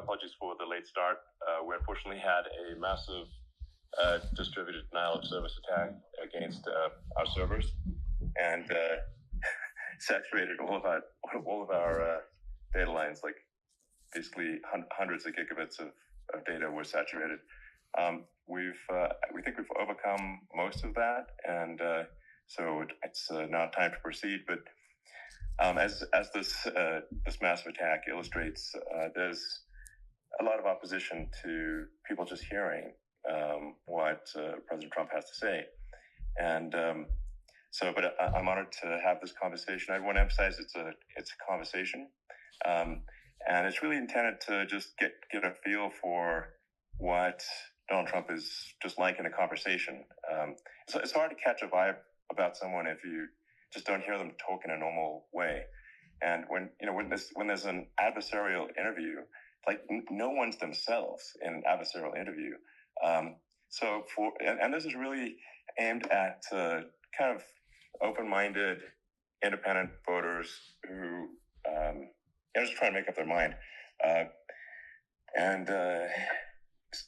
apologies for the late start. We unfortunately had a massive distributed denial of service attack against our servers, and saturated all of our data lines. Like basically hundreds of gigabits of data were saturated. We think we've overcome most of that, and so it's now time to proceed. But as this massive attack illustrates, there's a lot of opposition to people just hearing what President Trump has to say, and but I'm honored to have this conversation. I want to emphasize it's a conversation, and it's really intended to just get a feel for what Donald Trump is just like in a conversation. So it's hard to catch a vibe about someone if you just don't hear them talk in a normal way. And when there's an adversarial interview, like no one's themselves in an adversarial interview. So this is really aimed at kind of open-minded, independent voters who just trying to make up their mind.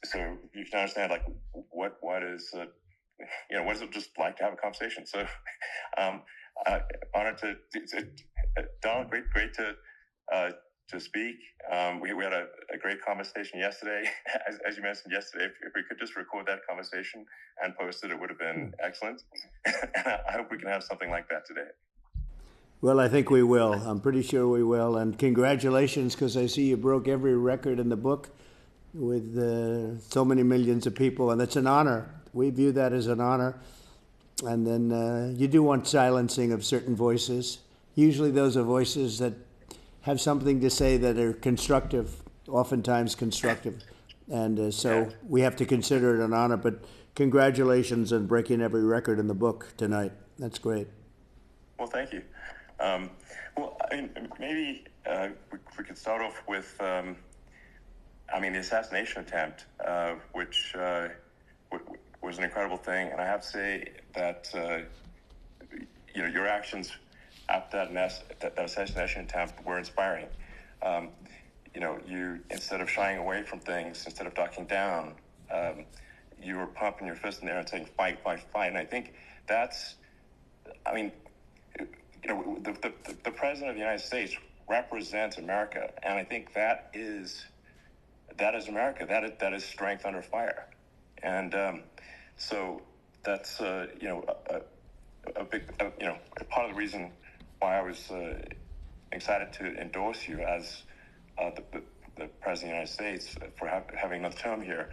So you can understand like what is what is it just like to have a conversation. So honored to Donald, great to speak. We had a great conversation yesterday. As you mentioned yesterday, if we could just record that conversation and post it would have been excellent. And I hope we can have something like that today. Well, I think we will. I'm pretty sure we will. And congratulations, because I see you broke every record in the book with so many millions of people, and it's an honor. We view that as an honor. And then you do want silencing of certain voices. Usually those are voices that have something to say that are constructive, oftentimes constructive. And so we have to consider it an honor. But congratulations on breaking every record in the book tonight. That's great. Well, thank you. Well, I mean, maybe we could start off with, the assassination attempt, which was an incredible thing. And I have to say that, your actions after that assassination attempt were inspiring. You, instead of shying away from things, instead of ducking down, you were pumping your fist in the air and saying, fight, fight, fight. And I think that's, the President of the United States represents America. And I think that is America. That is strength under fire. And so that's, a big, part of the reason why I was excited to endorse you as the President of the United States for having another term here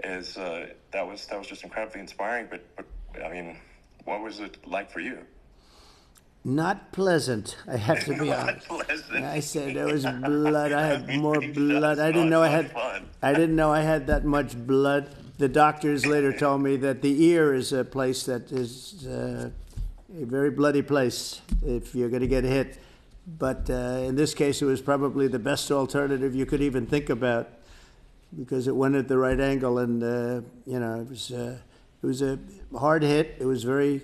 is that was just incredibly inspiring. But what was it like for you? Not pleasant, I have to be honest. I said there was blood. I had more blood. I didn't know I had that much blood. The doctors later told me that the ear is a place that is a very bloody place if you're going to get hit. But in this case, it was probably the best alternative you could even think about because it went at the right angle, and it was a hard hit. It was very.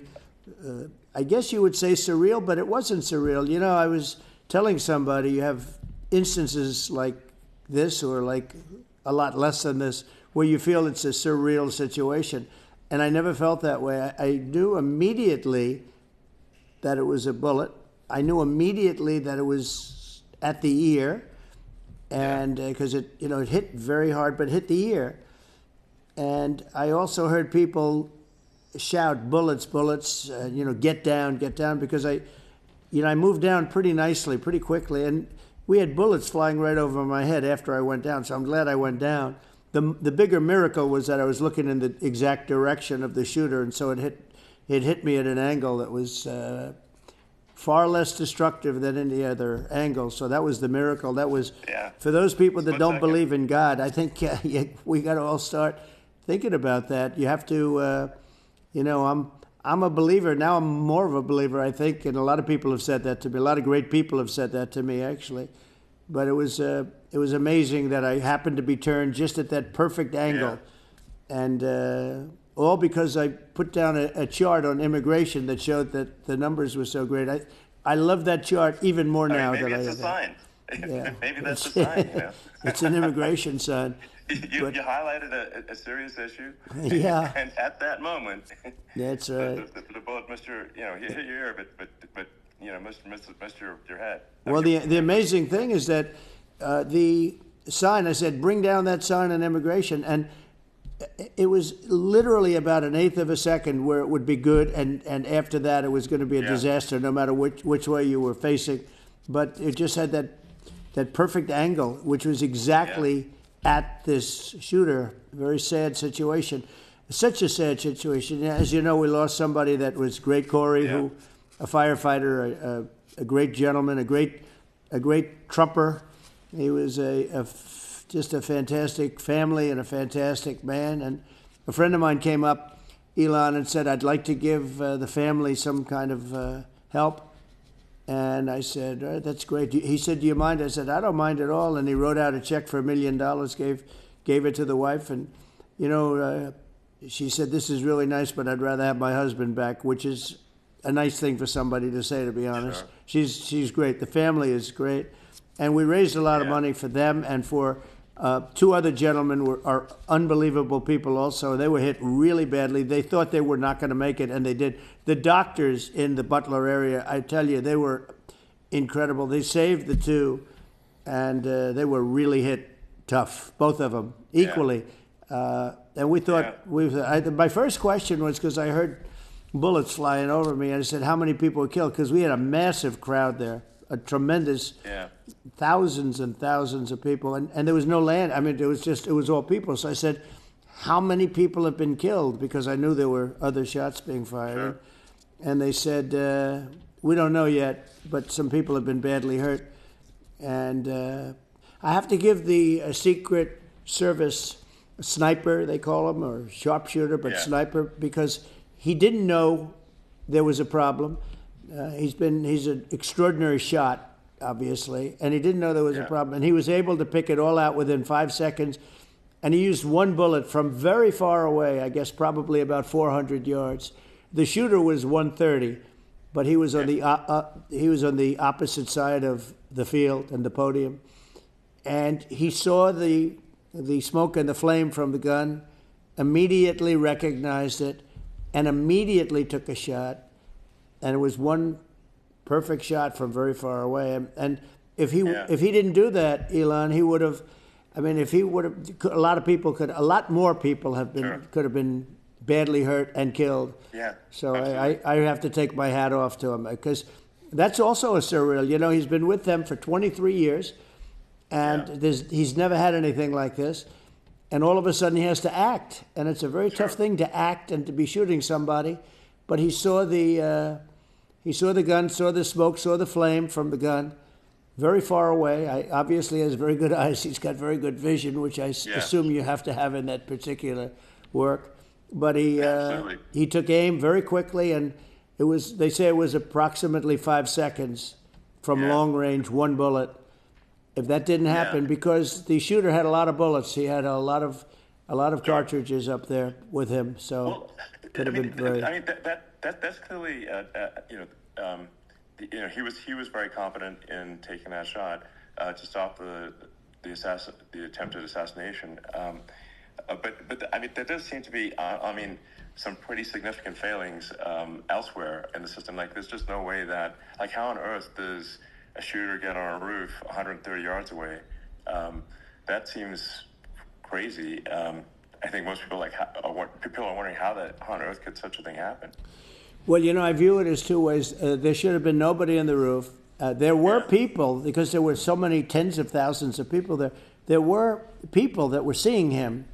I guess you would say surreal, but it wasn't surreal. I was telling somebody you have instances like this or like a lot less than this where you feel it's a surreal situation. And I never felt that way. I knew immediately that it was a bullet. I knew immediately that it was at the ear, and because it hit very hard, but hit the ear. And I also heard people shout, bullets, bullets, get down, because I moved down pretty nicely, pretty quickly, and we had bullets flying right over my head after I went down, so I'm glad I went down. The bigger miracle was that I was looking in the exact direction of the shooter, and so it hit me at an angle that was far less destructive than any other angle, so that was the miracle. That was, for those people that don't believe in God, I think we got to all start thinking about that. You have to... I'm a believer. Now I'm more of a believer, I think, and a lot of people have said that to me. A lot of great people have said that to me, actually. But it was amazing that I happened to be turned just at that perfect angle. Yeah. And all because I put down a chart on immigration that showed that the numbers were so great. I love that chart even more now. Maybe it's a sign. Yeah. Maybe that's a sign, It's an immigration sign. You highlighted a serious issue, Yeah, and at that moment, that's right. the bullet missed your, hit your ear, but missed your head. Well, the amazing thing is that the sign, I said, bring down that sign on immigration, and it was literally about an eighth of a second where it would be good, and after that it was going to be a disaster, no matter which way you were facing. But it just had that perfect angle, which was exactly at this shooter. Very sad situation. Such a sad situation. As you know, we lost somebody that was great, Corey, who, a firefighter, a great gentleman, a great trumper. He was just a fantastic family and a fantastic man. And a friend of mine came up, Elon, and said, I'd like to give the family some kind of help. And I said, that's great. He said, do you mind? I said, I don't mind at all. And he wrote out a check for $1 million, gave it to the wife. And, she said, this is really nice, but I'd rather have my husband back, which is a nice thing for somebody to say, to be honest. Sure. She's great. The family is great. And we raised a lot of money for them and for two other gentlemen are unbelievable people also. They were hit really badly. They thought they were not going to make it, and they did. The doctors in the Butler area, I tell you, they were incredible. They saved the two, and they were really hit tough, both of them, equally. And we thought, my first question was, because I heard bullets flying over me, and I said, how many people were killed? Because we had a massive crowd there, a tremendous, thousands and thousands of people, and there was no land. I mean, it was all people. So I said, how many people have been killed? Because I knew there were other shots being fired. Sure. And they said, we don't know yet, but some people have been badly hurt. And I have to give the Secret Service sniper, they call him, or sharpshooter, but sniper, because he didn't know there was a problem. He's an extraordinary shot, obviously, and he didn't know there was a problem. And he was able to pick it all out within 5 seconds. And he used one bullet from very far away, I guess probably about 400 yards. The shooter was 130, but he was on the opposite side of the field and the podium. And he saw the smoke and the flame from the gun, immediately recognized it, and immediately took a shot. And it was one perfect shot from very far away. And if he didn't do that, Elon, he would have. I mean, if he would have, a lot more people could have been badly hurt and killed. Yeah. So I have to take my hat off to him, because that's also a surreal. You know, he's been with them for 23 years, and he's never had anything like this. And all of a sudden he has to act, and it's a very tough thing to act and to be shooting somebody. But he saw the gun, saw the smoke, saw the flame from the gun, very far away. Obviously has very good eyes. He's got very good vision, which I assume you have to have in that particular work. But he took aim very quickly, and they say it was approximately 5 seconds from long range, one bullet. If that didn't happen, because the shooter had a lot of bullets, he had a lot of cartridges up there with him, so could have been very. I mean, that's clearly he was very confident in taking that shot to stop the attempted assassination. But I mean, there does seem to be some pretty significant failings elsewhere in the system. Like, there's just no way that, like, how on earth does a shooter get on a roof 130 yards away? That seems crazy. I think most people people are wondering how on earth could such a thing happen. Well, you know, I view it as two ways. There should have been nobody on the roof. There were people, because there were so many tens of thousands of people there. There were people that were seeing him,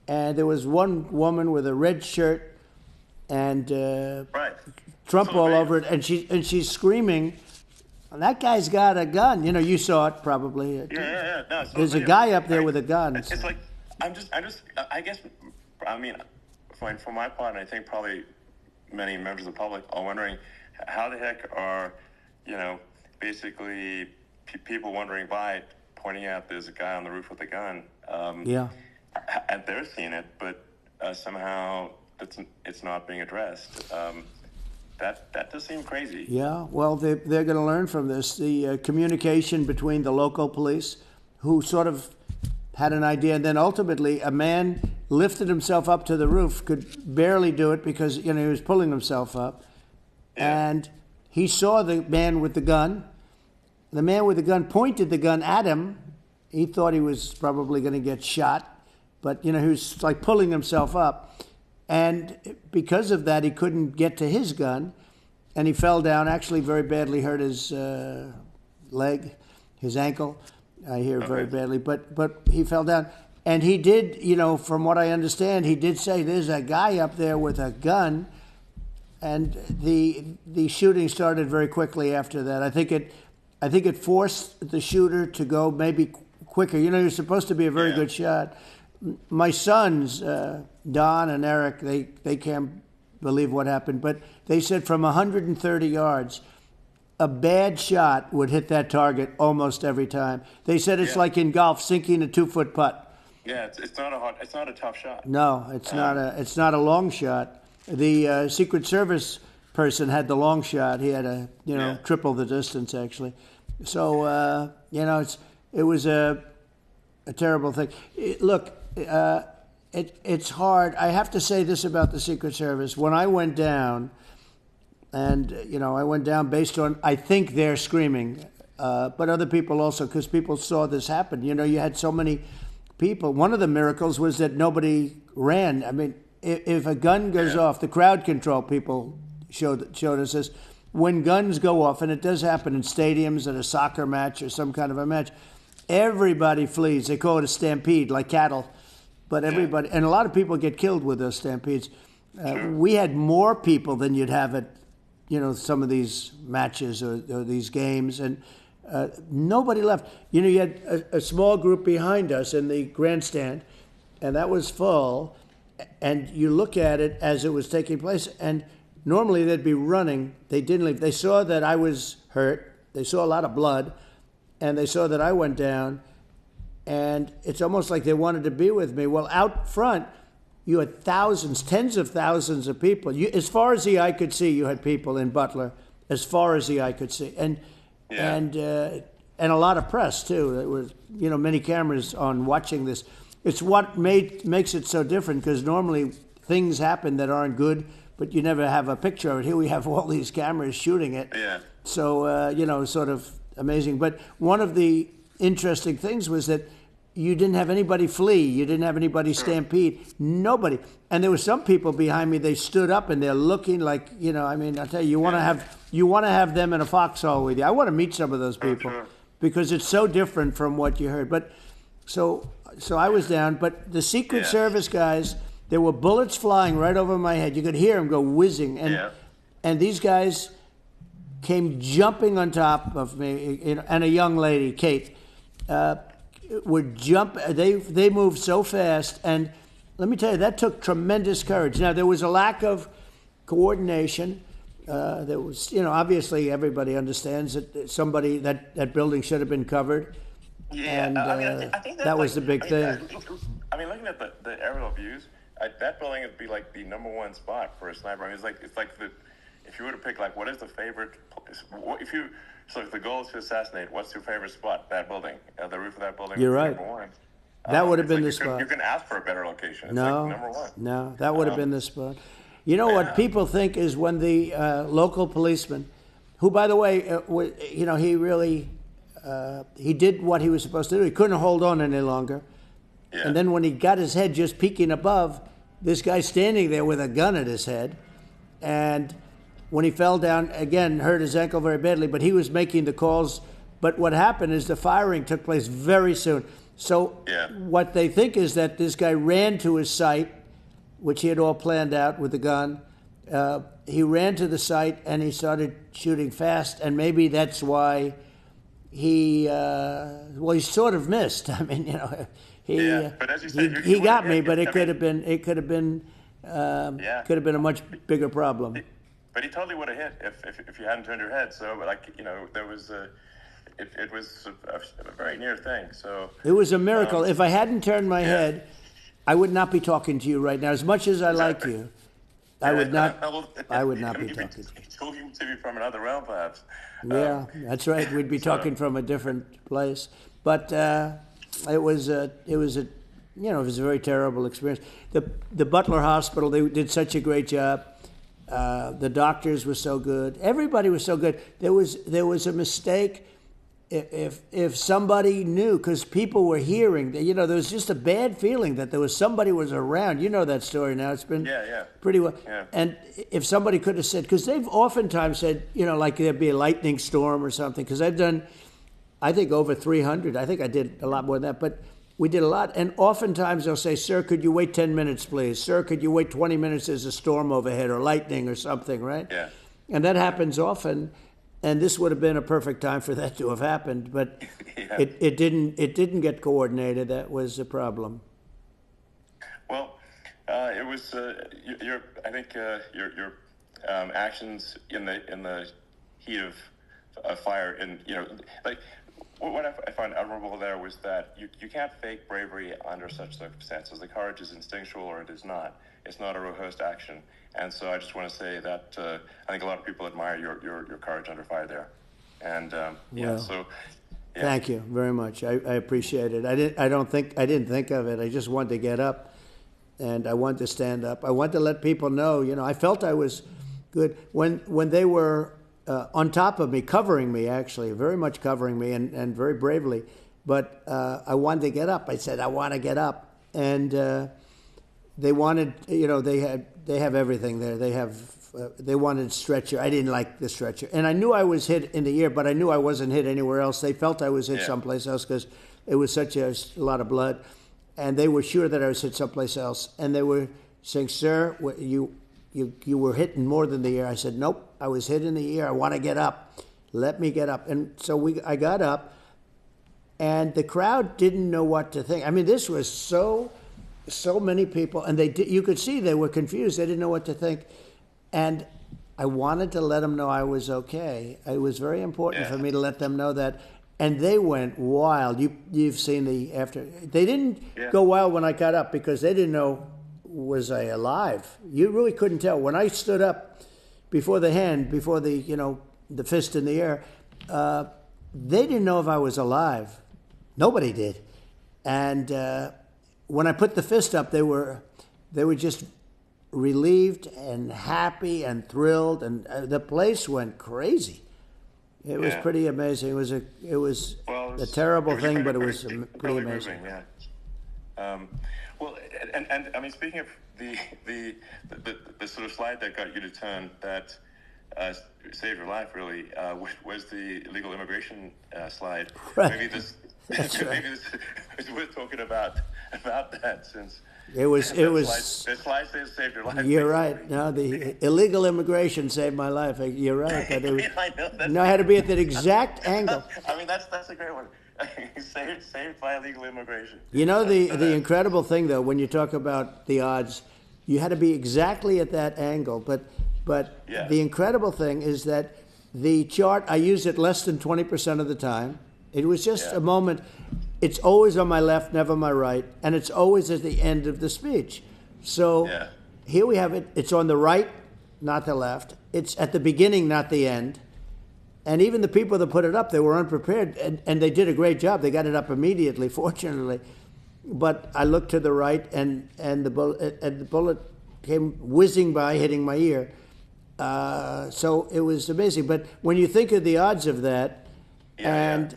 and there was one woman with a red shirt and Trump all over it, and she's screing. That guy's got a gun. You know, you saw it probably. No, there's a guy up there with a gun. It's like I guess, I mean, for my part, and I think probably many members of the public are wondering, how the heck are, basically people wondering by pointing out there's a guy on the roof with a gun. And they're seeing it, but somehow it's not being addressed. that does seem crazy. Yeah, well, they're going to learn from this. The communication between the local police, who sort of had an idea, and then ultimately a man lifted himself up to the roof, could barely do it because he was pulling himself up, and he saw the man with the gun. The man with the gun pointed the gun at him. He thought he was probably going to get shot, but he was like pulling himself up. And because of that, he couldn't get to his gun, and he fell down, actually very badly hurt his leg, his ankle, I hear very badly, but he fell down. And he did, from what I understand, he did say, there's a guy up there with a gun, and the shooting started very quickly after that. I think it forced the shooter to go maybe quicker. You're supposed to be a very good shot. My sons, Don and Eric, they can't believe what happened, but they said from 130 yards, a bad shot would hit that target almost every time. They said it's like in golf, sinking a 2-foot putt. Yeah, it's not a tough shot. No, it's not a long shot. The Secret Service person had the long shot. He had triple the distance actually. So it was a terrible thing. It's hard. I have to say this about the Secret Service. When I went down, and I went down based on, I think, their screaming, but other people also, because people saw this happen. You had so many people. One of the miracles was that nobody ran. I mean, if a gun goes off, the crowd control people showed us this. When guns go off, and it does happen in stadiums, at a soccer match or some kind of a match, everybody flees. They call it a stampede, like cattle. But everybody, and a lot of people get killed with those stampedes. We had more people than you'd have at, some of these matches or these games, and nobody left. You had a small group behind us in the grandstand, and that was full. And you look at it as it was taking place, and normally they'd be running. They didn't leave. They saw that I was hurt. They saw a lot of blood, and they saw that I went down. And it's almost like they wanted to be with me. Well, out front, you had thousands, tens of thousands of people. As far as the eye could see, you had people in Butler, as far as the eye could see. And a lot of press, too. There was, many cameras on watching this. It's what makes it so different, because normally things happen that aren't good, but you never have a picture of it. Here we have all these cameras shooting it. Yeah. So, sort of amazing. But one of the interesting things was that you didn't have anybody flee. You didn't have anybody stampede. Nobody. And there were some people behind me. They stood up and they're looking like, I'll tell you, you want to have them in a foxhole with you. I want to meet some of those people because it's so different from what you heard. But so I was down. But the Secret Service guys, there were bullets flying right over my head. You could hear them go whizzing. And these guys came jumping on top of me, and a young lady, Kate, would jump. They moved so fast, and let me tell you, that took tremendous courage. Now, there was a lack of coordination. There was, obviously everybody understands that that building should have been covered. Yeah, and I think that was the big thing. Looking at the aerial views, that building would be like the number one spot for a sniper. I mean, it's like if you were to pick, like, what is the favorite? So if the goal is to assassinate, what's your favorite spot? That building, the roof of that building. You're right. Number one. That would have been the spot. You can ask for a better location. It's number one. No, that would have been the spot. What people think is when the local policeman, who, by the way, he really, he did what he was supposed to do. He couldn't hold on any longer. Yeah. And then when he got his head just peeking above, this guy standing there with a gun at his head, and when he fell down, again, hurt his ankle very badly, but he was making the calls. But what happened is the firing took place very soon. So what they think is that this guy ran to his site, which he had all planned out with the gun. He ran to the site, and he started shooting fast, and maybe that's why he sort of missed. I mean, but as you said, he got me, but it could have been a much bigger problem. But he totally would have hit if you hadn't turned your head. So, there was it was a very near thing. So it was a miracle. If I hadn't turned my head, I would not be talking to you right now. As much as I like you, I would not. Well, I would not be you'd talking. talking to me from another realm, perhaps. Yeah, that's right. We'd be talking from a different place. But it was a very terrible experience. The Butler Hospital, they did such a great job. The doctors were so good. Everybody was so good. There was a mistake. If somebody knew, because people were hearing, there was just a bad feeling that somebody was around. You know that story now. It's been pretty well. Yeah. And if somebody could have said, because they've oftentimes said, like there'd be a lightning storm or something, because I've done, I think, over 300. I think I did a lot more than that, but we did a lot. And oftentimes they'll say, sir, could you wait 10 minutes, please? Sir, could you wait 20 minutes? There's a storm overhead or lightning or something, right? Yeah. And that happens often. And this would have been a perfect time for that to have happened, but it didn't get coordinated. That was a problem. Well, it was your actions in the heat of fire, and what I find admirable there was that you can't fake bravery under such circumstances. The courage is instinctual, or it is not. It's not a rehearsed action. And so I just want to say that I think a lot of people admire your courage under fire there. And Thank you very much. I appreciate it. I didn't think of it. I just wanted to get up, and I wanted to stand up. I wanted to let people know. I felt I was good when they were on top of me, covering me, actually, very much covering me, and very bravely. But I wanted to get up. I said, I want to get up, and they wanted. They have everything there. They wanted stretcher. I didn't like the stretcher, and I knew I was hit in the ear, but I knew I wasn't hit anywhere else. They felt I was hit someplace else because it was such a lot of blood, and they were sure that I was hit someplace else. And they were saying, "Sir, you were hit in more than the ear." I said, "Nope, I was hit in the ear. I want to get up. Let me get up." And so I got up, and the crowd didn't know what to think. I mean, this was so many people, and you could see they were confused. They didn't know what to think. And I wanted to let them know I was okay. It was very important for me to let them know that. And they went wild. You've seen the after. They didn't go wild when I got up because they didn't know, was I alive? You really couldn't tell. When I stood up before the fist in the air, they didn't know if I was alive. Nobody did. And when I put the fist up, they were just relieved and happy and thrilled, and the place went crazy. It was pretty amazing. It was a terrible thing, but it was pretty amazing. Moving, well, and I mean, speaking of the sort of slide that got you to turn that saved your life, really, was the illegal immigration slide. Right. Maybe this right. is worth talking about that, since it was the slide saved your life. You're right. No, the illegal immigration saved my life. You're right. But I know. I had to be at that exact angle. I mean, that's a great one. saved by illegal immigration. The incredible thing, though, when you talk about the odds, you had to be exactly at that angle. But the incredible thing is that the chart, I used it less than 20% of the time. It was just a moment. It's always on my left, never my right, and it's always at the end of the speech. So here we have it. It's on the right, not the left. It's at the beginning, not the end. And even the people that put it up, they were unprepared, and they did a great job. They got it up immediately, fortunately. But I looked to the right, and the bullet came whizzing by, hitting my ear. So it was amazing. But when you think of the odds of that, that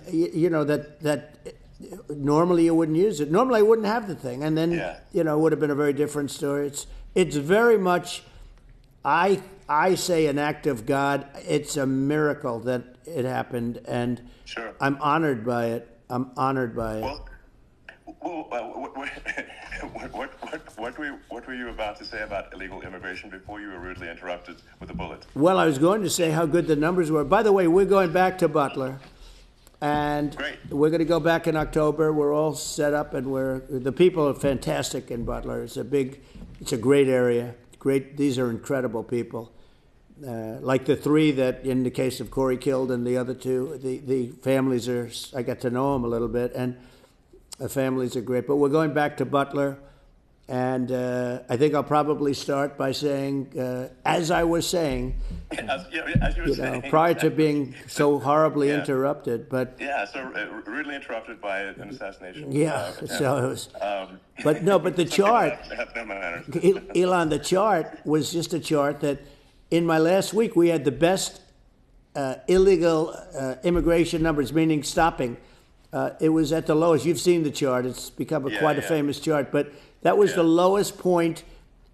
normally you wouldn't use it. Normally I wouldn't have the thing, and then it would have been a very different story. It's very much, I say, an act of God. It's a miracle that it happened, and I'm honored by it. Well, what were you about to say about illegal immigration before you were rudely interrupted with a bullet? Well, I was going to say how good the numbers were. By the way, we're going back to Butler. And we're going to go back in October. We're all set up, and the people are fantastic in Butler. It's a great area. These are incredible people. Like the three that, in the case of Corey, killed, and the other two, the families I got to know them a little bit, and the families are great. But we're going back to Butler, And I think I'll probably start by saying, as I was saying, as you were saying, prior to being so horribly interrupted. But rudely interrupted by an assassination. Yeah, so it was. But the some chart, have no manners. Elon, the chart was just a chart that in my last week we had the best illegal immigration numbers, meaning stopping. It was at the lowest. You've seen the chart. It's become quite a famous chart. But that was the lowest point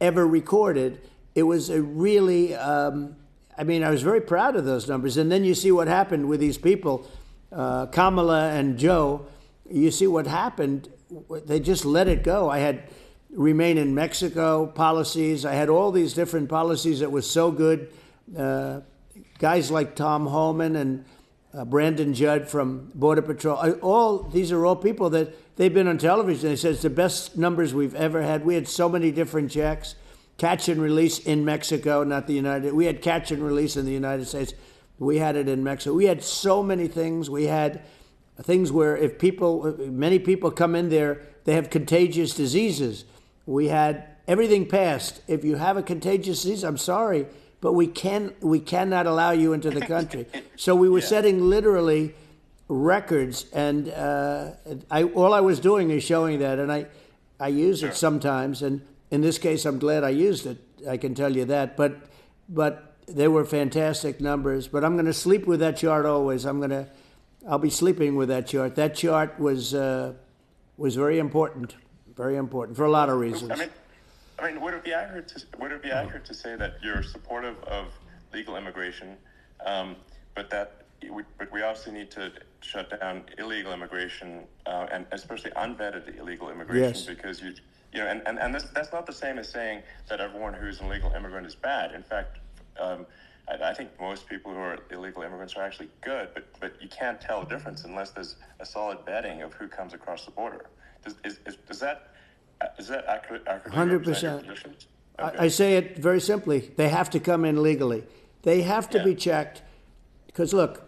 ever recorded. It was a really, I was very proud of those numbers. And then you see what happened with these people, Kamala and Joe. You see what happened. They just let it go. I had Remain in Mexico policies. I had all these different policies that was so good. Guys like Tom Homan and Brandon Judd from Border Patrol. These are all people that they've been on television. They said it's the best numbers we've ever had. We had so many different checks. Catch and release in Mexico, not the United. We had catch and release in the United States. We had it in Mexico. We had so many things. We had things where many people come in there, they have contagious diseases. We had everything passed. If you have a contagious disease, I'm sorry, but we cannot allow you into the country. So we were setting literally records, and all I was doing is showing that, and I use it sometimes, and in this case, I'm glad I used it. I can tell you that, but they were fantastic numbers. But I'm going to sleep with that chart always. I'll be sleeping with that chart. That chart was very important for a lot of reasons. Would it be accurate to say that you're supportive of legal immigration, but we also need to shut down illegal immigration, and especially unvetted illegal immigration, because that's not the same as saying that everyone who's an illegal immigrant is bad. In fact, I think most people who are illegal immigrants are actually good, but you can't tell a difference unless there's a solid vetting of who comes across the border. Is that accurate? 100%. Okay. I say it very simply. They have to come in legally. They have to be checked. Because look,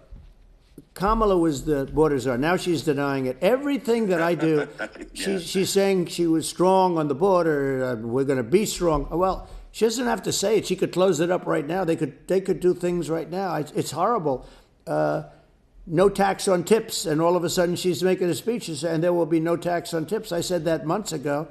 Kamala was the border czar. Now she's denying it. Everything that I do, she's saying she was strong on the border. We're going to be strong. Well, she doesn't have to say it. She could close it up right now. They could do things right now. It's horrible. No tax on tips, and all of a sudden she's making a speech and there will be no tax on tips. I said that months ago.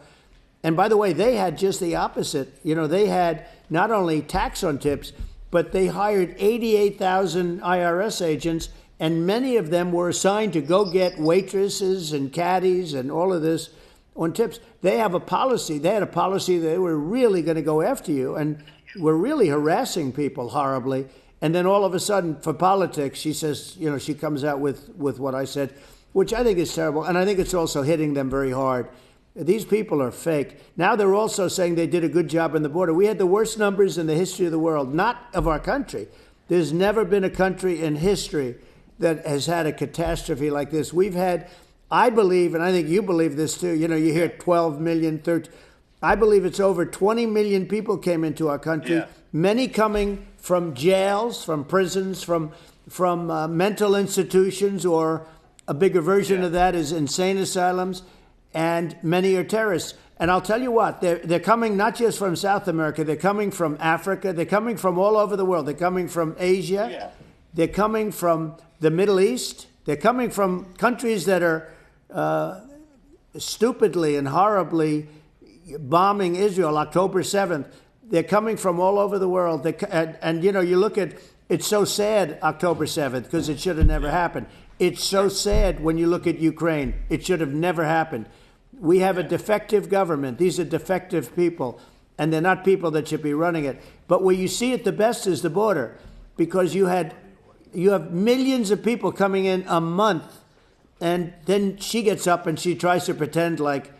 And by the way, they had just the opposite. They had not only tax on tips, but they hired 88,000 IRS agents, and many of them were assigned to go get waitresses and caddies and all of this on tips. They have a policy. They had a policy that they were really going to go after you and were really harassing people horribly. And then all of a sudden, for politics, she says, she comes out with what I said, which I think is terrible. And I think it's also hitting them very hard. These people are fake. Now they're also saying they did a good job on the border. We had the worst numbers in the history of the world, not of our country. There's never been a country in history that has had a catastrophe like this. We've had, I believe, and I think you believe this too, you hear 12 million, 13. I believe it's over 20 million people came into our country, many coming from jails, from prisons, from mental institutions, or a bigger version of that is insane asylums, and many are terrorists. And I'll tell you what, they're coming not just from South America, they're coming from Africa, they're coming from all over the world. They're coming from Asia, they're coming from the Middle East, they're coming from countries that are stupidly and horribly bombing Israel, October 7th. They're coming from all over the world. You look at, it's so sad, October 7th, because it should have never happened. It's so sad when you look at Ukraine. It should have never happened. We have a defective government. These are defective people, and they're not people that should be running it. But where you see it the best is the border, because you have millions of people coming in a month, and then she gets up and she tries to pretend like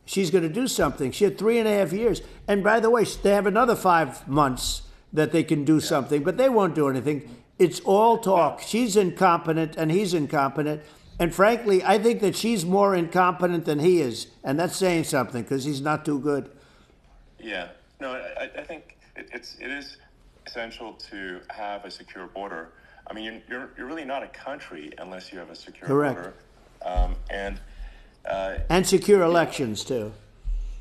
she's going to do something. She had 3.5 years. And by the way, they have another 5 months that they can do something, but they won't do anything. It's all talk. She's incompetent and he's incompetent. And frankly, I think that she's more incompetent than he is. And that's saying something, because he's not too good. Yeah. No, I think it is essential to have a secure border. I mean, you're really not a country unless you have a secure border. And secure elections, too.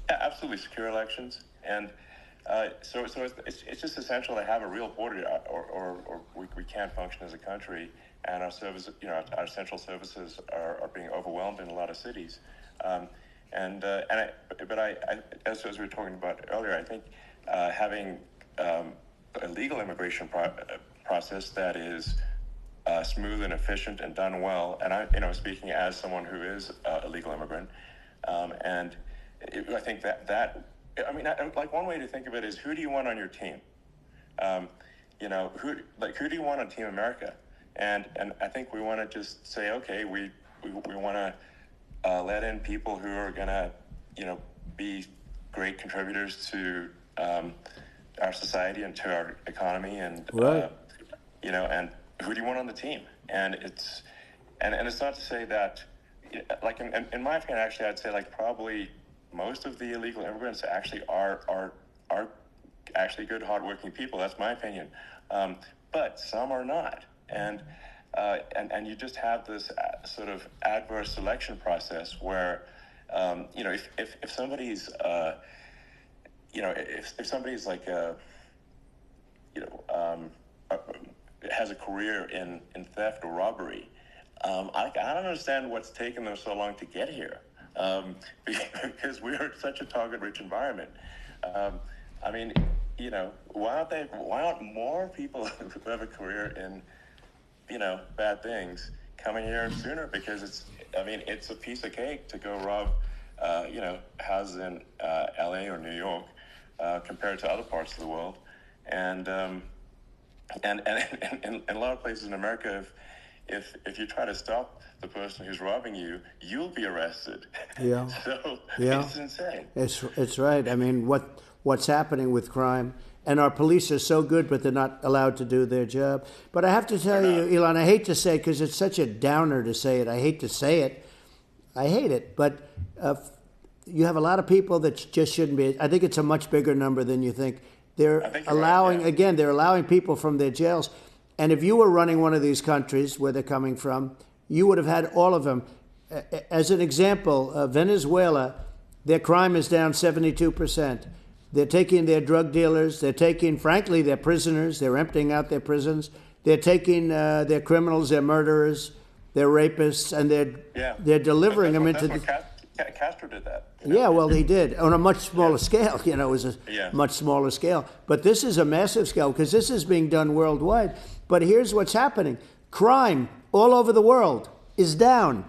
Yeah, absolutely, secure elections, and so it's just essential to have a real border, or we can't function as a country, and our services, our central services are being overwhelmed in a lot of cities, as we were talking about earlier, I think having a legal immigration process that is smooth and efficient and done well, and speaking as someone who is a legal immigrant, I think like one way to think of it is, who do you want on your team? Who do you want on Team America? And I think we want to just say, okay, we want to let in people who are going to, be great contributors to our society and to our economy, and right. And who do you want on the team? And it's not to say that, like in my opinion, actually, I'd say like probably most of the illegal immigrants actually are actually good, hardworking people. That's my opinion. But some are not, and you just have this sort of adverse selection process where, if somebody's, if somebody's like has a career in theft or robbery, I don't understand what's taken them so long to get here, because we're such a target-rich environment. Why aren't more people who have a career in, bad things coming here sooner? Because it's a piece of cake to go rob, houses in LA or New York, compared to other parts of the world. And in a lot of places in America, if you try to stop the person who's robbing you, you'll be arrested. Yeah. So yeah. It's insane. It's right. I mean, what's happening with crime, and our police are so good, but they're not allowed to do their job. But I have to tell you, Elon, I hate to say, because it's such a downer to say it. I hate to say it. I hate it. But you have a lot of people that just shouldn't be. I think it's a much bigger number than you think. They're allowing, again, they're allowing people from their jails. And if you were running one of these countries where they're coming from, you would have had all of them. As an example, Venezuela, their crime is down 72%. They're taking their drug dealers. They're taking, frankly, their prisoners. They're emptying out their prisons. They're taking their criminals, their murderers, their rapists, and they're delivering them into the... Castro did that. Yeah, well, he did on a much smaller scale. It was a much smaller scale. But this is a massive scale because this is being done worldwide. But here's what's happening. Crime all over the world is down.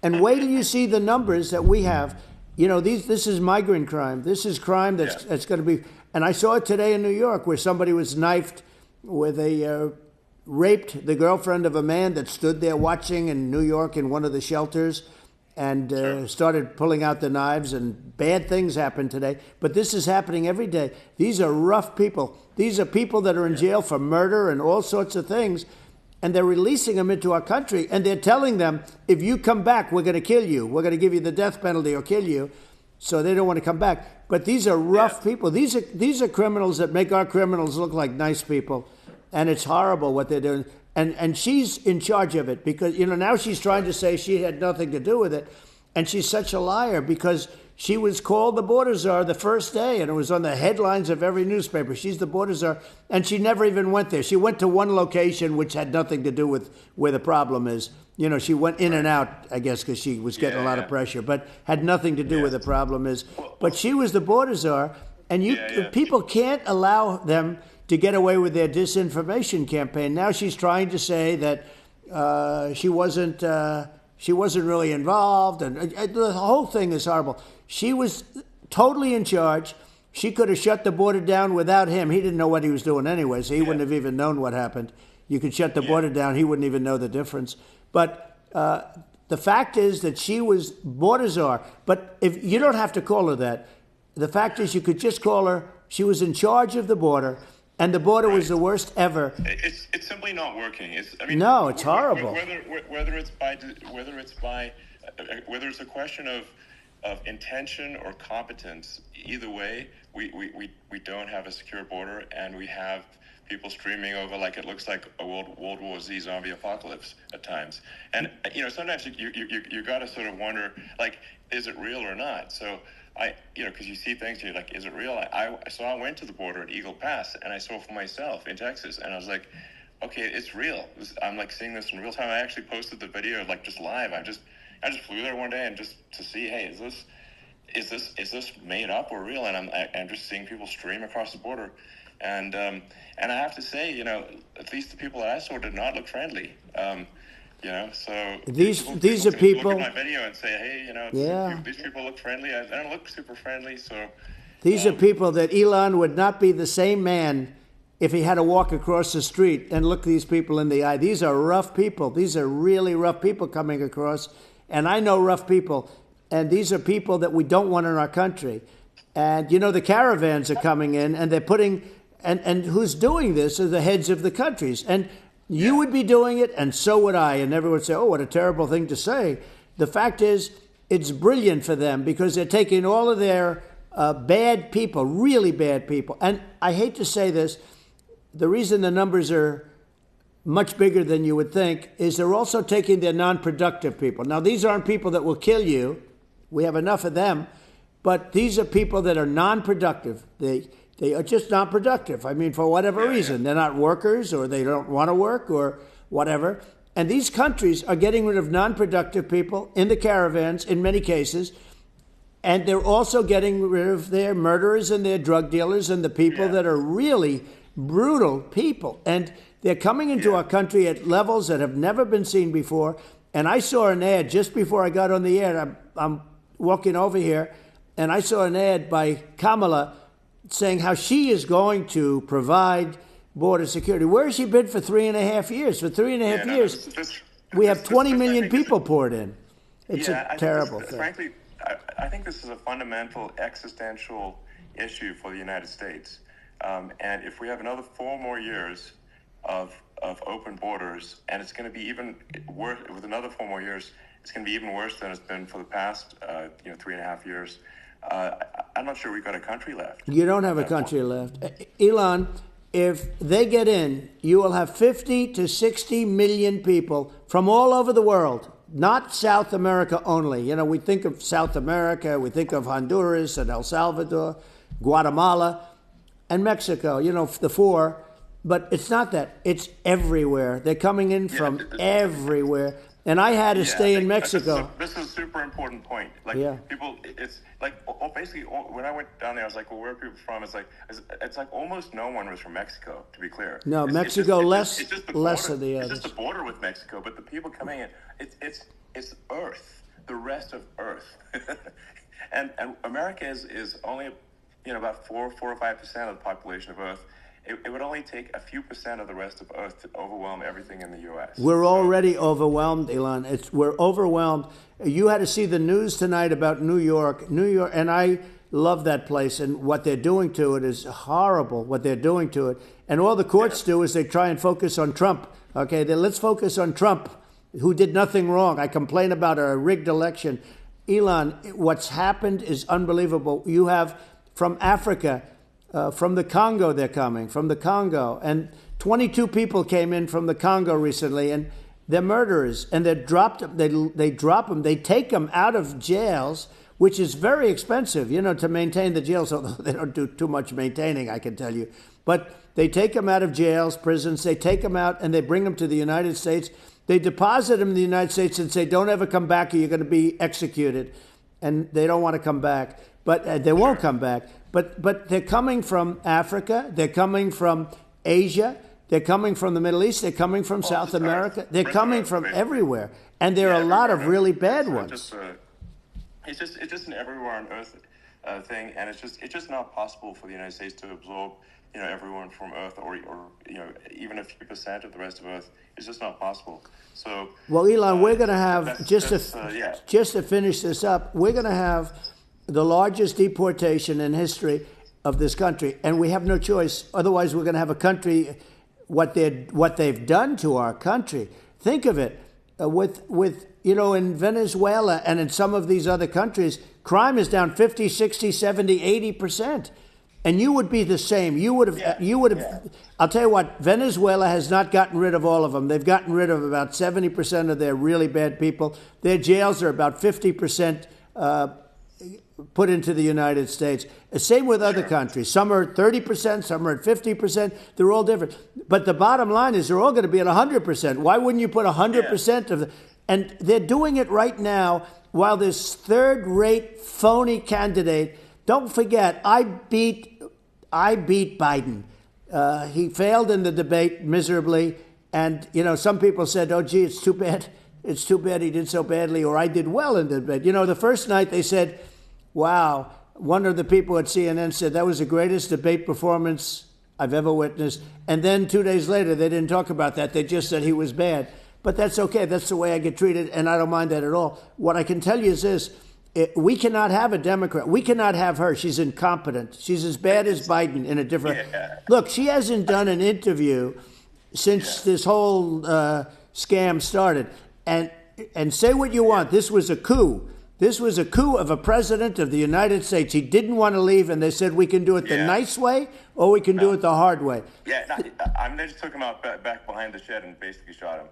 And wait till you see the numbers that we have. This is migrant crime. This is crime that's going to be... And I saw it today in New York where somebody was knifed with raped the girlfriend of a man that stood there watching in New York in one of the shelters, and started pulling out the knives, and bad things happened today. But this is happening every day. These are rough people. These are people that are in jail for murder and all sorts of things, and they're releasing them into our country, and they're telling them, if you come back, we're going to kill you. We're going to give you the death penalty or kill you. So they don't want to come back. But these are rough people. These are criminals that make our criminals look like nice people, and it's horrible what they're doing. And she's in charge of it because, now she's trying to say she had nothing to do with it. And she's such a liar because she was called the border czar the first day, and it was on the headlines of every newspaper. She's the border czar, and she never even went there. She went to one location which had nothing to do with where the problem is. She went in and out, I guess, because she was getting a lot of pressure, but had nothing to do with the problem is. But she was the border czar, and people can't allow them to get away with their disinformation campaign. Now she's trying to say that she wasn't really involved, and the whole thing is horrible. She was totally in charge. She could have shut the border down without him. He didn't know what he was doing anyway, so he wouldn't have even known what happened. You could shut the border down. He wouldn't even know the difference. But the fact is that she was border czar. But if you don't have to call her that. The fact is you could just call her, she was in charge of the border. And the border was the worst ever. It's simply not working. It's horrible. Whether it's a question of intention or competence, either way, we don't have a secure border, and we have people streaming over like it looks like a World War Z zombie apocalypse at times. And sometimes you got to sort of wonder, like, is it real or not? So because you see things, you're like, is it real? So I went to the border at Eagle Pass, and I saw for myself in Texas, and I was like, okay, it's real. I'm like seeing this in real time. I actually posted the video like just live. I just flew there one day and just to see, hey, is this made up or real? And I'm just seeing people stream across the border, and I have to say, at least the people that I saw did not look friendly. So these are people look at my video and say, hey, these people look friendly. I don't look super friendly. So these are people that Elon would not be the same man if he had to walk across the street and look these people in the eye. These are rough people. These are really rough people coming across. And I know rough people. And these are people that we don't want in our country. And, the caravans are coming in, and they're putting, and who's doing this are the heads of the countries. And you would be doing it, and so would I. And everyone would say, oh, what a terrible thing to say. The fact is, it's brilliant for them because they're taking all of their bad people, really bad people. And I hate to say this, the reason the numbers are much bigger than you would think is they're also taking their non-productive people. Now, these aren't people that will kill you. We have enough of them. But these are people that are non-productive. They are just not productive. I mean, for whatever reason. They're not workers, or they don't want to work, or whatever. And these countries are getting rid of non-productive people in the caravans in many cases. And they're also getting rid of their murderers and their drug dealers and the people that are really brutal people. And they're coming into our country at levels that have never been seen before. And I saw an ad just before I got on the air. I'm walking over here, and I saw an ad by Kamala saying how she is going to provide border security. Where has she been for 3.5 years? For 3.5 years, we have 20 million people poured in. It's a terrible thing. Frankly, I think this is a fundamental existential issue for the United States. And if we have another 4 more years of open borders, and it's going to be even worse with another 4 more years, it's going to be even worse than it's been for the past 3.5 years. I'm not sure we've got a country left. You don't have a country left. Elon, if they get in, you will have 50 to 60 million people from all over the world, not South America only. We think of South America, we think of Honduras and El Salvador, Guatemala, and Mexico, the 4. But it's not that. It's everywhere. They're coming in from everywhere. And I had to stay in Mexico. This is a super important point. People, it's like, basically, when I went down there, I was like, well, where are people from? It's like almost no one was from Mexico, to be clear. No, Mexico less of the others. It's just the border with Mexico, but the people coming in, it's Earth, the rest of Earth. and America is only, about 4 or 5% of the population of Earth. It would only take a few percent of the rest of Earth to overwhelm everything in the U.S. We're already overwhelmed, Elon. We're overwhelmed. You had to see the news tonight about New York, and I love that place. And what they're doing to it is horrible. What they're doing to it, and all the courts do is they try and focus on Trump. Okay, let's focus on Trump, who did nothing wrong. I complain about a rigged election. Elon, what's happened is unbelievable. You have from Africa. From the Congo, they're coming, from the Congo. And 22 people came in from the Congo recently, and they're murderers. And they drop them. They drop them. They take them out of jails, which is very expensive, to maintain the jails. Although they don't do too much maintaining, I can tell you. But they take them out of jails, prisons. They take them out, and they bring them to the United States. They deposit them in the United States and say, don't ever come back or you're going to be executed. And they don't want to come back. But they won't come back. But they're coming from Africa, they're coming from Asia, they're coming from the Middle East, they're coming from South America, they're coming from everywhere, and there are a lot of really bad ones. It's just an everywhere on Earth thing, and it's just not possible for the United States to absorb everyone from Earth or even a few percent of the rest of Earth. It's just not possible. So well, Elon, we're going to have just to finish this up, we're going to have the largest deportation in history of this country, and we have no choice. Otherwise, we're going to have a country. What they've done to our country. Think of it, with in Venezuela and in some of these other countries, crime is down 50, 60, 70, 80%. And you would be the same. You would have. I'll tell you what. Venezuela has not gotten rid of all of them. They've gotten rid of about 70% of their really bad people. Their jails are about 50% put into the United States. Same with other countries. Some are 30%, some are at 50%. They're all different. But the bottom line is they're all going to be at 100%. Why wouldn't you put 100% of the... And they're doing it right now while this third-rate phony candidate... Don't forget, I beat Biden. He failed in the debate miserably. And, some people said, oh, gee, it's too bad. It's too bad he did so badly, or I did well in the debate. The first night they said, wow, one of the people at CNN said that was the greatest debate performance I've ever witnessed. And then 2 days later, they didn't talk about that. They just said he was bad. But that's okay. That's the way I get treated, and I don't mind that at all. What I can tell you is this. We cannot have a Democrat. We cannot have her. She's incompetent. She's as bad as Biden in a different... Look, she hasn't done an interview since this whole scam started. And say what you want. This was a coup. This was a coup of a president of the United States. He didn't want to leave, and they said, we can do it the nice way, or we can do it the hard way. They just took him out back behind the shed and basically shot him.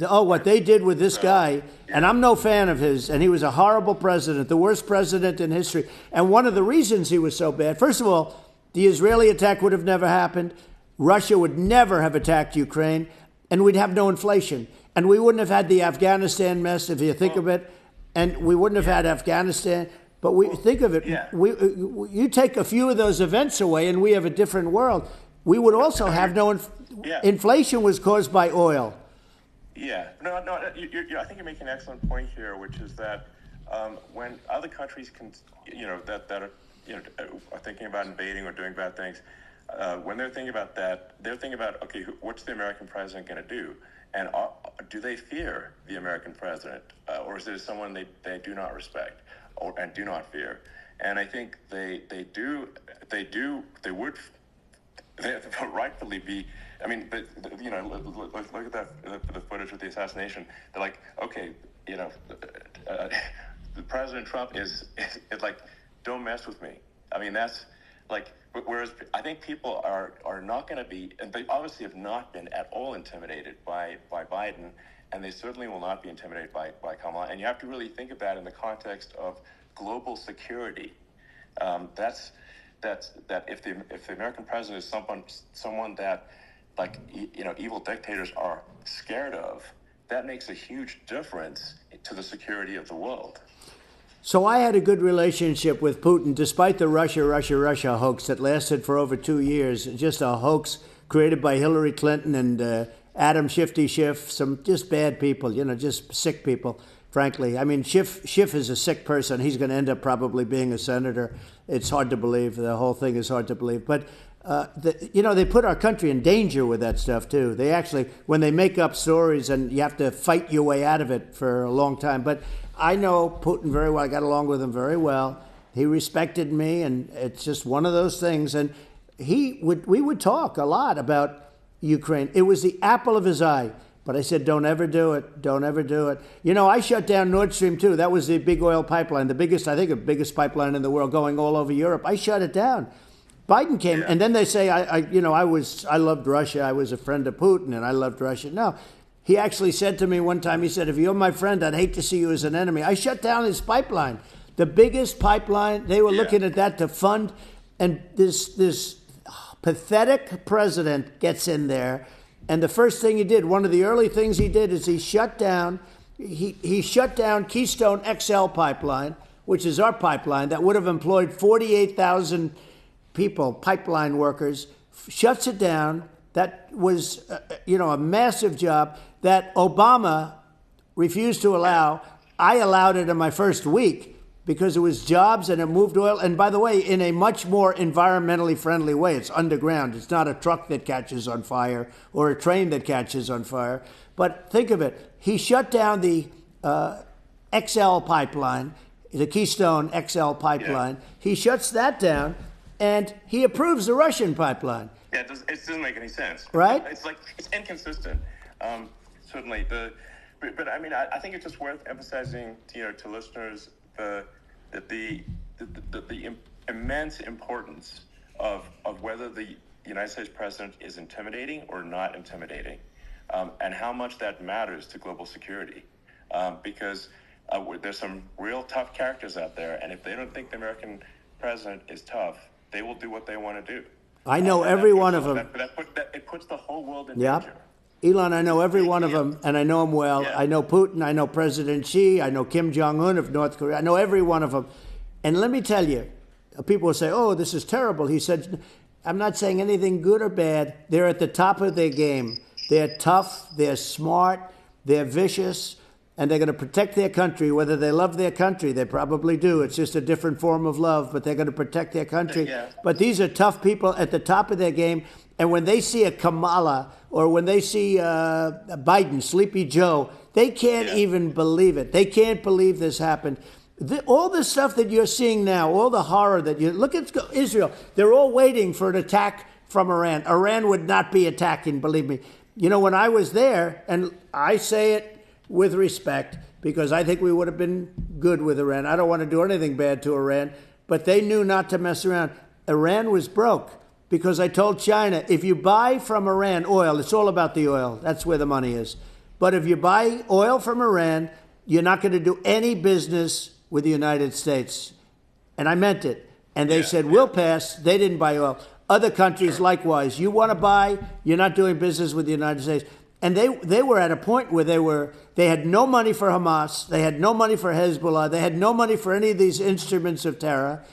What they did with this guy, and I'm no fan of his, and he was a horrible president, the worst president in history. And one of the reasons he was so bad, first of all, the Israeli attack would have never happened. Russia would never have attacked Ukraine, and we'd have no inflation. And we wouldn't have had the Afghanistan mess, if you think of it. And we wouldn't have had Afghanistan. But think of it. You take a few of those events away, and we have a different world. We would also have no inflation was caused by oil. No. I think you're making an excellent point here, which is that when other countries that are thinking about invading or doing bad things, when they're thinking about that, they're thinking about, okay, what's the American president going to do? And do they fear the American president, or is there someone they do not respect and do not fear? And I think they would rightfully be. I mean, look at the footage of the assassination. They're like, okay, President Trump is like, don't mess with me. I mean, that's like. Whereas I think people are not going to be, and they obviously have not been at all intimidated by Biden, and they certainly will not be intimidated by Kamala. And you have to really think of that in the context of global security. That if the American president is someone that, like, evil dictators are scared of, that makes a huge difference to the security of the world. So I had a good relationship with Putin, despite the Russia hoax that lasted for over 2 years. Just a hoax created by Hillary Clinton and Adam Shifty Schiff, some just bad people, just sick people, frankly. I mean, Schiff is a sick person. He's going to end up probably being a senator. It's hard to believe. The whole thing is hard to believe. But, they put our country in danger with that stuff, too. They actually, when they make up stories, and you have to fight your way out of it for a long time. But I know Putin very well. I got along with him very well. He respected me, and it's just one of those things. And we would talk a lot about Ukraine. It was the apple of his eye. But I said, don't ever do it. Don't ever do it. I shut down Nord Stream 2. That was the big oil pipeline, the biggest pipeline in the world going all over Europe. I shut it down. Biden came, and then they say, I loved Russia. I was a friend of Putin, and I loved Russia. No. He actually said to me one time, he said, if you're my friend, I'd hate to see you as an enemy. I shut down his pipeline, the biggest pipeline. They were looking at that to fund. And this pathetic president gets in there. And the first thing he did, one of the early things he did is he shut down Keystone XL pipeline, which is our pipeline that would have employed 48,000 people, pipeline workers, shuts it down. That was, a massive job that Obama refused to allow. I allowed it in my first week because it was jobs and it moved oil. And by the way, in a much more environmentally friendly way. It's underground. It's not a truck that catches on fire or a train that catches on fire. But think of it. He shut down the XL pipeline, the Keystone XL pipeline. He shuts that down, and he approves the Russian pipeline. Yeah, it doesn't make any sense. Right? It's inconsistent. Certainly. But I mean, I think it's just worth emphasizing, to listeners, the immense importance of whether the United States president is intimidating or not intimidating, and how much that matters to global security. Because There's some real tough characters out there, and if they don't think the American president is tough, they will do what they want to do. I know every one of them. It puts the whole world in Yep. danger. Elon, I know every one of them, and I know them well. Yeah. I know Putin, I know President Xi, I know Kim Jong-un of North Korea. I know every one of them. And let me tell you, people will say, oh, this is terrible. He said, I'm not saying anything good or bad. They're at the top of their game. They're tough, they're smart, they're vicious, and they're going to protect their country, whether they love their country. They probably do. It's just a different form of love, but they're going to protect their country. Yeah. But these are tough people at the top of their game. And when they see a Kamala or when they see Biden, Sleepy Joe, they can't even believe it. They can't believe this happened. All the stuff that you're seeing now, all the horror that you look at Israel, they're all waiting for an attack from Iran. Iran would not be attacking, believe me. You know, when I was there, and I say it with respect, because I think we would have been good with Iran. I don't want to do anything bad to Iran, but they knew not to mess around. Iran was broke because I told China, if you buy from Iran oil, it's all about the oil. That's where the money is. But if you buy oil from Iran, you're not going to do any business with the United States. And I meant it. And they said, we'll pass. They didn't buy oil. Other countries, likewise. You want to buy, you're not doing business with the United States. And they were at a point where they had no money for Hamas, they had no money for Hezbollah, they had no money for any of these instruments of terror,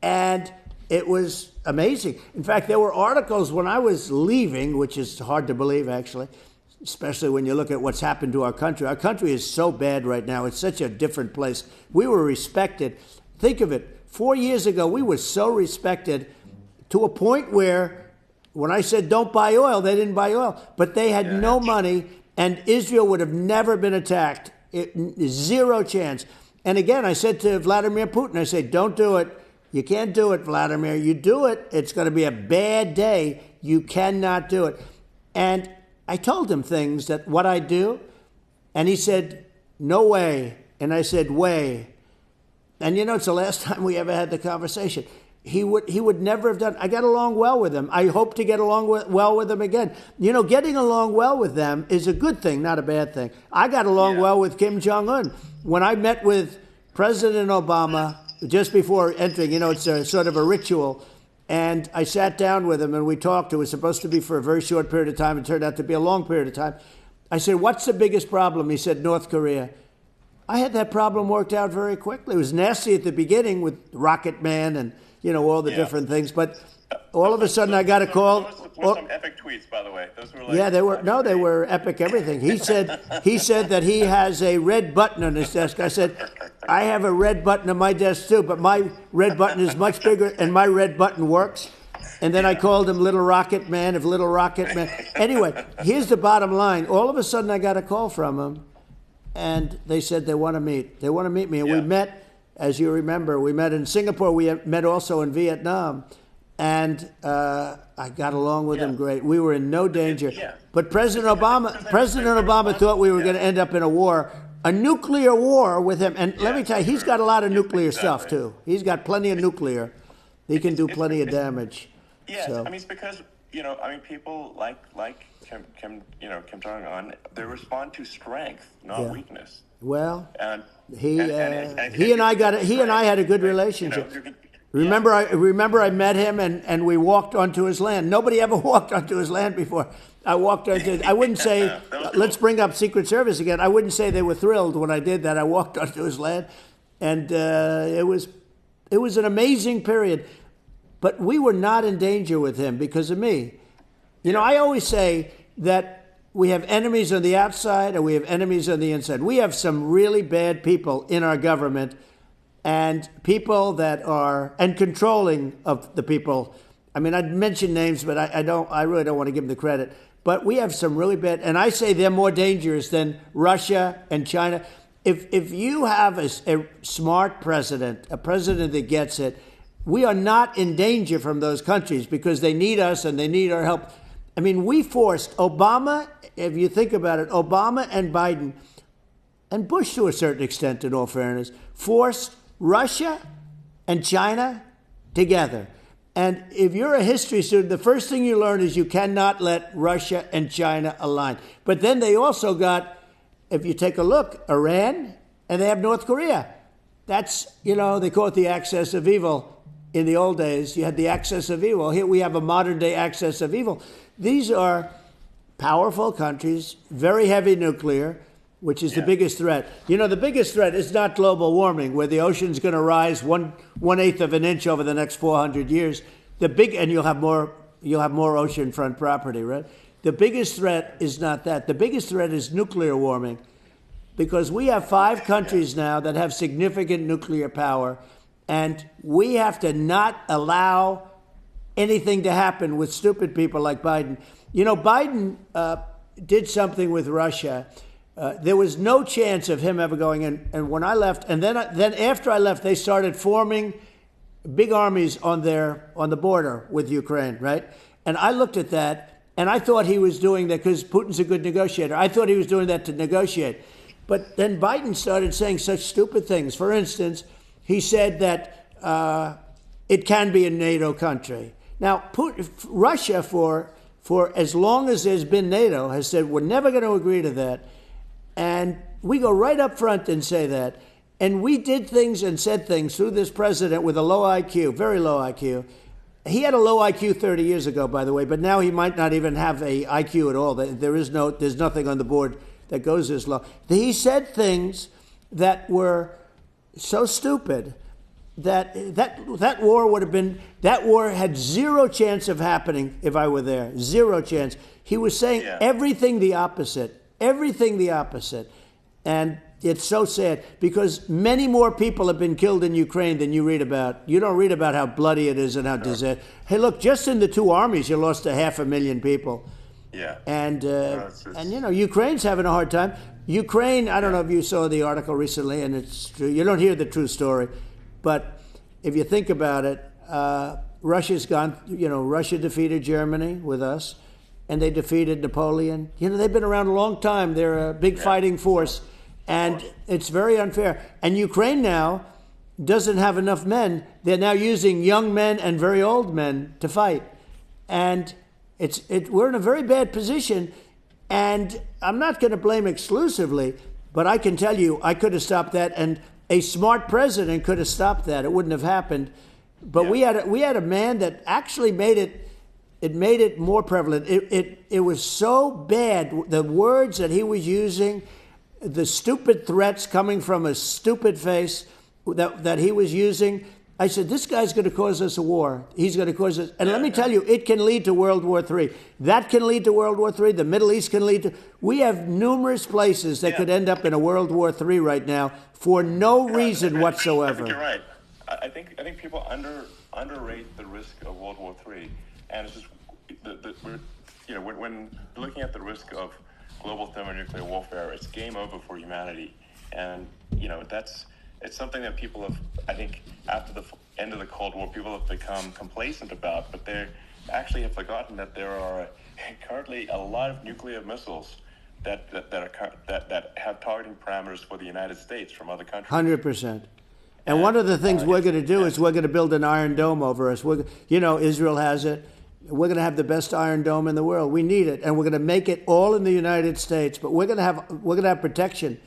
and it was amazing. In fact, there were articles when I was leaving, which is hard to believe actually, especially when you look at what's happened to our country. Our country is so bad right now. It's such a different place. We were respected. Think of it. 4 years ago, we were so respected to a point where when I said don't buy oil, they didn't buy oil. But they had no money, and Israel would have never been attacked. Zero chance. And again, I said to Vladimir Putin, I said, don't do it. You can't do it, Vladimir. You do it, it's going to be a bad day. You cannot do it. And I told him things that what I do, and he said, no way. And I said, way. And you know, it's the last time we ever had the conversation. He would never have done. I got along well with him. I hope to get along well with him again. You know, getting along well with them is a good thing, not a bad thing. I got along well with Kim Jong-un. When I met with President Obama just before entering, you know, it's a sort of a ritual, and I sat down with him and we talked. It was supposed to be for a very short period of time. It turned out to be a long period of time. I said, what's the biggest problem? He said, North Korea. I had that problem worked out very quickly. It was nasty at the beginning with Rocket Man and, you know, all the different things. But all of a sudden I got a call. Those were some epic tweets, by the way. Those were like, they were epic everything. He said that he has a red button on his desk. I said, I have a red button on my desk too, but my red button is much bigger and my red button works. And then I called him Little Rocket Man of Little Rocket Man. Anyway, here's the bottom line. All of a sudden I got a call from him. And they said they want to meet. They want to meet me. And we met, as you remember, we met in Singapore. We met also in Vietnam. And I got along with him great. We were in no danger. But President Obama thought we were going to end up in a nuclear war with him. And let me tell you, he's got a lot of nuclear stuff, too. He's got plenty of nuclear. He can do plenty of damage. Yeah, so. I mean, it's because, you know, I mean, people like Kim Jong-un, they respond to strength, not weakness. Well, he and I had a good relationship. You know, remember I met him and we walked onto his land. Nobody ever walked onto his land before. I walked onto. I wouldn't say let's bring up Secret Service again. I wouldn't say they were thrilled when I did that. I walked onto his land, and it was an amazing period. But we were not in danger with him because of me. You know, I always say that we have enemies on the outside and we have enemies on the inside. We have some really bad people in our government and people that are, and controlling of the people. I mean, I'd mention names, but I really don't want to give them the credit. But we have some really bad, and I say they're more dangerous than Russia and China. If you have a smart president, a president that gets it, we are not in danger from those countries because they need us and they need our help. I mean, we forced Obama, if you think about it, Obama and Biden, and Bush to a certain extent, in all fairness, forced Russia and China together. And if you're a history student, the first thing you learn is you cannot let Russia and China align. But then they also got, if you take a look, Iran and they have North Korea. That's, they call it the axis of evil. In the old days, you had the axis of evil. Here we have a modern-day axis of evil. These are powerful countries, very heavy nuclear, which is the biggest threat. The biggest threat is not global warming, where the ocean's going to rise 1/8 of an inch over the next 400 years. And you'll have more oceanfront property, right? The biggest threat is not that. The biggest threat is nuclear warming, because we have 5 countries now that have significant nuclear power, and we have to not allow anything to happen with stupid people like Biden. Biden did something with Russia. There was no chance of him ever going in. And when I left, and then after I left, they started forming big armies on the border with Ukraine, right? And I looked at that, and I thought he was doing that because Putin's a good negotiator. I thought he was doing that to negotiate. But then Biden started saying such stupid things. For instance, he said that it can be a NATO country. Now, Russia, for as long as there's been NATO, has said we're never going to agree to that. And we go right up front and say that. And we did things and said things through this president with a low IQ, very low IQ. He had a low IQ 30 years ago, by the way, but now he might not even have a IQ at all. There's nothing on the board that goes this low. He said things that were so stupid that war had zero chance of happening if I were there. Zero chance. He was saying everything the opposite. And it's so sad because many more people have been killed in Ukraine than you read about. You don't read about how bloody it is and how disaster. Hey, look, just in the 2 armies, you lost 500,000 people. Yeah. And Ukraine's having a hard time. Ukraine, I don't know if you saw the article recently, and it's true. You don't hear the true story. But if you think about it, Russia's gone, Russia defeated Germany with us, and they defeated Napoleon. They've been around a long time. They're a big fighting force, and it's very unfair. And Ukraine now doesn't have enough men. They're now using young men and very old men to fight. And we're in a very bad position. And I'm not going to blame exclusively, but I can tell you I could have stopped that, and a smart president could have stopped that. It wouldn't have happened. But we had a man that actually made it more prevalent. It was so bad, the words that he was using, the stupid threats coming from a stupid face that he was using. I said, this guy's going to cause us a war. He's going to cause us. And let me tell you, it can lead to World War III. That can lead to World War III. The Middle East can lead to. We have numerous places that could end up in a World War III right now for no reason whatsoever. I think you're right. I think people underrate the risk of World War III. And it's just, when looking at the risk of global thermonuclear warfare, it's game over for humanity. And, it's something that people have, I think, after the end of the Cold War, people have become complacent about, but they actually have forgotten that there are currently a lot of nuclear missiles that have targeting parameters for the United States from other countries. 100%. And one of the things we're going to do is we're going to build an Iron Dome over us. Israel has it. We're going to have the best Iron Dome in the world. We need it, and we're going to make it all in the United States. But we're going to have protection.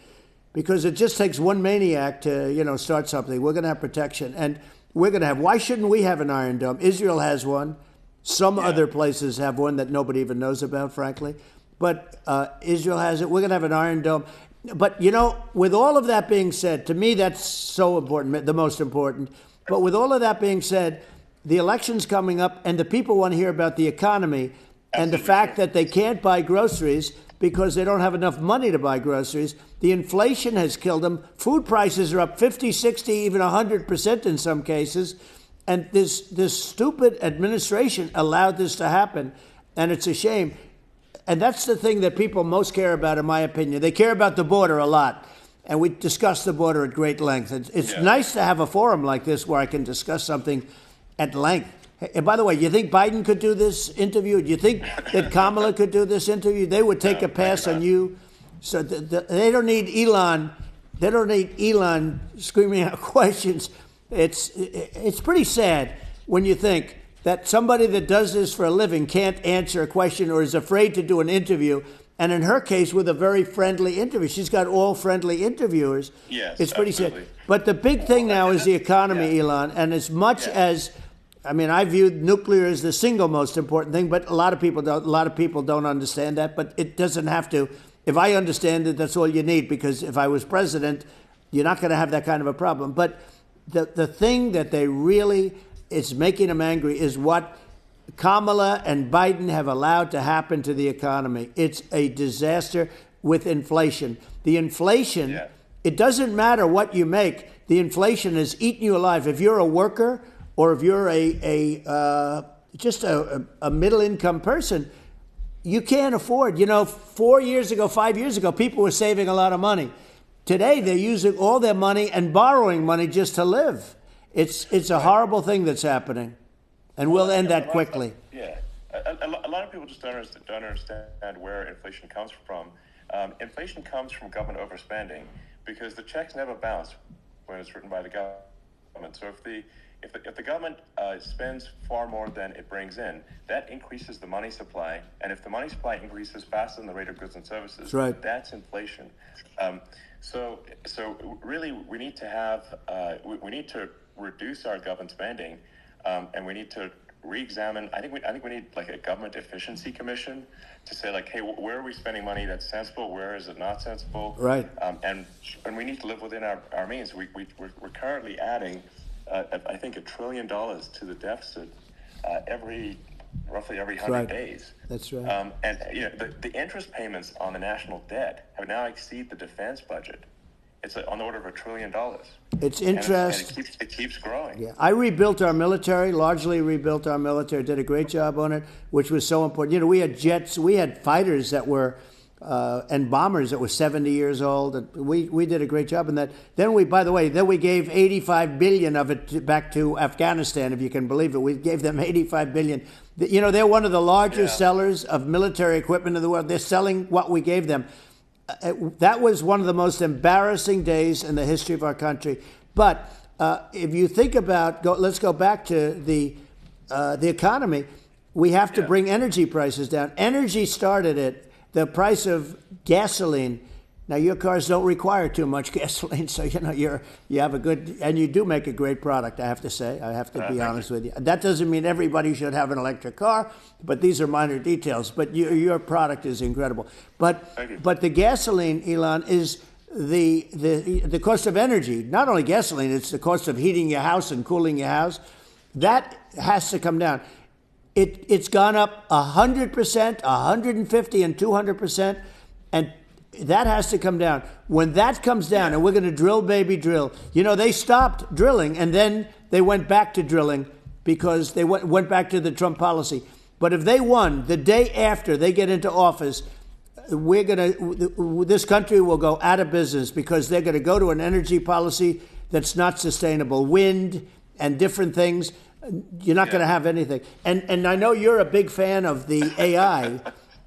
Because it just takes one maniac to, start something. We're going to have protection. And we're going to have, why shouldn't we have an Iron Dome? Israel has one. Some other places have one that nobody even knows about, frankly. But Israel has it. We're going to have an Iron Dome. But, with all of that being said, to me, that's so important, the most important. But with all of that being said, the election's coming up, and the people want to hear about the economy and the fact that they can't buy groceries because they don't have enough money to buy groceries. The inflation has killed them. Food prices are up 50, 60, even 100% in some cases. And this stupid administration allowed this to happen. And it's a shame. And that's the thing that people most care about, in my opinion. They care about the border a lot. And we discuss the border at great length. It's nice to have a forum like this where I can discuss something at length. And by the way, you think Biden could do this interview? Do you think that Kamala could do this interview? They would take a pass on you. So they don't need Elon. They don't need Elon screaming out questions. It's pretty sad when you think that somebody that does this for a living can't answer a question or is afraid to do an interview. And in her case, with a very friendly interview. She's got all friendly interviewers. Yes, it's pretty absolutely. sad. But the big thing now is the economy, Elon. And as much as, I mean, I view nuclear as the single most important thing, but a lot of people don't. A lot of people don't understand that. But it doesn't have to. If I understand it, that's all you need. Because if I was president, you're not going to have that kind of a problem. But the thing that they really is making them angry is what Kamala and Biden have allowed to happen to the economy. It's a disaster with inflation. The inflation, it doesn't matter what you make. The inflation has eaten you alive. If you're a worker or if you're just a middle income person, you can't afford. 4 years ago, 5 years ago, people were saving a lot of money. Today, they're using all their money and borrowing money just to live. It's a horrible thing that's happening. And we'll end that quickly. A lot of people just don't understand where inflation comes from. Inflation comes from government overspending because the checks never bounce when it's written by the government. So if the government spends far more than it brings in, that increases the money supply. And if the money supply increases faster than the rate of goods and services, that's inflation. So really, we need to have we need to reduce our government spending. And we need to re-examine. I think we need like a government efficiency commission to say like, hey, where are we spending money that's sensible? Where is it not sensible? Right. And we need to live within our means. We're currently adding, I think, $1 trillion to the deficit roughly every 100 days. That's right. And the interest payments on the national debt have now exceeded the defense budget. It's on the order of $1 trillion. It's interest. And it keeps growing. Yeah, I rebuilt our military, largely rebuilt our military, did a great job on it, which was so important. We had jets, we had fighters that were, and bombers that were 70 years old. And we did a great job in that. Then we gave $85 billion of it back to Afghanistan, if you can believe it. We gave them $85 billion. They're one of the largest sellers of military equipment in the world. They're selling what we gave them. That was one of the most embarrassing days in the history of our country. But if you think about, let's go back to the economy. We have to bring energy prices down. Energy started it. The price of gasoline. Now your cars don't require too much gasoline, so you have a good, and you do make a great product. I have to say, I have to be honest with you. That doesn't mean everybody should have an electric car, but these are minor details. But your product is incredible. But the gasoline, Elon, is the cost of energy. Not only gasoline, it's the cost of heating your house and cooling your house. That has to come down. It's gone up 100%, 150, and 200%, and that has to come down. When that comes down, and we're going to drill, baby, drill. They stopped drilling, and then they went back to drilling because they went back to the Trump policy. But if they won, the day after they get into office, this country will go out of business because they're going to go to an energy policy that's not sustainable. Wind and different things. You're not going to have anything. And I know you're a big fan of the AI,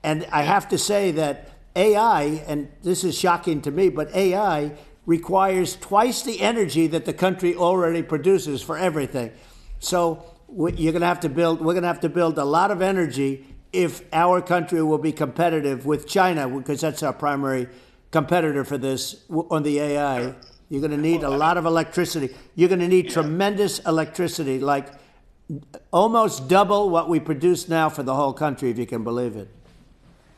and I have to say that AI, and this is shocking to me, but AI requires twice the energy that the country already produces for everything. So we're going to have to build a lot of energy if our country will be competitive with China, because that's our primary competitor for this on the AI. You're going to need a lot of electricity. You're going to need tremendous electricity, like almost double what we produce now for the whole country, if you can believe it.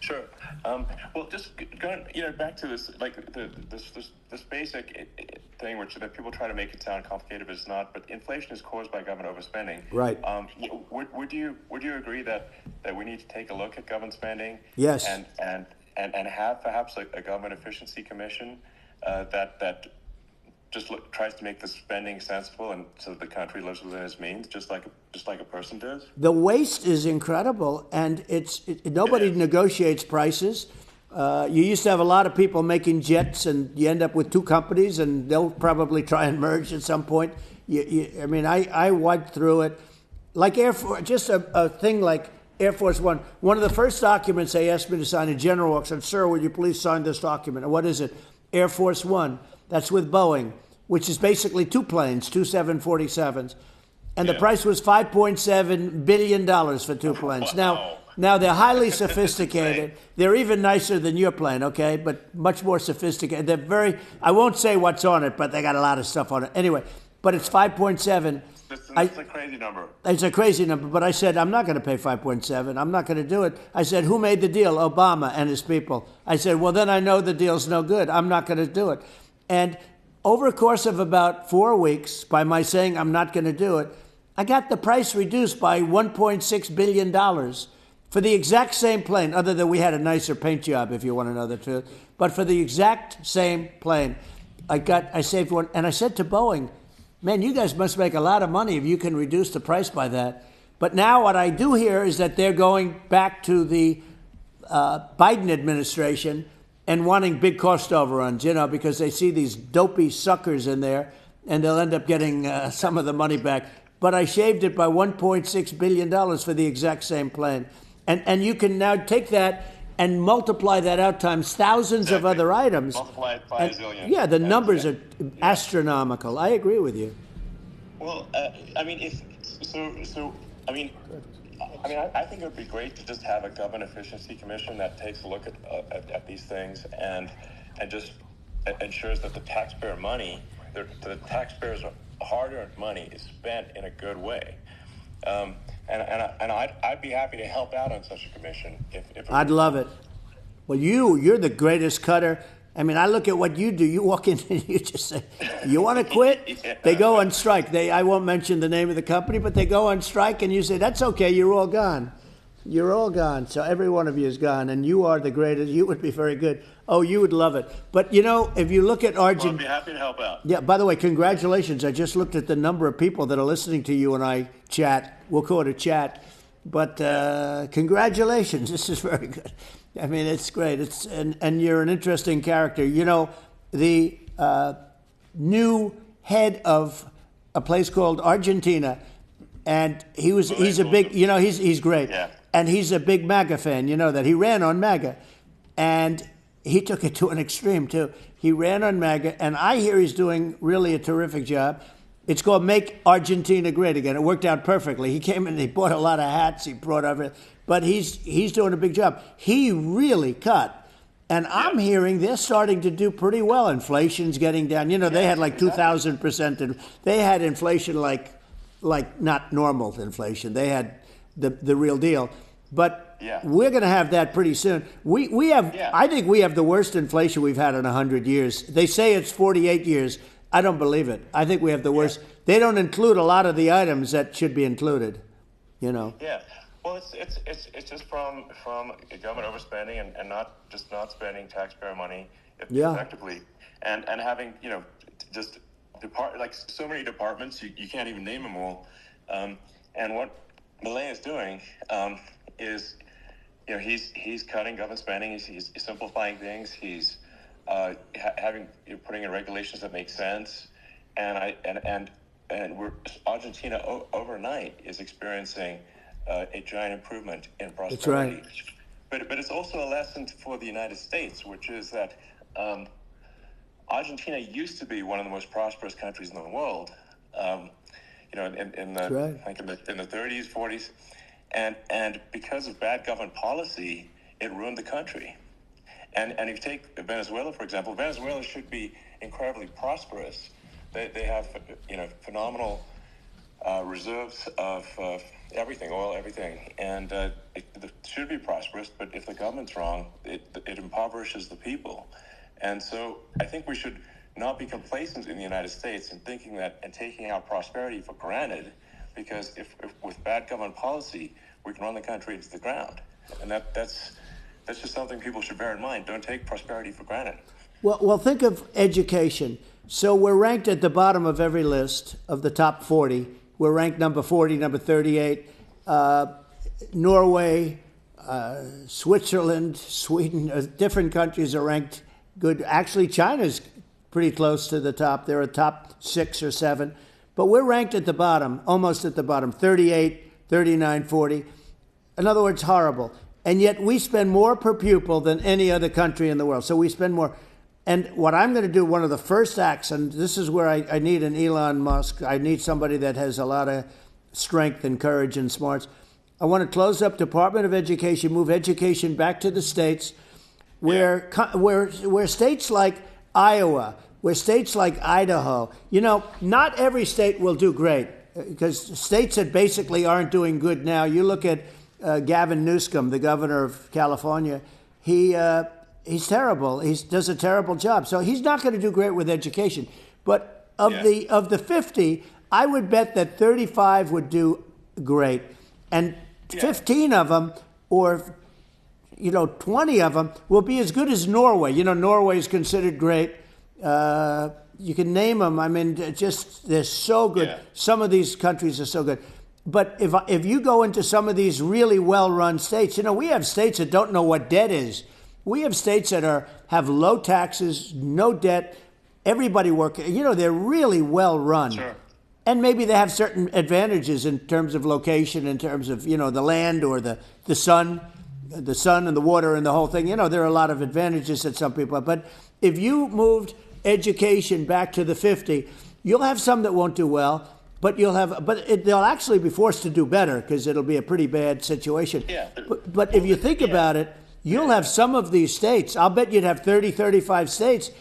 Sure. Well, just going, back to this, like this basic thing, which that people try to make it sound complicated, but it's not. But inflation is caused by government overspending. Right. Would you agree that we need to take a look at government spending? Yes. And have perhaps a government efficiency commission that just tries to make the spending sensible, and so that the country lives within its means, just like a person does. The waste is incredible, and nobody negotiates prices. You used to have a lot of people making jets, and you end up with two companies, and they'll probably try and merge at some point. I went through it, like Air Force, just a thing like Air Force One. One of the first documents they asked me to sign, a general walks said, "Sir, would you please sign this document?" And what is it? Air Force One. That's with Boeing, which is basically two planes, two 747s. And the price was $5.7 billion for two planes. Now, Now they're highly sophisticated. They're even nicer than your plane, okay? But much more sophisticated. They're very. I won't say what's on it, but they got a lot of stuff on it. Anyway, but it's 5.7. It's a crazy number. It's a crazy number, but I said, I'm not going to pay 5.7. I'm not going to do it. I said, who made the deal? Obama and his people. I said, well, then I know the deal's no good. I'm not going to do it. And over a course of about 4 weeks, by my saying I'm not going to do it, I got the price reduced by $1.6 billion for the exact same plane, other than we had a nicer paint job, if you want to know the truth. But for the exact same plane, I saved one. And I said to Boeing, man, you guys must make a lot of money if you can reduce the price by that. But now what I do hear is that they're going back to the Biden administration and wanting big cost overruns, because they see these dopey suckers in there, and they'll end up getting some of the money back. But I shaved it by $1.6 billion for the exact same plane. And you can now take that and multiply that out times thousands of other items. Multiply it by a zillion. Yeah, the numbers are astronomical. I agree with you. Well, I think it would be great to just have a government efficiency commission that takes a look at these things and just ensures that the taxpayer money, the taxpayers' hard-earned money, is spent in a good way. And I'd be happy to help out on such a commission. If I'd love it. Well, you're the greatest cutter. I mean, I look at what you do. You walk in and you just say, you want to quit? Yeah. They go on strike. I won't mention the name of the company, but they go on strike and you say, that's okay, you're all gone. You're all gone. So every one of you is gone, and you are the greatest. You would be very good. Oh, you would love it. But, if you look at Argentina... Well, I'd be happy to help out. Yeah, by the way, congratulations. I just looked at the number of people that are listening to you and I chat. We'll call it a chat. But congratulations. This is very good. I mean, it's great. And you're an interesting character. The new head of a place called Argentina, and he's a big, he's great. Yeah. And he's a big MAGA fan, that. He ran on MAGA. And he took it to an extreme, too. He ran on MAGA, and I hear he's doing really a terrific job. It's called Make Argentina Great Again. It worked out perfectly. He came in, he bought a lot of hats, he brought everything. But he's doing a big job. He really cut. And I'm hearing they're starting to do pretty well. Inflation's getting down. They had like 2,000%. And they had inflation like not normal inflation. They had the real deal. But we're going to have that pretty soon. We have. I think we have the worst inflation we've had in 100 years. They say it's 48 years. I don't believe it. I think we have the worst. They don't include a lot of the items that should be included. Yeah. Well, it's just from government overspending and not spending taxpayer money effectively, and having just so many departments you can't even name them all. And what Milei is doing is he's cutting government spending. He's simplifying things. He's putting in regulations that make sense, and Argentina overnight is experiencing a giant improvement in prosperity. That's right. But it's also a lesson for the United States, which is that Argentina used to be one of the most prosperous countries in the world. In the 30s, 40s, and because of bad government policy, it ruined the country. And if you take Venezuela, for example, Venezuela should be incredibly prosperous. They have phenomenal reserves of everything, oil, everything, and it should be prosperous. But if the government's wrong, it impoverishes the people. And so I think we should not be complacent in the United States in thinking that and taking our prosperity for granted, because if with bad government policy, we can run the country into the ground. And that's just something people should bear in mind. Don't take prosperity for granted. Well, think of education. So we're ranked at the bottom of every list of the top 40. We're ranked number 40, number 38. Norway, Switzerland, Sweden, different countries are ranked good. Actually, China's pretty close to the top. They're a top 6 or 7. But we're ranked at the bottom, almost at the bottom, 38, 39, 40. In other words, horrible. And yet we spend more per pupil than any other country in the world. So we spend more. And what I'm going to do, one of the first acts, and this is where I need an Elon Musk. I need somebody that has a lot of strength and courage and smarts. I want to close up Department of Education, move education back to the states, where states like Iowa, where states like Idaho, not every state will do great, because states that basically aren't doing good now. You look at Gavin Newsom, the governor of California. He's terrible. He does a terrible job. So he's not going to do great with education. But of the 50, I would bet that 35 would do great, and 15 of them, or 20 of them, will be as good as Norway. Norway is considered great. You can name them. I mean, they're so good. Yeah. Some of these countries are so good. But if you go into some of these really well-run states, we have states that don't know what debt is. We have states that have low taxes, no debt, everybody working. They're really well-run. Sure. And maybe they have certain advantages in terms of location, in terms of, the land or the sun and the water and the whole thing. There are a lot of advantages that some people have. But if you moved education back to the 50, you'll have some that won't do well, but they'll actually be forced to do better, because it'll be a pretty bad situation. Yeah. But if you think about it, you'll have some of these states. I'll bet you'd have 30, 35 states.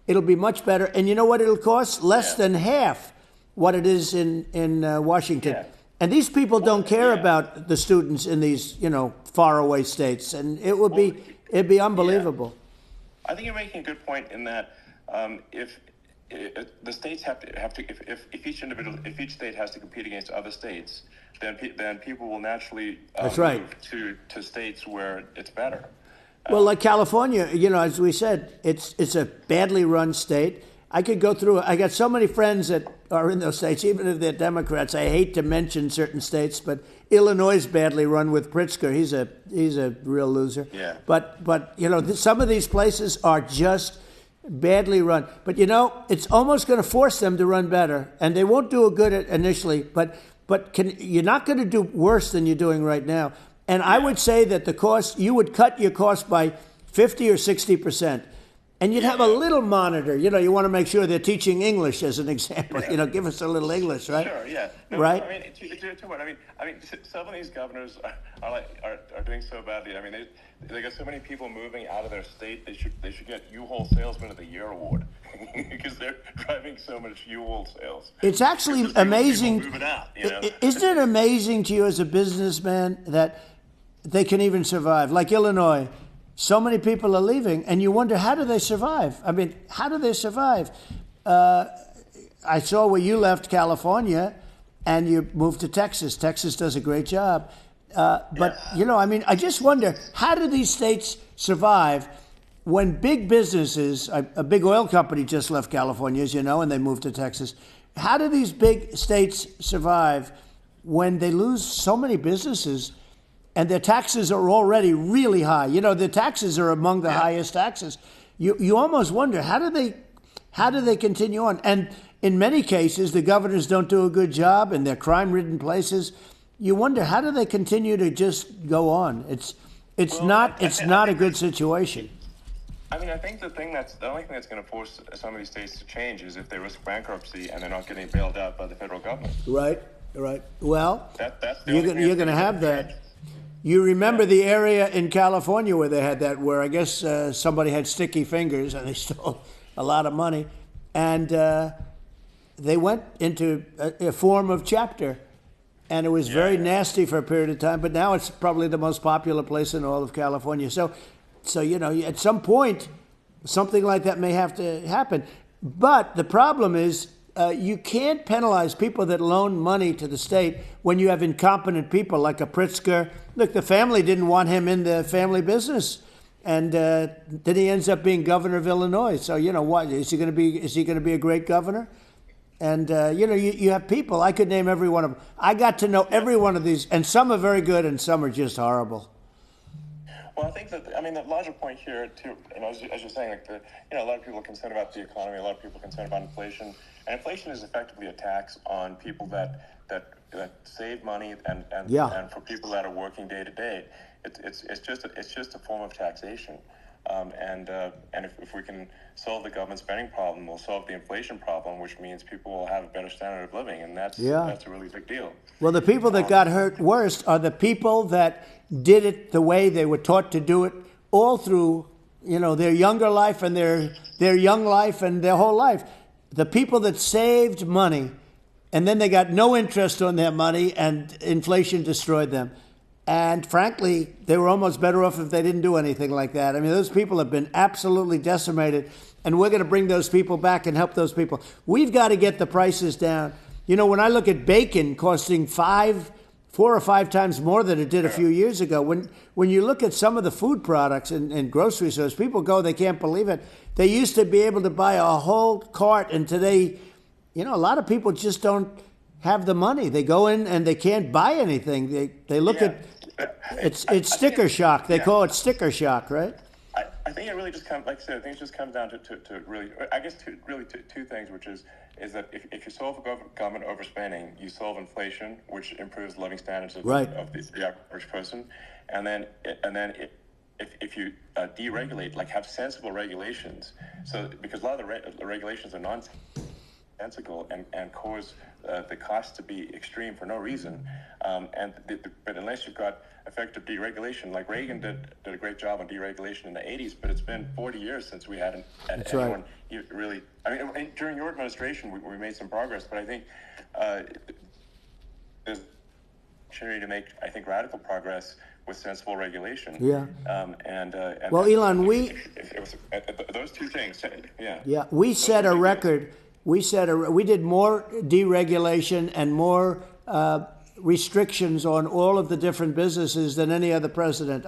It'll be much better. And you know what it'll cost? Less than half what it is in Washington. Yeah. And these people don't care about the students in these, faraway states. And it'd be unbelievable. Yeah. I think you're making a good point in that if the states have to if each state has to compete against other states, then people will naturally That's right. move to states where it's better. Well, like California, as we said, it's a badly run state. I could go through. I got so many friends that are in those states, even if they're Democrats. I hate to mention certain states, but Illinois is badly run with Pritzker. He's a real loser. Yeah. But some of these places are just badly run. But it's almost going to force them to run better, and they won't do a good initially. But you're not going to do worse than you're doing right now. And I would say that you would cut your cost by 50 or 60%. And you'd have a little monitor. You want to make sure they're teaching English, as an example. Yeah. Give us a little English, right? Sure, yeah. No, right? I mean, some of these governors are doing so badly. I mean, they got so many people moving out of their state. They should get U-Haul Salesman of the Year award because they're driving so much U-Haul sales. It's actually amazing. Moving out, Isn't it amazing to you as a businessman that they can even survive? Like Illinois. So many people are leaving, and you wonder, how do they survive? I mean, how do they survive? I saw where you left California, and you moved to Texas. Texas does a great job. I just wonder, how do these states survive when big businesses, a big oil company just left California, as you know, and they moved to Texas. How do these big states survive when they lose so many businesses? And their taxes are already really high. The taxes are among the highest taxes. You almost wonder, how do they continue on? And in many cases, the governors don't do a good job, and they're crime-ridden places. You wonder, how do they continue to just go on? It's not a good situation. I mean, I think the only thing that's going to force some of these states to change is if they risk bankruptcy and they're not getting bailed out by the federal government. Right. Well, that's you're going to have that. You remember the area in California where they had that, where I guess somebody had sticky fingers and they stole a lot of money, and they went into a form of chapter, and it was very nasty for a period of time. But now it's probably the most popular place in all of California. So at some point, something like that may have to happen. But the problem is, you can't penalize people that loan money to the state when you have incompetent people like a Pritzker. Look, the family didn't want him in the family business, and then he ends up being governor of Illinois. So what is he going to be? Is he going to be a great governor? And you have people. I could name every one of them. I got to know every one of these, and some are very good, and some are just horrible. Well, I think the larger point here, too, as you're saying, a lot of people are concerned about the economy, a lot of people are concerned about inflation, and inflation is effectively a tax on people that save money and for people that are working day to day. It's just a form of taxation. If we can solve the government spending problem, we'll solve the inflation problem, which means people will have a better standard of living, and that's a really big deal. Well, the people that got hurt worst are the people that did it the way they were taught to do it all through, their younger life and their young life and their whole life. The people that saved money, and then they got no interest on their money, and inflation destroyed them. And frankly, they were almost better off if they didn't do anything like that. I mean, those people have been absolutely decimated, and we're going to bring those people back and help those people. We've got to get the prices down. When I look at bacon costing 4 or 5 times more than it did a few years ago, when you look at some of the food products in grocery stores, people go, they can't believe it. They used to be able to buy a whole cart, and today, a lot of people just don't have the money. They go in and they can't buy anything. They look at it's sticker shock. They call it sticker shock, right? I think it really just comes, like I said, I think it just comes down to really, I guess, two things, which is that if you solve government overspending, you solve inflation, which improves living standards of the average person, and then if you deregulate, like have sensible regulations, so because a lot of the regulations are nonsensical and cause the cost to be extreme for no reason, but unless you've got effective deregulation, like Reagan did a great job on deregulation in the 80s, but it's been 40 years since we had anyone really. I mean, during your administration, we made some progress, but I think there's opportunity to make, I think, radical progress with sensible regulation. Yeah. Well, Elon, those two things. We set a record. We did more deregulation and more restrictions on all of the different businesses than any other president.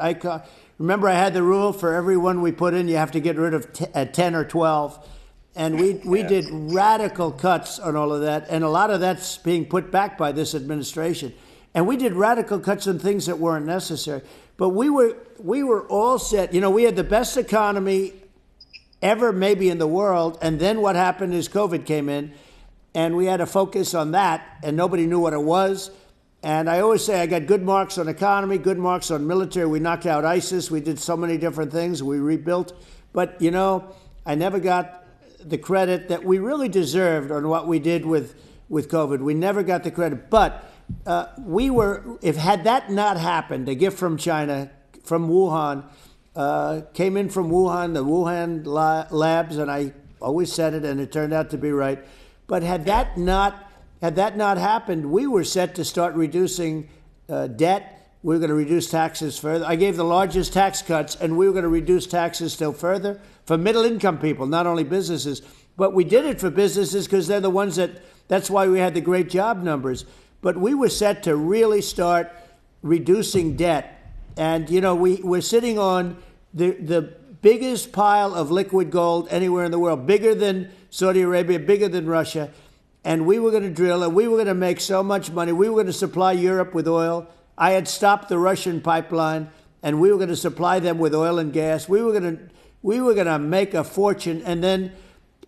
Remember, I had the rule for everyone we put in, you have to get rid of 10 or 12. And we did radical cuts on all of that. And a lot of that's being put back by this administration. And we did radical cuts on things that weren't necessary. But we were all set. We had the best economy ever maybe in the world. And then what happened is COVID came in, and we had to focus on that, and nobody knew what it was. And I always say I got good marks on economy, good marks on military. We knocked out ISIS. We did so many different things. We rebuilt. But, I never got the credit that we really deserved on what we did with COVID. We never got the credit. But had that not happened, a gift from China, from Wuhan, came in from Wuhan, the Wuhan labs, and I always said it, and it turned out to be right. But had that not happened, we were set to start reducing debt. We were going to reduce taxes further. I gave the largest tax cuts, and we were going to reduce taxes still further for middle-income people, not only businesses. But we did it for businesses because they're the ones that's why we had the great job numbers. But we were set to really start reducing debt. And, we're sitting on the biggest pile of liquid gold anywhere in the world, bigger than Saudi Arabia, bigger than Russia. And we were going to drill, and we were going to make so much money. We were going to supply Europe with oil. I had stopped the Russian pipeline, and we were going to supply them with oil and gas. We were going to make a fortune. And then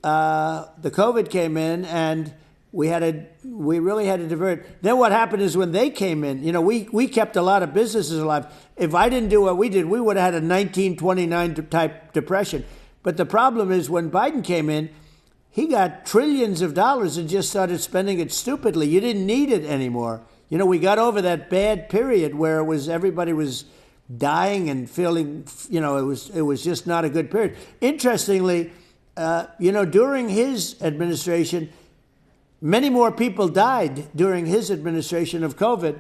the COVID came in, and we really had to divert. Then what happened is when they came in, we kept a lot of businesses alive. If I didn't do what we did, we would have had a 1929 type depression. But the problem is when Biden came in, he got trillions of dollars and just started spending it stupidly. You didn't need it anymore. We got over that bad period where everybody was dying and feeling, it was just not a good period. Interestingly, during his administration, many more people died during his administration of COVID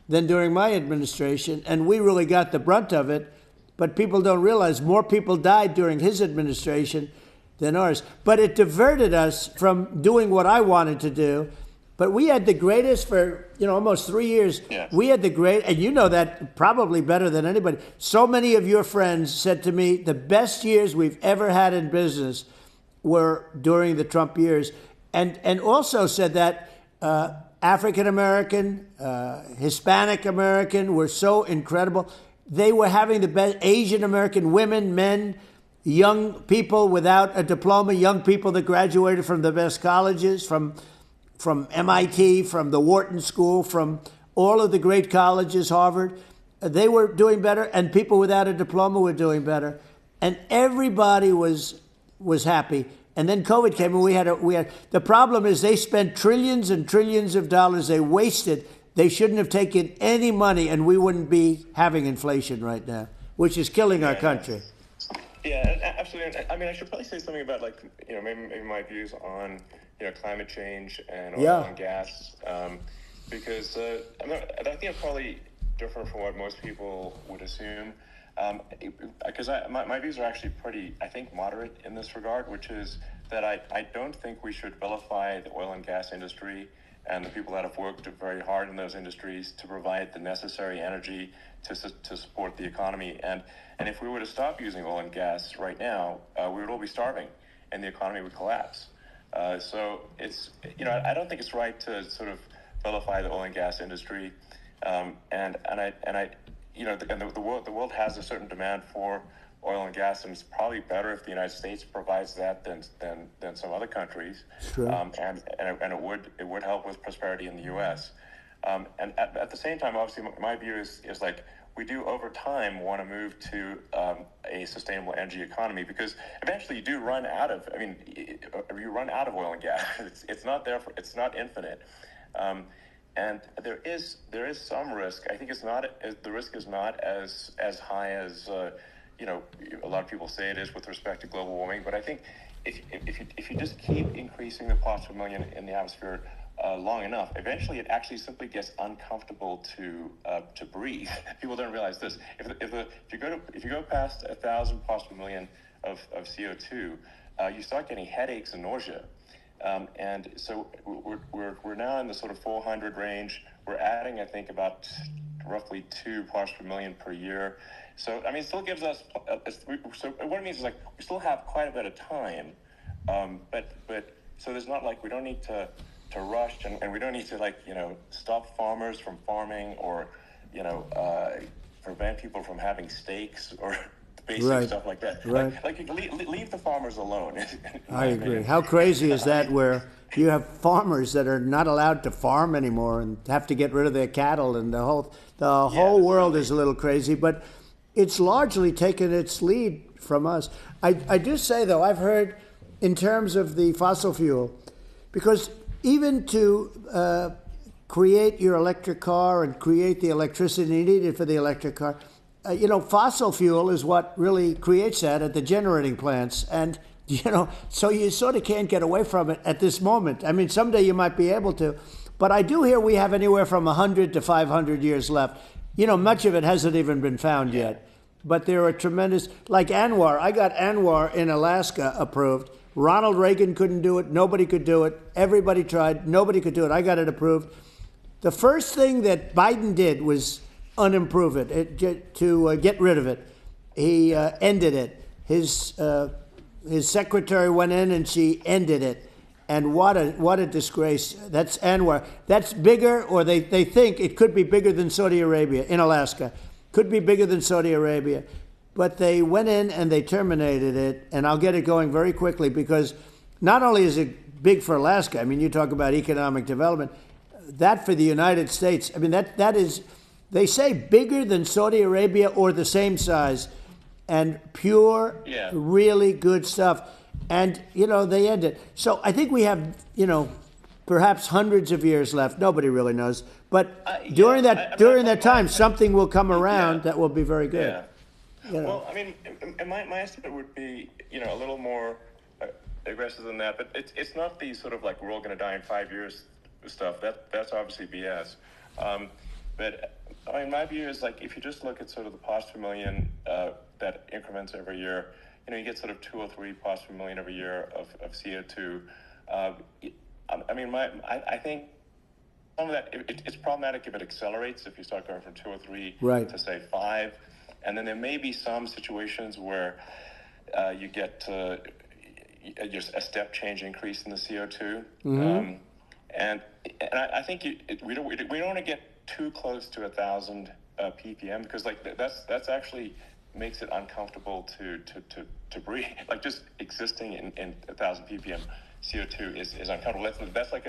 than during my administration, and we really got the brunt of it. But people don't realize more people died during his administration than ours. But it diverted us from doing what I wanted to do. But we had the greatest for, almost 3 years. Yeah. We had and you know that probably better than anybody. So many of your friends said to me, the best years we've ever had in business were during the Trump years. And also said that African American, Hispanic American were so incredible. They were having the best. Asian American women, men, young people without a diploma, young people that graduated from the best colleges, from MIT, from the Wharton School, from all of the great colleges, Harvard. They were doing better, and people without a diploma were doing better. and everybody was happy. And then COVID came, and we had the problem is they spent trillions and trillions of dollars. They wasted. They shouldn't have taken any money, and we wouldn't be having inflation right now, which is killing our country. Yeah, absolutely. I mean, I should probably say something about maybe my views on climate change and oil and gas, because I think I'm probably different from what most people would assume. Because my views are actually pretty, I think, moderate in this regard, which is that I don't think we should vilify the oil and gas industry and the people that have worked very hard in those industries to provide the necessary energy to support the economy. And if we were to stop using oil and gas right now, we would all be starving and the economy would collapse. So it's, I don't think it's right to sort of vilify the oil and gas industry. The world has a certain demand for oil and gas, and it's probably better if the United States provides that than some other countries. Sure. And it would help with prosperity in the U.S. And at the same time, obviously, my view is like we do over time want to move to a sustainable energy economy, because eventually you do run out of. I mean, you run out of oil and gas. It's not there. It's not infinite. And there is some risk. I think the risk is not as high as a lot of people say it is with respect to global warming. But I think if you just keep increasing the parts per million in the atmosphere long enough, eventually it actually simply gets uncomfortable to breathe. People don't realize this. If you go past 1,000 parts per million of CO2, you start getting headaches and nausea. And so we're now in the sort of 400 range. We're adding, I think, about roughly 2 parts per million per year. So, I mean, it still gives us, so what it means is like we still have quite a bit of time. But so there's not like, we don't need to rush and we don't need to stop farmers from farming or, prevent people from having steaks or basic stuff like that. Right. Like leave the farmers alone. I agree. How crazy is that, where you have farmers that are not allowed to farm anymore and have to get rid of their cattle, and the whole world is a little crazy, but it's largely taken its lead from us. I do say, though, I've heard in terms of the fossil fuel, because even to create your electric car and create the electricity needed for the electric car, fossil fuel is what really creates that at the generating plants. And, so you sort of can't get away from it at this moment. I mean, someday you might be able to. But I do hear we have anywhere from 100 to 500 years left. Much of it hasn't even been found yet. But there are tremendous, like ANWR. I got ANWR in Alaska approved. Ronald Reagan couldn't do it. Nobody could do it. Everybody tried. Nobody could do it. I got it approved. The first thing that Biden did was unimprove it, to get rid of it. He ended it. His secretary went in and she ended it. And what a disgrace. That's ANWR. That's bigger, or they think it could be bigger than Saudi Arabia in Alaska. Could be bigger than Saudi Arabia. But they went in and they terminated it, and I'll get it going very quickly, because not only is it big for Alaska, I mean, you talk about economic development, that for the United States, I mean, that is, they say bigger than Saudi Arabia or the same size, and pure, really good stuff. And, they end it. So I think we have, perhaps hundreds of years left. Nobody really knows. But during that time, something will come around that will be very good. Yeah. Well, I mean, my estimate would be, a little more aggressive than that. But it's not the sort of like we're all going to die in 5 years stuff. That's obviously BS. But I mean, my view is like if you just look at sort of the parts per million that increments every year, you get sort of 2 or 3 parts per million every year of CO2. I mean, I think some of that it's problematic if it accelerates. If you start going from 2 or 3 to say 5, and then there may be some situations where you get just a step change increase in the CO2. Mm-hmm. And I think we don't want to get too close to 1,000 ppm, because like that's actually makes it uncomfortable to breathe. Like just existing in 1,000 ppm CO2 is uncomfortable. That's like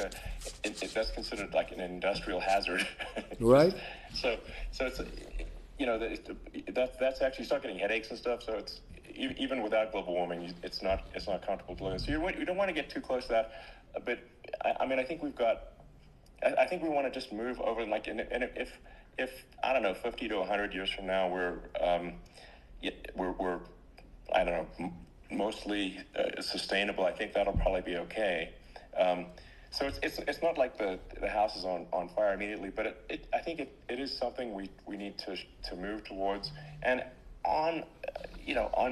that's considered like an industrial hazard. Right. So it's that's actually, you start getting headaches and stuff. So even without global warming, it's not comfortable to live in. So you don't want to get too close to that. But I mean, I think I think we want to just move over, like, and if I don't know, 50 to 100 years from now, we're I don't know, mostly sustainable. I think that'll probably be okay. So it's not like the house is on fire immediately, but I think it is something we need to move towards. And on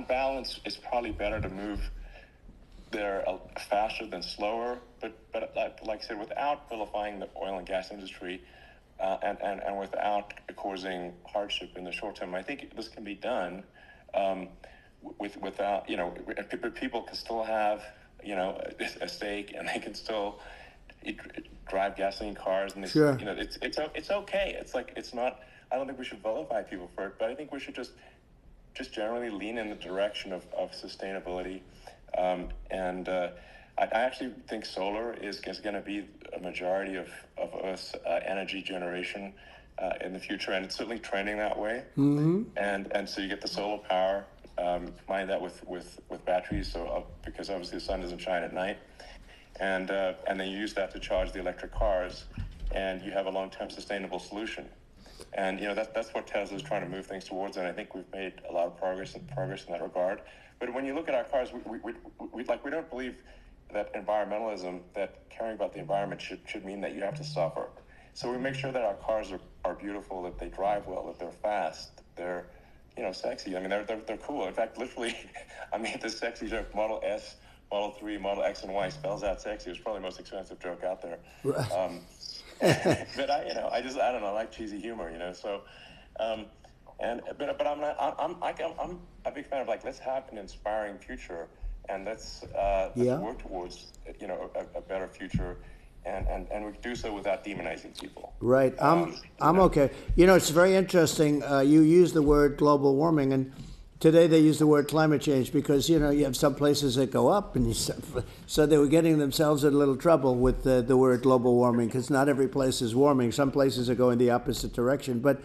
balance, it's probably better to move there faster than slower. But like I said, without vilifying the oil and gas industry, and without causing hardship in the short term, I think this can be done. Without, people can still have, a stake, and they can still drive gasoline cars, and sure. It's okay. It's like, it's not. I don't think we should vilify people for it, but I think we should just generally lean in the direction of sustainability. I actually think solar is going to be a majority of Earth's energy generation in the future, and it's certainly trending that way. Mm-hmm. And so you get the solar power, combine that with batteries, because obviously the sun doesn't shine at night, and then you use that to charge the electric cars, and you have a long-term sustainable solution. And that's what Tesla's trying to move things towards, and I think we've made a lot of progress in that regard. But when you look at our cars, we don't believe that environmentalism, that caring about the environment should mean that you have to suffer. So we make sure that our cars are beautiful, that they drive well, that they're fast, they're sexy. I mean, they're cool. In fact, literally, I made this sexy joke: Model S, Model 3, Model X, and Y spells out sexy. It's probably the most expensive joke out there. But I don't know, I like cheesy humor, So, but I'm a big fan of, like, let's have an inspiring future, and let's work towards a better future, and we do so without demonizing people. Right. I'm okay. It's very interesting. You use the word global warming, and today they use the word climate change because you have some places that go up, and so they were getting themselves in a little trouble with the word global warming, because not every place is warming. Some places are going the opposite direction. But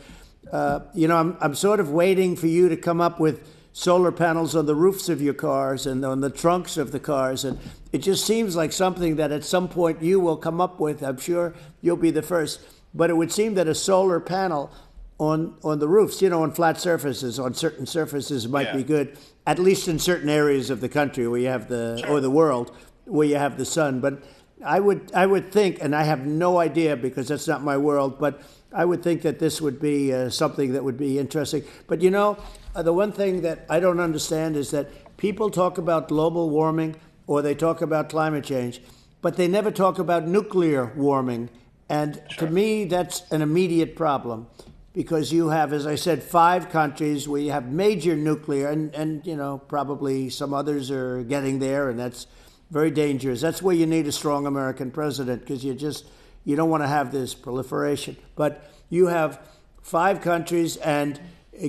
I'm sort of waiting for you to come up with solar panels on the roofs of your cars and on the trunks of the cars, and it just seems like something that at some point you will come up with. I'm sure you'll be the first. But it would seem that a solar panel on the roofs, on flat surfaces, on certain surfaces might be good, at least in certain areas of the country where you have or the world where you have the sun. But I would think, and I have no idea because that's not my world, but I would think that this would be something that would be interesting. But the one thing that I don't understand is that people talk about global warming or they talk about climate change, but they never talk about nuclear warming. And to me, that's an immediate problem, because you have, as I said, 5 countries where you have major nuclear, and probably some others are getting there, and that's very dangerous. That's where you need a strong American president, because you don't want to have this proliferation. But you have 5 countries and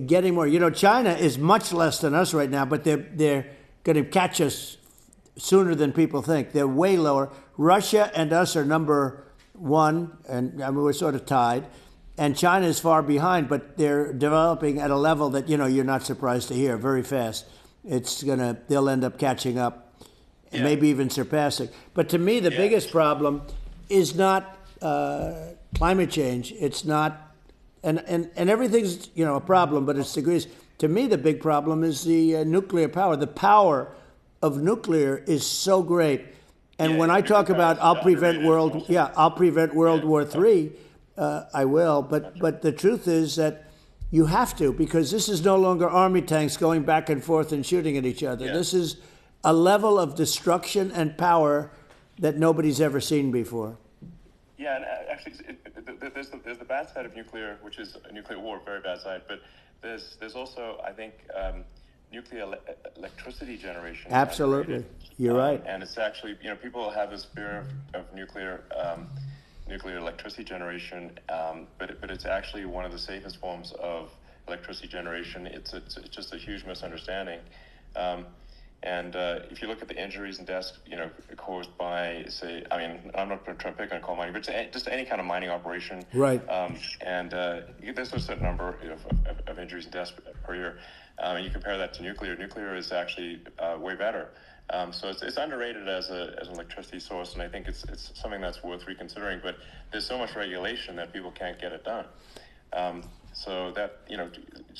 getting more. China is much less than us right now, but they're going to catch us sooner than people think. They're way lower. Russia and us are number 1, and we're sort of tied. And China is far behind, but they're developing at a level that, you're not surprised to hear, very fast. They'll end up catching up, maybe even surpassing. But to me, the biggest problem is not climate change. It's not, and everything's, a problem, but it's degrees. To me, the big problem is the nuclear power. The power of nuclear is so great. And when I talk about I'll prevent World War III, I will. But the truth is that you have to, because this is no longer army tanks going back and forth and shooting at each other. Yeah. This is a level of destruction and power that nobody's ever seen before. Yeah, and actually, there's the bad side of nuclear, which is a nuclear war, very bad side. But there's also, I think, nuclear electricity generation. Absolutely, you're right. And it's actually, people have this fear of nuclear electricity generation, but it's actually one of the safest forms of electricity generation. It's just a huge misunderstanding. And if you look at the injuries and deaths, caused by, say, I mean, I'm not trying to pick on coal mining, but just any kind of mining operation. Right. And there's a certain number of injuries and deaths per year. And you compare that to nuclear. Nuclear is actually way better. So it's underrated as an electricity source, and I think it's something that's worth reconsidering. But there's so much regulation that people can't get it done. So that,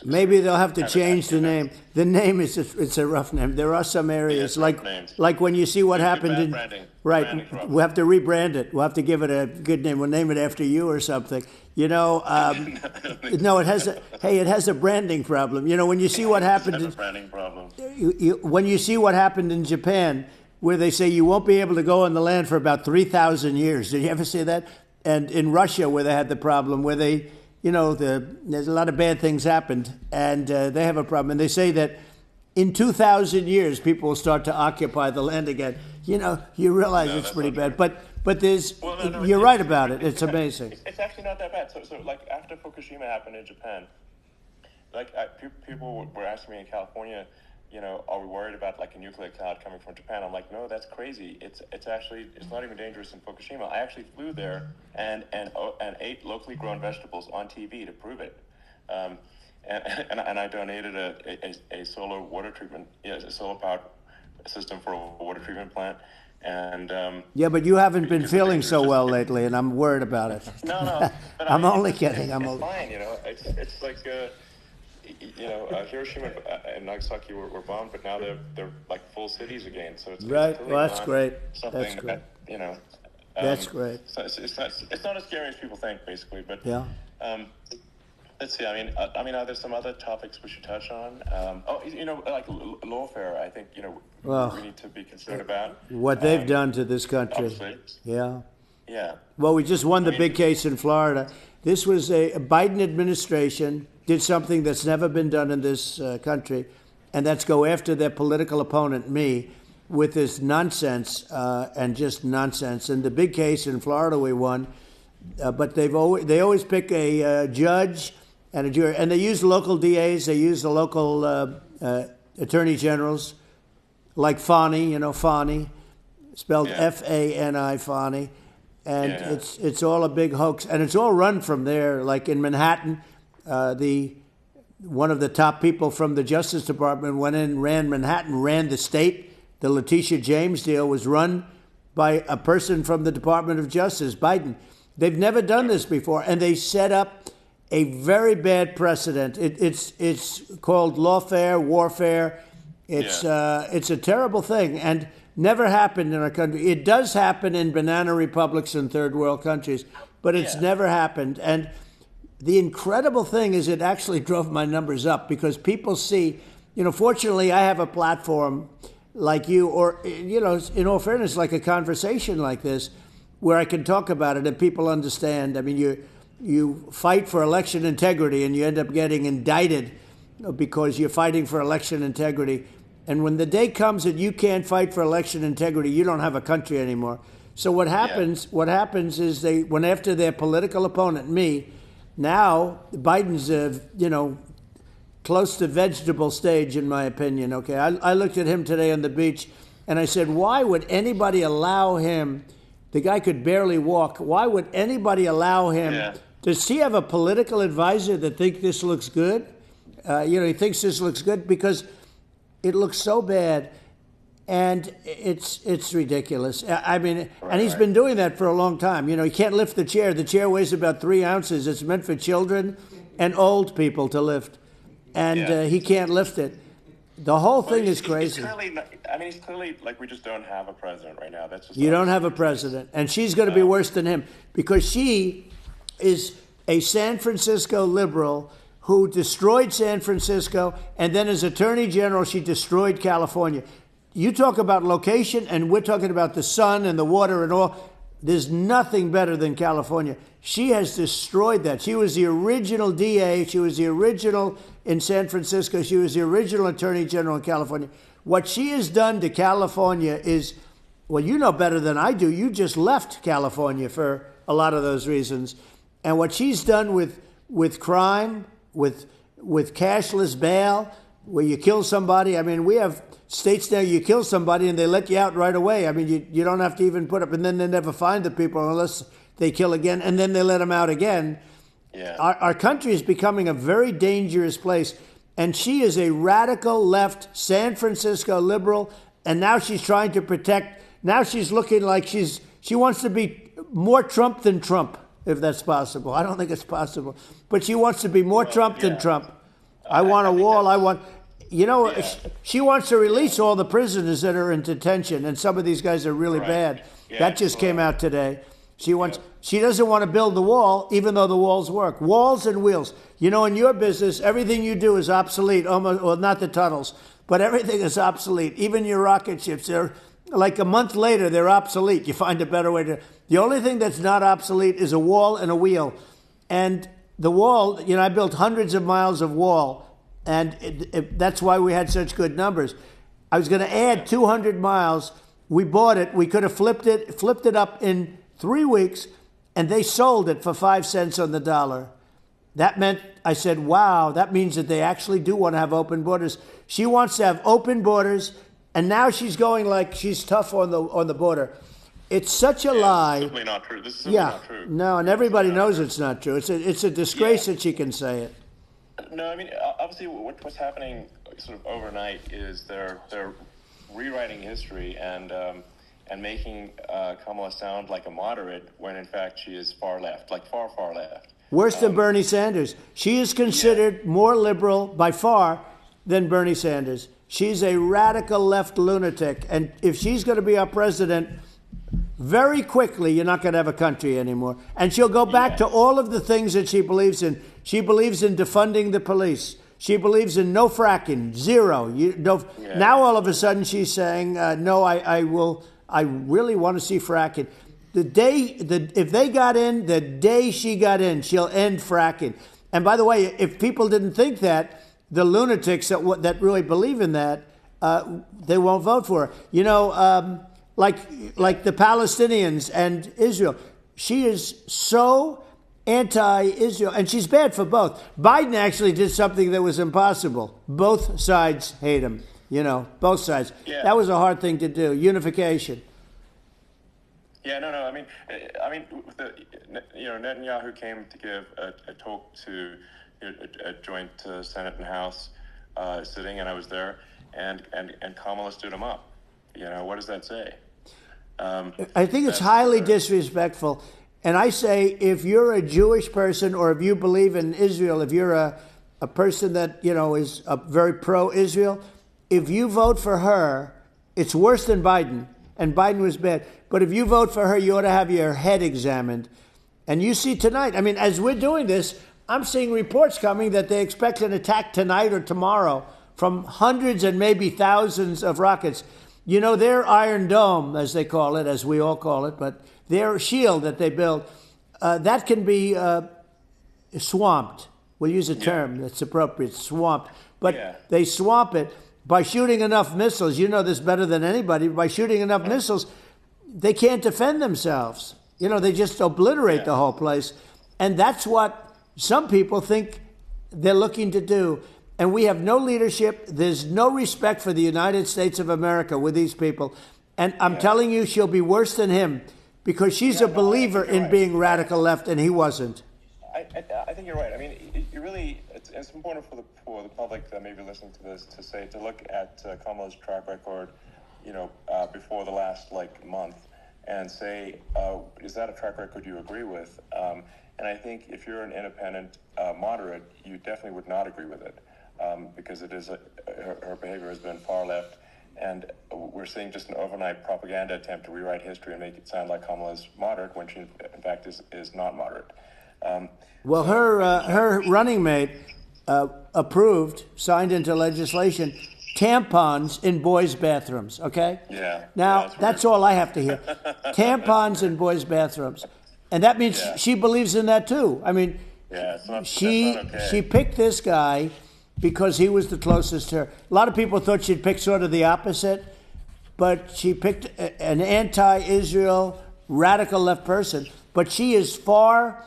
maybe they'll have to change the name. The name it's a rough name. There are some areas like when you see what happened in branding. Right. We'll have to rebrand it. We'll have to give it a good name. We'll name it after you or something. No, it has a branding problem. When you see what happened, it has a branding problem. When you see what happened in Japan, where they say you won't be able to go on the land for about 3,000 years. Did you ever see that? And in Russia, where they had the problem, where they there's a lot of bad things happened, and they have a problem. And they say that in 2,000 years, people will start to occupy the land again. You realize it's pretty bad. But there's, you're right about it. It's amazing. It's actually not that bad. So like after Fukushima happened in Japan, people were asking me in California, are we worried about like a nuclear cloud coming from Japan? I'm like, no, that's crazy. It's not even dangerous in Fukushima. I actually flew there and ate locally grown vegetables on TV to prove it. And I donated a solar water treatment, a solar powered system for a water treatment plant. And yeah, but you haven't been feeling so well lately, and I'm worried about it. No. But I'm only kidding. It's fine. It's like. Hiroshima and Nagasaki were bombed, but now they're like full cities again. So it's right. It's Well, that's great. That's great. That's great. So it's not as scary as people think, basically. But yeah. Let's see. I mean, are there some other topics we should touch on? Like lawfare. I think we need to be concerned about what they've done to this country. Obviously. Yeah. Yeah. Well, we just won the big case in Florida. This was a Biden administration did something that's never been done in this country, and that's go after their political opponent, me, with this nonsense and just nonsense. And the big case in Florida we won, but they always pick a judge and a jury, and they use local DAs, they use the local attorney generals, like Fani, Fani, spelled Fani, Fani. And it's all a big hoax, and it's all run from there. Like in Manhattan, one of the top people from the Justice Department went in, ran Manhattan, ran the state. The Letitia James deal was run by a person from the Department of Justice, Biden. They've never done this before, and they set up a very bad precedent. It's called lawfare, warfare. It's a terrible thing, and never happened in our country. It does happen in banana republics and third world countries, but it's never happened. And the incredible thing is it actually drove my numbers up because people see, fortunately I have a platform like you, or, in all fairness, like a conversation like this where I can talk about it and people understand. I mean, you fight for election integrity and you end up getting indicted because you're fighting for election integrity. And when the day comes that you can't fight for election integrity, you don't have a country anymore. So what happens is they went after their political opponent, me. Now Biden's, close to vegetable stage, in my opinion. Okay, I looked at him today on the beach, and I said, why would anybody allow him? The guy could barely walk. Why would anybody allow him? Yeah. Does he have a political advisor that thinks this looks good? He thinks this looks good because it looks so bad, and it's ridiculous. I mean, and he's been doing that for a long time. He can't lift the chair. The chair weighs about 3 ounces. It's meant for children and old people to lift, and he can't lift it. The whole thing is crazy. He's clearly like we just don't have a president right now. That's just you don't have a president, and she's going to be worse than him because she is a San Francisco liberal who destroyed San Francisco, and then as Attorney General, she destroyed California. You talk about location, and we're talking about the sun and the water and all. There's nothing better than California. She has destroyed that. She was the original DA. She was the original in San Francisco. She was the original Attorney General in California. What she has done to California is, well, you know better than I do. You just left California for a lot of those reasons. And what she's done with crime, with cashless bail, where you kill somebody. I mean, we have states now you kill somebody and they let you out right away. I mean, you don't have to even put up, and then they never find the people unless they kill again, and then they let them out again. Yeah. Our country is becoming a very dangerous place, and she is a radical left San Francisco liberal, and now she's trying to protect. Now she's looking like she wants to be more Trump than Trump, if that's possible. I don't think it's possible, but she wants to be more Trump than Trump. I want a wall. I want, she wants to release all the prisoners that are in detention, and some of these guys are really bad. Yeah, that just came out today. She doesn't want to build the wall, even though the walls work. Walls and wheels. You know, in your business, everything you do is obsolete. Almost, well, not the tunnels, but everything is obsolete. Even your rocket ships, they're like a month later, they're obsolete. You find a better way to. The only thing that's not obsolete is a wall and a wheel. And the wall, I built hundreds of miles of wall, and that's why we had such good numbers. I was going to add 200 miles. We bought it. We could have flipped it up in 3 weeks, and they sold it for 5 cents on the dollar. That meant, I said, wow, that means that they actually do want to have open borders. She wants to have open borders, and now she's going like she's tough on the border. It's such a lie. It's simply not true. This is simply not true. No, and everybody knows it's not true. It's a disgrace that she can say it. No, I mean, obviously what's happening sort of overnight is they're rewriting history and making Kamala sound like a moderate when in fact she is far left, like far left. Worse than Bernie Sanders. She is considered more liberal by far than Bernie Sanders. She's a radical left lunatic, and if she's going to be our president, very quickly you're not going to have a country anymore. And she'll go back to all of the things that she believes in. She believes in defunding the police. She believes in no fracking, zero. Now all of a sudden she's saying, no, I really want to see fracking. If they got in, the day she got in, she'll end fracking. And by the way, if people didn't think that, the lunatics that really believe in that, they won't vote for her. Like the Palestinians and Israel. She is so anti-Israel, and she's bad for both. Biden actually did something that was impossible. Both sides hate him, both sides. Yeah. That was a hard thing to do, unification. Yeah, no. I mean, Netanyahu came to give a talk to a joint Senate and House sitting, and I was there, and Kamala stood him up. What does that say? I think it's highly disrespectful. And I say, if you're a Jewish person or if you believe in Israel, if you're a person that, is very pro-Israel, if you vote for her, it's worse than Biden. And Biden was bad. But if you vote for her, you ought to have your head examined. And you see tonight, I mean, as we're doing this, I'm seeing reports coming that they expect an attack tonight or tomorrow from hundreds and maybe thousands of rockets. Their Iron Dome, as they call it, as we all call it, but their shield that they build, that can be swamped. We'll use a term that's appropriate, swamped. But they swamp it by shooting enough missiles. You know this better than anybody. By shooting enough missiles, they can't defend themselves. They just obliterate the whole place. And that's what some people think they're looking to do. And we have no leadership. There's no respect for the United States of America with these people. And I'm telling you, she'll be worse than him because she's a believer in being radical left, and he wasn't. I think you're right. I mean, it's important for the public that may be listening to this to look at Kamala's track record, before the last month, and say, is that a track record you agree with? And I think if you're an independent moderate, you definitely would not agree with it. Because it is her behavior has been far left, and we're seeing just an overnight propaganda attempt to rewrite history and make it sound like Kamala is moderate when she in fact is not moderate. Well, her running mate approved, signed into legislation, tampons in boys' bathrooms. Okay. Yeah. Now that's all I have to hear. Tampons in boys' bathrooms, and that means she believes in that too. I mean, she picked this guy because he was the closest to her. A lot of people thought she'd pick sort of the opposite, but she picked an anti-Israel, radical left person. But she is far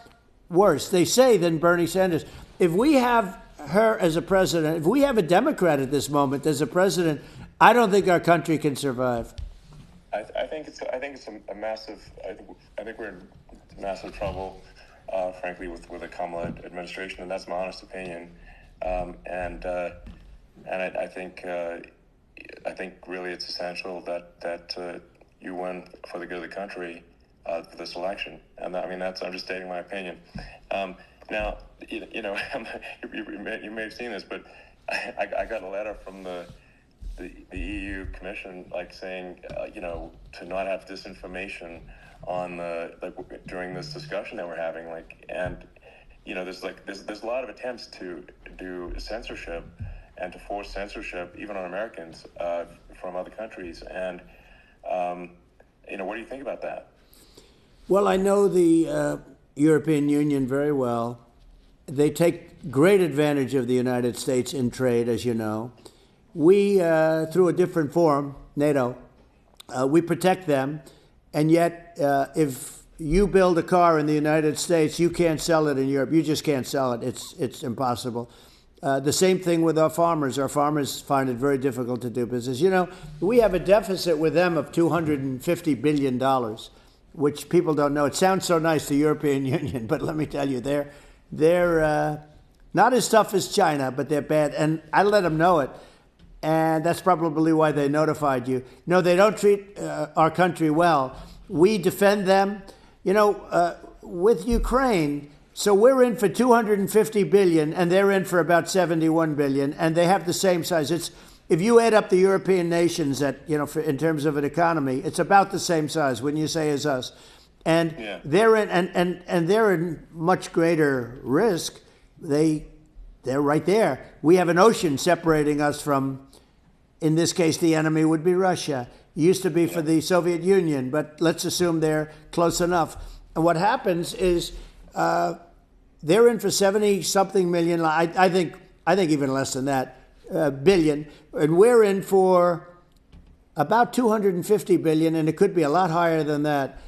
worse, they say, than Bernie Sanders. If we have her as a president, if we have a Democrat at this moment as a president, I don't think our country can survive. I think it's a massive. I think we're in massive trouble, frankly, with the Kamala administration, and that's my honest opinion. And I think really it's essential that you win for the good of the country for this election. And I'm just stating my opinion. Now, you may have seen this, but I got a letter from the EU Commission, saying, to not have disinformation on during this discussion that we're having, and there's a lot of attempts to do censorship and to force censorship even on Americans from other countries, and what do you think about that? Well, I know the European Union very well. They take great advantage of the United States in trade, as you know. We, through a different forum, NATO, we protect them, and yet if you build a car in the United States, you can't sell it in Europe. You just can't sell it. It's impossible. The same thing with our farmers. Our farmers find it very difficult to do business. We have a deficit with them of $250 billion, which people don't know. It sounds so nice, the European Union, but let me tell you, they're not as tough as China, but they're bad. And I let them know it. And that's probably why they notified you. No, they don't treat our country well. We defend them, with Ukraine. So we're in for $250 billion, and they're in for about $71 billion, and they have the same size. If you add up the European nations in terms of an economy, it's about the same size, wouldn't you say, as us? And they're in, and they're in much greater risk. They're right there. We have an ocean separating us from, in this case, the enemy would be Russia. It used to be for the Soviet Union, but let's assume they're close enough. And what happens is they're in for 70-something million. I think even less than that, billion, and we're in for about 250 billion, and it could be a lot higher than that.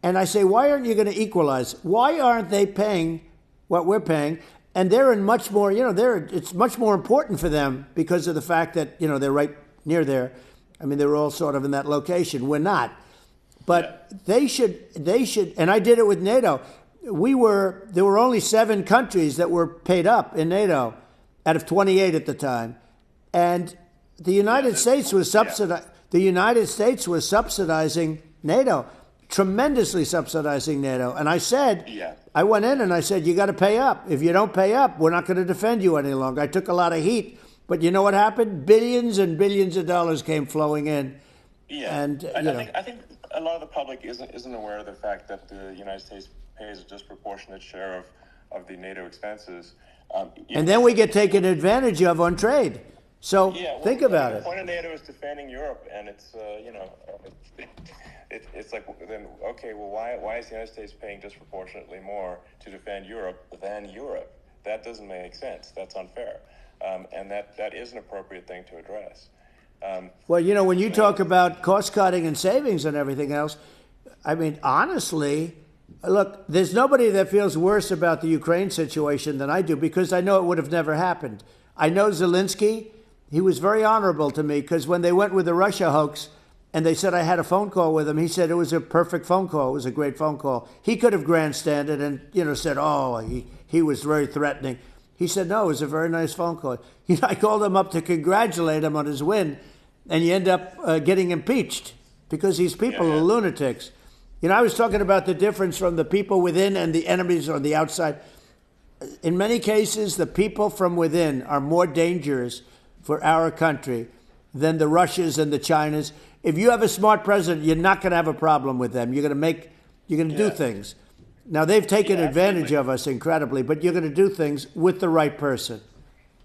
And I say, why aren't you going to equalize? Why aren't they paying what we're paying? And they're in much more, it's much more important for them because of the fact that, they're right near there. They're all sort of in that location. We're not. But they should, and I did it with NATO. There were only 7 countries that were paid up in NATO out of 28 at the time. And the United States was subsidizing NATO, tremendously subsidizing NATO. And I said, I went in and I said, you got to pay up. If you don't pay up, we're not going to defend you any longer. I took a lot of heat. But you know what happened? Billions and billions of dollars came flowing in. Yeah, and I think a lot of the public isn't aware of the fact that the United States pays a disproportionate share of the NATO expenses. And then we get taken advantage of on trade. So think about it. The point of NATO is defending Europe, and it's it's like, then okay, well, why is the United States paying disproportionately more to defend Europe than Europe? That doesn't make sense. That's unfair, and that is an appropriate thing to address. Well, when you talk about cost cutting and savings and everything else, honestly, look, there's nobody that feels worse about the Ukraine situation than I do, because I know it would have never happened. I know Zelensky. He was very honorable to me, because when they went with the Russia hoax and they said I had a phone call with him, he said it was a perfect phone call. It was a great phone call. He could have grandstanded and, said, he was very threatening. He said, no, it was a very nice phone call. I called him up to congratulate him on his win, and you end up getting impeached because these people are lunatics. I was talking about the difference from the people within and the enemies on the outside. In many cases, the people from within are more dangerous for our country than the Russias and the Chinas. If you have a smart president, you're not going to have a problem with them. You're going to do things. Now, they've taken advantage of us incredibly, but you're going to do things with the right person.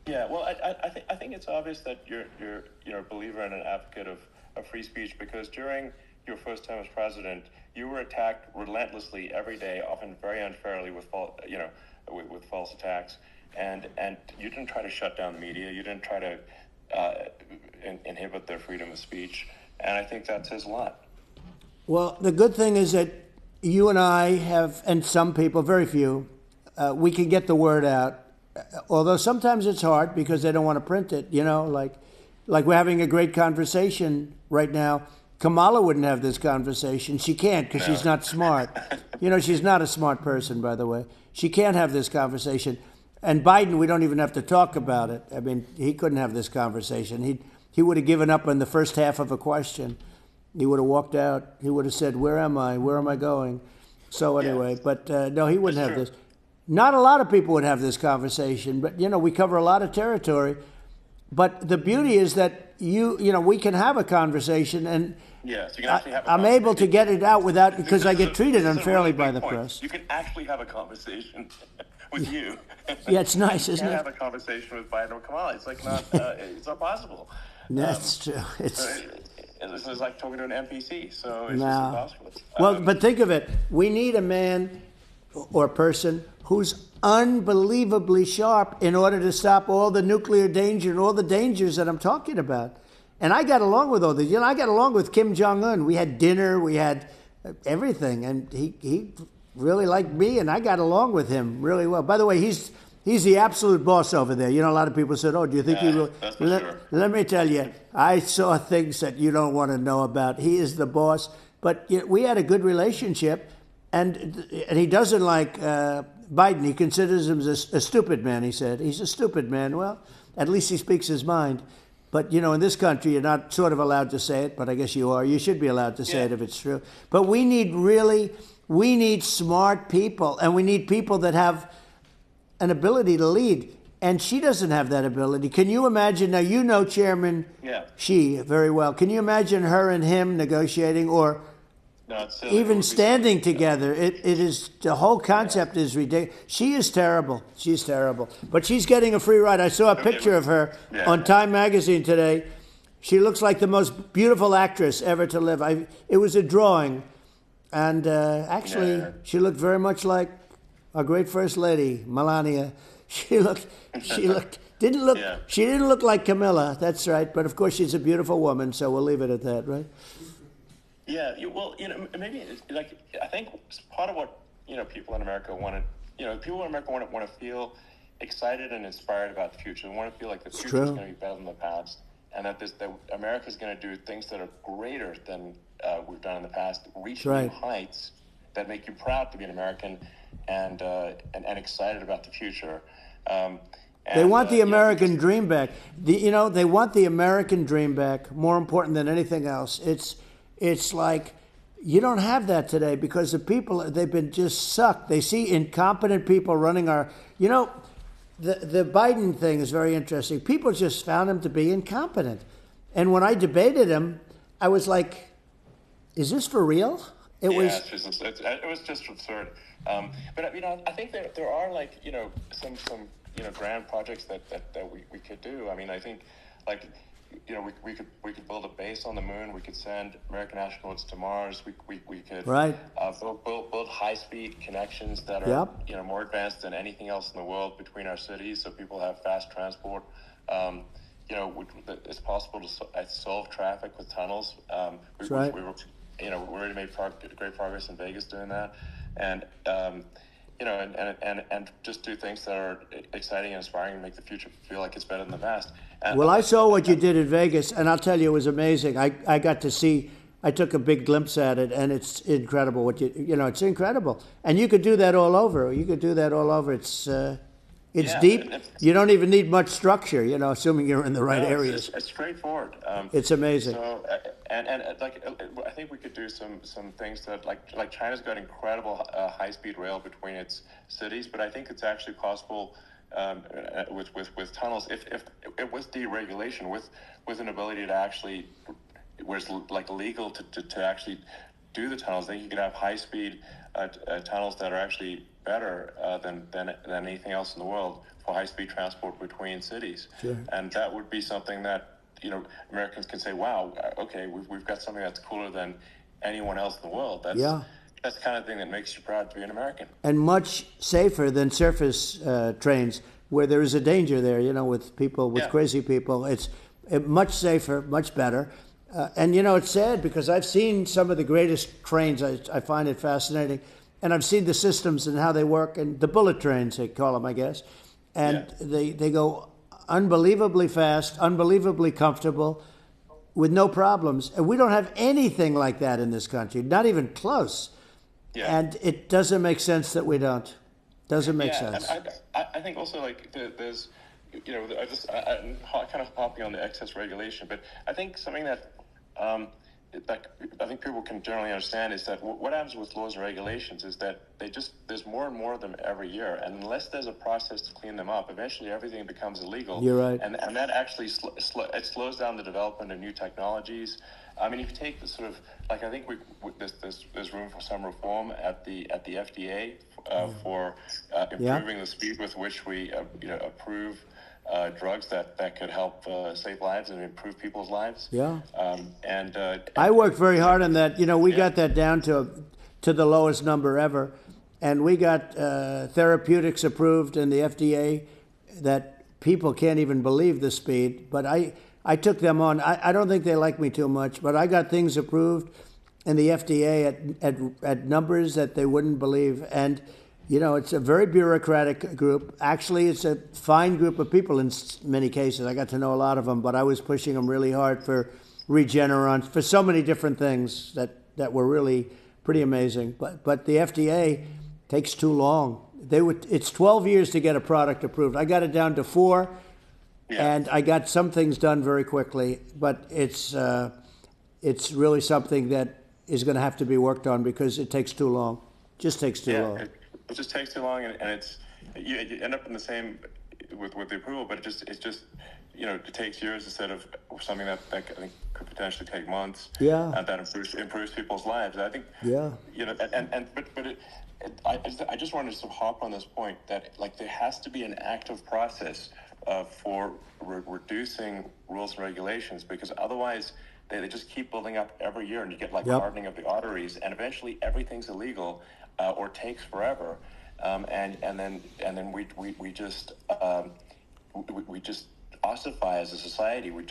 Yeah, well, I think it's obvious that you're a believer and an advocate of free speech, because during your first term as president, you were attacked relentlessly every day, often very unfairly with false attacks, and you didn't try to shut down the media. You didn't try to inhibit their freedom of speech, and I think that says a lot. Well, the good thing is that you and I have, and some people, very few, we can get the word out. although sometimes it's hard because they don't want to print it, like we're having a great conversation right now. Kamala wouldn't have this conversation. She can't because she's not smart. She's not a smart person, by the way. She can't have this conversation. And Biden, we don't even have to talk about it. I mean, he couldn't have this conversation. He would have given up on the first half of a question. He would have walked out. He would have said, "Where am I? Where am I going?" So anyway, but no, he wouldn't have this. Not a lot of people would have this conversation, but we cover a lot of territory. But the beauty is that we can have a conversation, and yes, you can actually have I'm able to get it out without, because I get treated unfairly by the press. You can actually have a conversation with you. Yeah, it's nice, isn't it? You can't have a conversation with Biden or Kamala. It's like not, it's not possible. That's true. It's like talking to an NPC, so it's just impossible. Well, but think of it. We need a man or person who's unbelievably sharp in order to stop all the nuclear danger and all the dangers that I'm talking about. And I got along with all these. I got along with Kim Jong-un. We had dinner. We had everything. And he really liked me, and I got along with him really well. By the way, he's the absolute boss over there. A lot of people said, "Oh, do you think he will?" That's for sure. Let me tell you, I saw things that you don't want to know about. He is the boss. But we had a good relationship, and he doesn't like Biden. He considers him a stupid man, he said. He's a stupid man. Well, at least he speaks his mind. But, in this country, you're not sort of allowed to say it, but I guess you are. You should be allowed to say it if it's true. But we need smart people, and we need people that have an ability to lead. And she doesn't have that ability. Can you imagine? Now, Chairman Xi very well. Can you imagine her and him negotiating or even standing together? It is, the whole concept is ridiculous. She is terrible. She's terrible. But she's getting a free ride. I saw a picture of her on Time Magazine today. She looks like the most beautiful actress ever to live. It was a drawing. And actually, she looked very much like our great First Lady, Melania. She didn't look like Camilla. That's right. But of course, she's a beautiful woman. So we'll leave it at that, right? Yeah. Well, maybe it's like, I think part of what people in America want to, people in America want to feel excited and inspired about the future. They want to feel like the future is going to be better than the past, and that America is going to do things that are greater than we've done in the past, reach new heights that make you proud to be an American and excited about the future. They want the American dream back. They want the American dream back. More important than anything else. It's like you don't have that today because the people, they've been just sucked. They see incompetent people running our. The Biden thing is very interesting. People just found him to be incompetent, and when I debated him, I was like, "Is this for real?" It was just absurd. But I think there are some grand projects that we could do. I mean, I think we could build a base on the moon. We could send American astronauts to Mars. We could build high speed connections that are more advanced than anything else in the world between our cities, so people have fast transport. It's possible to solve traffic with tunnels. We already made great progress in Vegas doing that, and just do things that are exciting and inspiring and make the future feel like it's better than the past. Well, I saw what you did in Vegas, and I'll tell you, it was amazing. I got to see. I took a big glimpse at it, and it's incredible. It's incredible, and you could do that all over. It's deep. You don't even need much structure, assuming you're in the right areas. It's straightforward. It's amazing. So, I think we could do some things that like China's got incredible high-speed rail between its cities, but I think it's actually possible with tunnels if it was deregulation with an ability to actually where it's legal to actually do the tunnels. I think you could have high-speed tunnels that are actually better than anything else in the world for high-speed transport between cities. Sure. And that would be something that Americans can say, wow, okay, we've got something that's cooler than anyone else in the world. That's the kind of thing that makes you proud to be an American. And much safer than surface trains where there is a danger there, with people, with crazy people. It's much safer, much better. And, it's sad because I've seen some of the greatest trains. I find it fascinating. And I've seen the systems and how they work, and the bullet trains, they call them, I guess. and they go unbelievably fast, unbelievably comfortable, with no problems. And we don't have anything like that in this country, not even close. Yeah. And it doesn't make sense that we don't. Doesn't make sense. And I think also like there's, I'm kind of hopping on the excess regulation, but I think something that I think people can generally understand is that what happens with laws and regulations is that there's more and more of them every year, and unless there's a process to clean them up, eventually everything becomes illegal. You're right. And that actually it slows down the development of new technologies. I mean, if you take the sort of like, I think there's room for some reform at the FDA for improving the speed with which we approve drugs that could help save lives and improve people's lives. Yeah. And I worked very hard on that. We got that down to the lowest number ever, and we got therapeutics approved in the FDA that people can't even believe the speed. But I took them on. I don't think they like me too much, but I got things approved in the FDA at numbers that they wouldn't believe. And it's a very bureaucratic group. Actually, it's a fine group of people in many cases. I got to know a lot of them, but I was pushing them really hard for Regeneron, for so many different things that were really pretty amazing. But the FDA takes too long. It's 12 years to get a product approved. I got it down to 4, and I got some things done very quickly. But it's really something that is going to have to be worked on because it takes too long. Just takes too long. It just takes too long, and you end up in the same with the approval, but it just it takes years instead of something that I think could potentially take months. Yeah. And that improves people's lives. I think. Yeah. I just wanted to hop on this point that like there has to be an active process for reducing rules and regulations, because otherwise they just keep building up every year, and you get hardening of the arteries, and eventually everything's illegal. Or takes forever, and then we just ossify as a society. We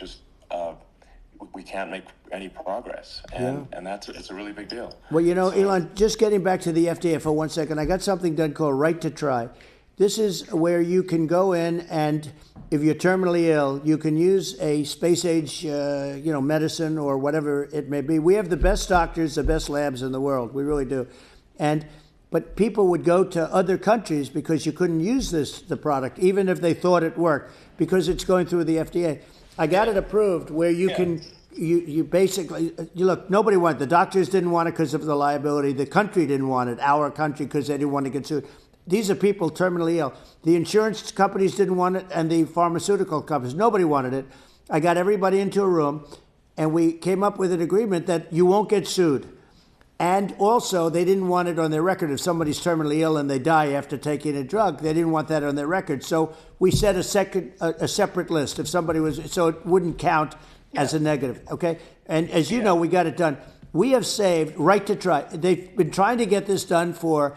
can't make any progress, and it's a really big deal. Well, Elon, just getting back to the FDA for 1 second, I got something done called Right to Try. This is where you can go in, and if you're terminally ill, you can use a space age, medicine or whatever it may be. We have the best doctors, the best labs in the world. We really do. But people would go to other countries because you couldn't use the product, even if they thought it worked, because it's going through the FDA. I got it approved where you can, you basically, look, nobody wanted it. The doctors didn't want it because of the liability. The country didn't want it, our country, because they didn't want to get sued. These are people terminally ill. The insurance companies didn't want it, and the pharmaceutical companies. Nobody wanted it. I got everybody into a room, and we came up with an agreement that you won't get sued. And also, they didn't want it on their record. If somebody's terminally ill and they die after taking a drug, they didn't want that on their record. So we set a separate list. If somebody was, so it wouldn't count as a negative. Okay. And as you know, we got it done. We have saved Right to Try. They've been trying to get this done for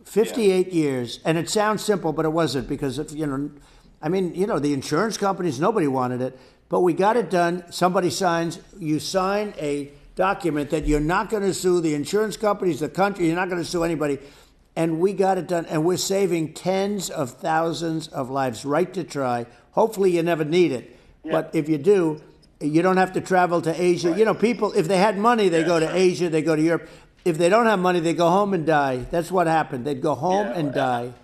58 years, and it sounds simple, but it wasn't, because of, the insurance companies, nobody wanted it, but we got it done. Somebody signs. You sign a document that you're not going to sue the insurance companies, the country, you're not going to sue anybody. And we got it done, and we're saving tens of thousands of lives. Right to Try. Hopefully you never need it. Yeah. But if you do, you don't have to travel to Asia. Right. People, if they had money, they go to Asia, they go to Europe. If they don't have money, they go home and die. That's what happened. They'd go home and die.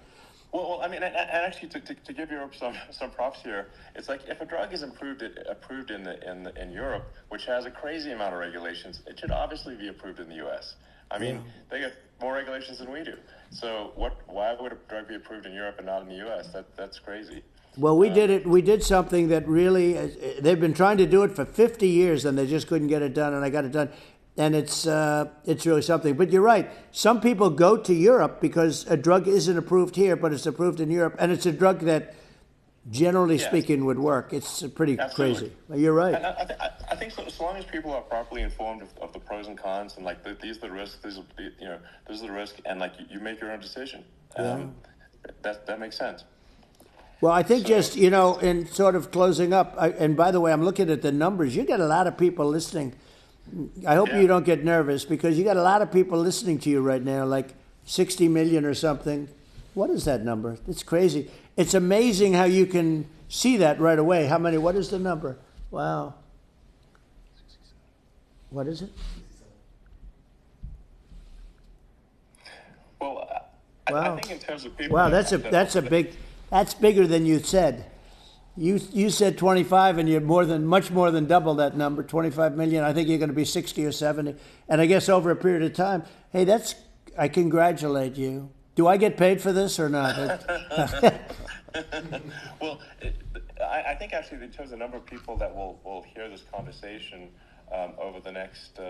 Well, I mean, and actually, to give Europe some props here, it's like if a drug is approved in Europe, which has a crazy amount of regulations, it should obviously be approved in the U.S. I mean, they get more regulations than we do. So why would a drug be approved in Europe and not in the U.S.? That's crazy. Well, we did it. We did something that really, they've been trying to do it for 50 years, and they just couldn't get it done, and I got it done. And it's really something. But you're right. Some people go to Europe because a drug isn't approved here, but it's approved in Europe. And it's a drug that, generally speaking, would work. It's pretty crazy. You're right. And I think so, as long as people are properly informed of the pros and cons, and these are the risks, this is the risk, and you make your own decision. That makes sense. Well, I think in sort of closing up, and by the way, I'm looking at the numbers. You get a lot of people listening. I hope you don't get nervous, because you got a lot of people listening to you right now, like 60 million or something. What is that number? It's crazy. it's amazing how you can see that right away. How many? What is the number? Wow. What is it? Well, Wow. I think in terms of people. Wow, that's bigger than you said. You said 25, and you're much more than double that number, 25 million. I think you're going to be 60 or 70, and I guess over a period of time. Hey, I congratulate you. Do I get paid for this or not? Well, I think actually in terms of the number of people that will hear this conversation over the next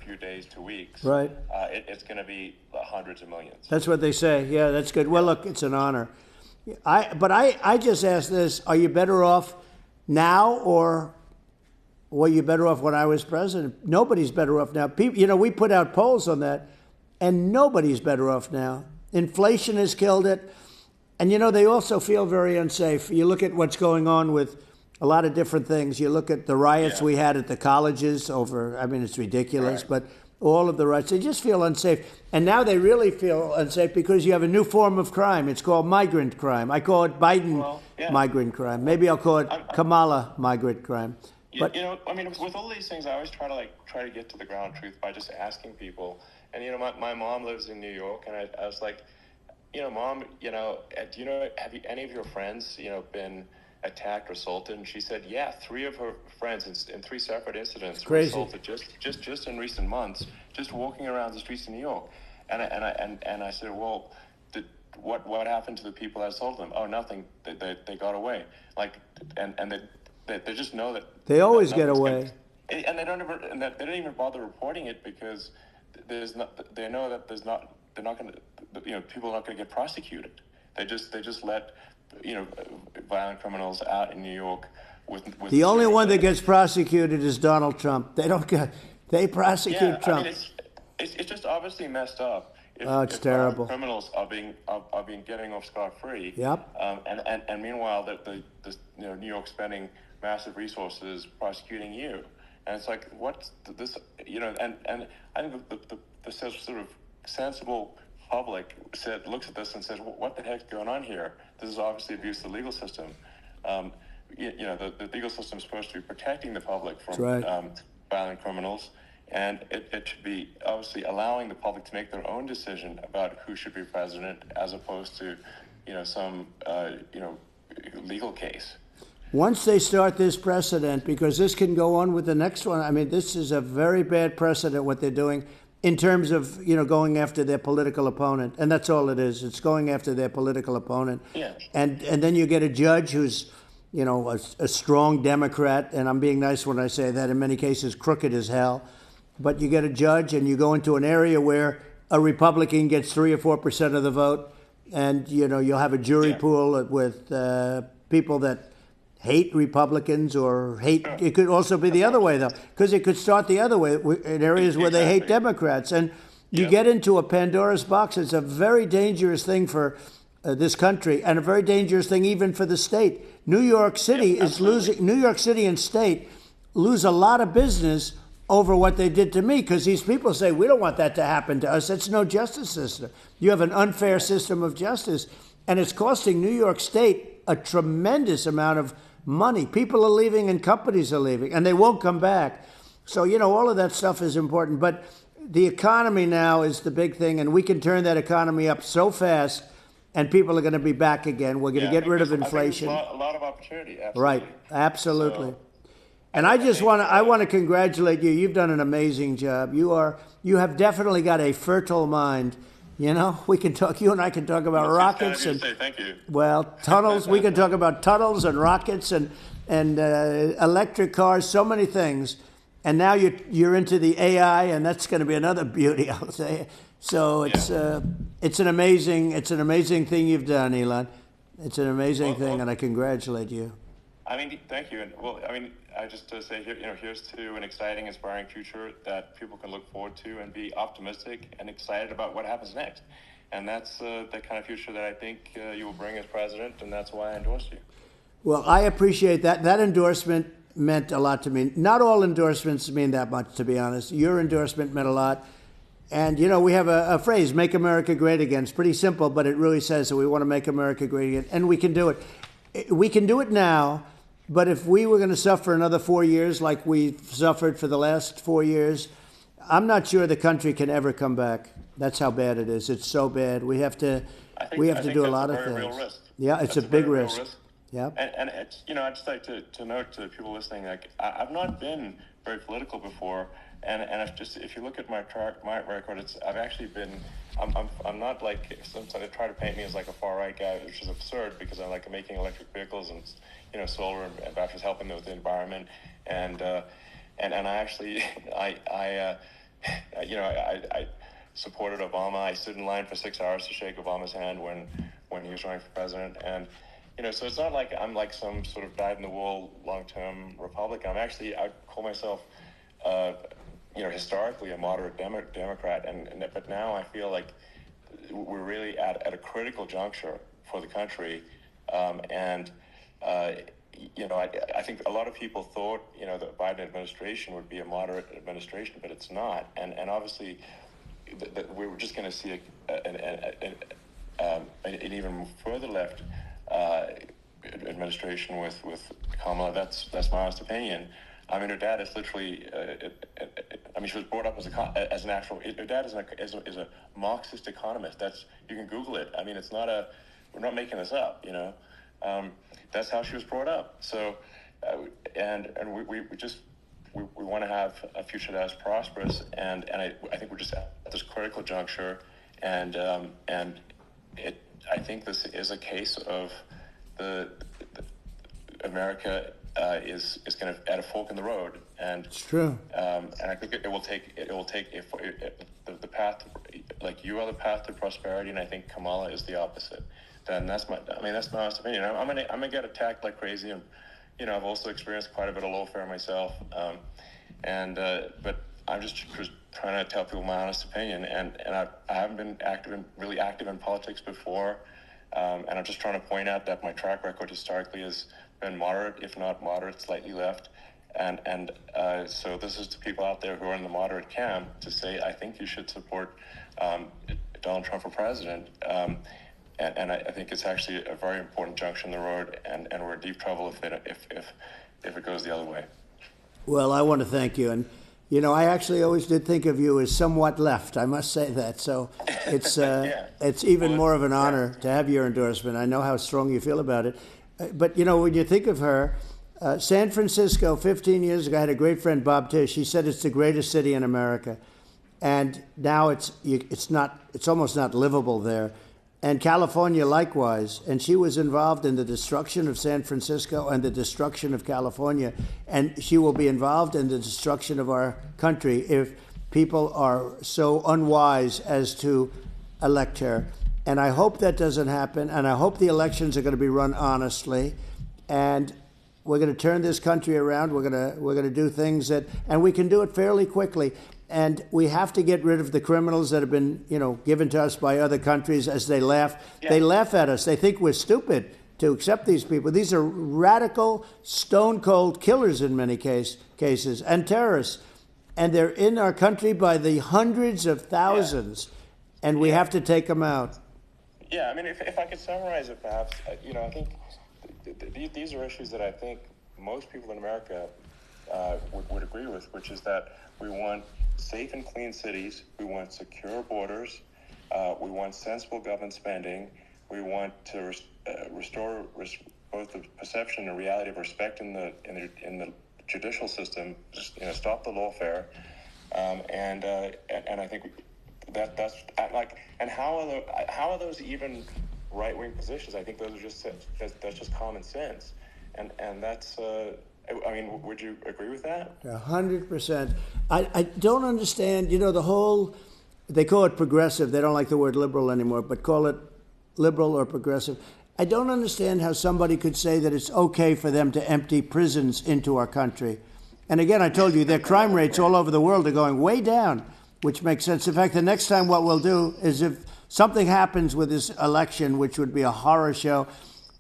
few days to weeks, right? It's going to be hundreds of millions. That's what they say. Yeah, that's good. Well, look, it's an honor. I just asked this: are you better off now, or were you better off when I was president? Nobody's better off now. People, we put out polls on that, and nobody's better off now. Inflation has killed it, and they also feel very unsafe. You look at what's going on with a lot of different things. You look at the riots we had at the colleges over. I mean, it's ridiculous, but all of the riots, they just feel unsafe. And now they really feel unsafe because you have a new form of crime. It's called migrant crime. I call it Biden migrant crime. Maybe I'll call it Kamala migrant crime. But I mean, with all these things, I always try to get to the ground truth by just asking people. And my mom lives in New York, and I was like, Mom, have any of your friends, been attacked or assaulted? And she said, yeah, 3 of her friends in 3 separate incidents were assaulted just in recent months, just walking around the streets of New York. And I said, well, what happened to the people that assaulted them? Oh, nothing. They got away. They just know that they always get away. And they don't even bother reporting it because they know that they're not going to, people are not going to get prosecuted. They just let violent criminals out in New York with the only one that gets prosecuted is Donald Trump. They prosecute Trump. I mean, it's just obviously messed up. It's terrible. Criminals are being getting off scot-free. Yep. And meanwhile, New York spending massive resources prosecuting you, and it's like what's this? And I think the sort of sensible public looks at this and says, well, what the heck's going on here? This is obviously abuse of the legal system. The legal system is supposed to be protecting the public from violent criminals, and it should be obviously allowing the public to make their own decision about who should be president, as opposed to some legal case. Once they start this precedent, because this can go on with the next one. I mean, this is a very bad precedent what they're doing. In terms of, going after their political opponent. And that's all it is. It's going after their political opponent. Yeah. And then you get a judge who's, a strong Democrat. And I'm being nice when I say that. In many cases, crooked as hell. But you get a judge and you go into an area where a Republican gets 3 or 4% of the vote. And, you'll have a jury pool with people that hate Republicans or hate. It could also be the other way, though, because it could start the other way in areas where they hate Democrats. And you get into a Pandora's box. It's a very dangerous thing for this country, and a very dangerous thing even for the state. New York City is losing. New York City and state lose a lot of business over what they did to me, because these people say, we don't want that to happen to us. That's no justice system. You have an unfair system of justice, and it's costing New York State a tremendous amount of money. People are leaving and companies are leaving, and they won't come back. So, all of that stuff is important. But the economy now is the big thing, and we can turn that economy up so fast, and people are going to be back again. We're going to get rid of inflation. I think a lot of opportunity. Absolutely. Right. Absolutely. So, and I want to congratulate you. You've done an amazing job. You have definitely got a fertile mind. We can talk. You and I can talk about rockets and thank you. Well, tunnels. We can talk about tunnels and rockets and electric cars. So many things. And now you're into the AI, and that's going to be another beauty, I'll say. So it's an amazing thing you've done, Elon. It's an amazing thing, and I congratulate you. I mean, thank you. And I just say here, here's to an exciting, inspiring future that people can look forward to and be optimistic and excited about what happens next. And that's the kind of future that I think you will bring as president, and that's why I endorse you. Well, I appreciate that. That endorsement meant a lot to me. Not all endorsements mean that much, to be honest. Your endorsement meant a lot. And, we have a phrase, make America great again. It's pretty simple, but it really says that we want to make America great again. And we can do it. We can do it now, but if we were going to suffer another 4 years like we've suffered for the last 4 years, I'm not sure the country can ever come back. That's how bad it is. It's so bad. We have to do a lot of things. Real risk. Yeah, it's a big risk. Yeah. And it's, I'd just like to note to people listening, like I've not been very political before. And if you look at my record, I've actually been, I'm not like, sometimes they try to paint me as like a far right guy, which is absurd because I like making electric vehicles and, solar and batteries, helping with the environment. And I actually, I supported Obama. I stood in line for 6 hours to shake Obama's hand when he was running for president. And, so it's not like I'm like some sort of dyed-in-the-wool long-term Republican. I call myself, historically a moderate Democrat, but now I feel like we're really at a critical juncture for the country, I think a lot of people thought the Biden administration would be a moderate administration, but it's not, and obviously we were just going to see an even further left administration with Kamala. That's my honest opinion. I mean, her dad is literally. She was brought up as an actual. Her dad is a Marxist economist. You can Google it. I mean, it's not we're not making this up. That's how she was brought up. So, we want to have a future that is prosperous, and I think we're just at this critical juncture, and I think this is a case of the America. Is kind of at a fork in the road, and it's true. And I think it will take the path, like you are the path to prosperity, and I think Kamala is the opposite. Then that's my honest opinion. I'm gonna get attacked like crazy, and I've also experienced quite a bit of lawfare myself, but I'm just trying to tell people my honest opinion, and I haven't been really active in politics before, and I'm just trying to point out that my track record historically has been moderate, if not moderate, slightly left, and so this is to people out there who are in the moderate camp to say, I think you should support Donald Trump for president, and I think it's actually a very important junction in the road, and we're in deep trouble if it goes the other way. Well, I want to thank you, and I actually always did think of you as somewhat left. I must say that. So it's it's even more of an honor to have your endorsement. I know how strong you feel about it. But, when you think of her, San Francisco 15 years ago, I had a great friend, Bob Tish. He said it's the greatest city in America. And now it's almost not livable there. And California likewise. And she was involved in the destruction of San Francisco and the destruction of California. And she will be involved in the destruction of our country if people are so unwise as to elect her. And I hope that doesn't happen, and I hope the elections are going to be run honestly, and we're going to turn this country around. We're going to do things and we can do it fairly quickly. And we have to get rid of the criminals that have been, given to us by other countries as they laugh. Yeah. They laugh at us. They think we're stupid to accept these people. These are radical, stone-cold killers in many cases, and terrorists. And they're in our country by the hundreds of thousands, and we have to take them out. Yeah, I mean, if I could summarize it, perhaps, I think these are issues that I think most people in America would agree with, which is that we want safe and clean cities, we want secure borders, we want sensible government spending, we want to restore both the perception and reality of respect in the judicial system, just stop the lawfare, and I think. That's like, and how are those even right-wing positions? I think those are that's just common sense, and that's. Would you agree with that? 100%. I don't understand. The whole. They call it progressive. They don't like the word liberal anymore, but call it liberal or progressive. I don't understand how somebody could say that it's okay for them to empty prisons into our country. And again, I told you their crime rates all over the world are going way down. Which makes sense. In fact, the next time what we'll do is if something happens with this election, which would be a horror show,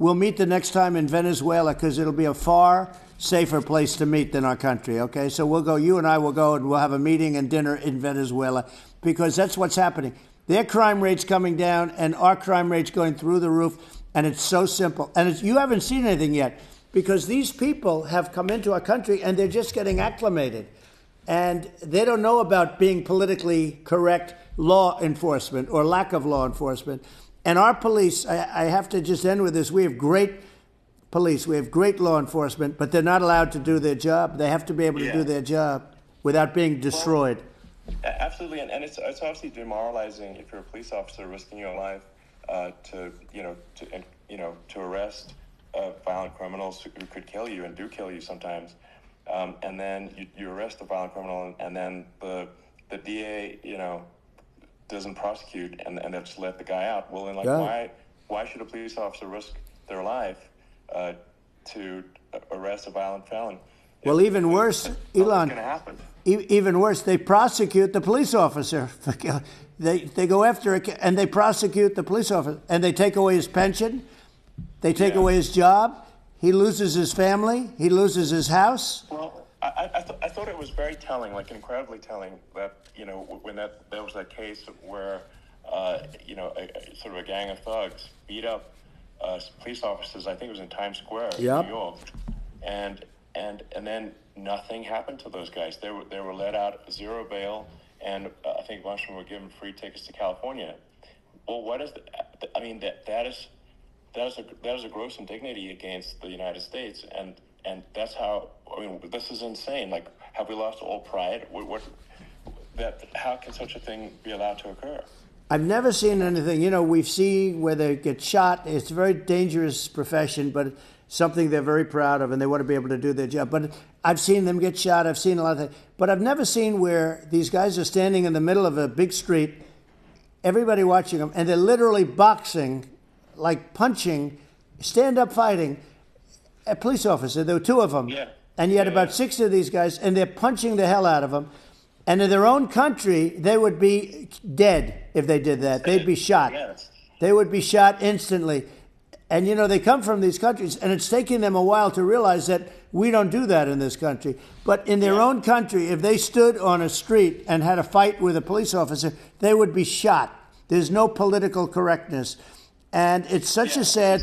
we'll meet the next time in Venezuela because it'll be a far safer place to meet than our country, okay? So we'll go, you and I will go, and we'll have a meeting and dinner in Venezuela because that's what's happening. Their crime rate's coming down and our crime rate's going through the roof, and it's so simple. And you haven't seen anything yet because these people have come into our country and they're just getting acclimated. And they don't know about being politically correct law enforcement or lack of law enforcement. And our police, I have to just end with this, we have great police, we have great law enforcement, but they're not allowed to do their job. They have to be able to do their job without being destroyed. Well, absolutely, and it's obviously demoralizing if you're a police officer risking your life to arrest violent criminals who could kill you and do kill you sometimes. And then you arrest a violent criminal, and then the DA, doesn't prosecute, and they just let the guy out. Well, then, why should a police officer risk their life to arrest a violent felon? Well, even worse, Elon. Even worse, they prosecute the police officer. They go after it, and they prosecute the police officer, and they take away his pension. They take away his job. He loses his family. He loses his house. Well, I thought it was very telling, like incredibly telling, that when there was that case where sort of a gang of thugs beat up police officers. I think it was in Times Square, in New York, and then nothing happened to those guys. They were let out, zero bail, and I think a bunch of them were given free tickets to California. Well, what is that is a gross indignity against the United States, and that's how. This is insane. Like, have we lost all pride? How can such a thing be allowed to occur? I've never seen anything. We've seen where they get shot. It's a very dangerous profession, but something they're very proud of, and they want to be able to do their job. But I've seen them get shot. I've seen a lot of things. But I've never seen where these guys are standing in the middle of a big street, everybody watching them, and they're literally boxing, like punching, stand-up fighting, a police officer. There were two of them. Yeah. And you had about 6 of these guys, and they're punching the hell out of them. And in their own country, they would be dead if they did that. They'd be shot. Yes. They would be shot instantly. And, they come from these countries, and it's taking them a while to realize that we don't do that in this country. But in their own country, if they stood on a street and had a fight with a police officer, they would be shot. There's no political correctness. And it's such a sad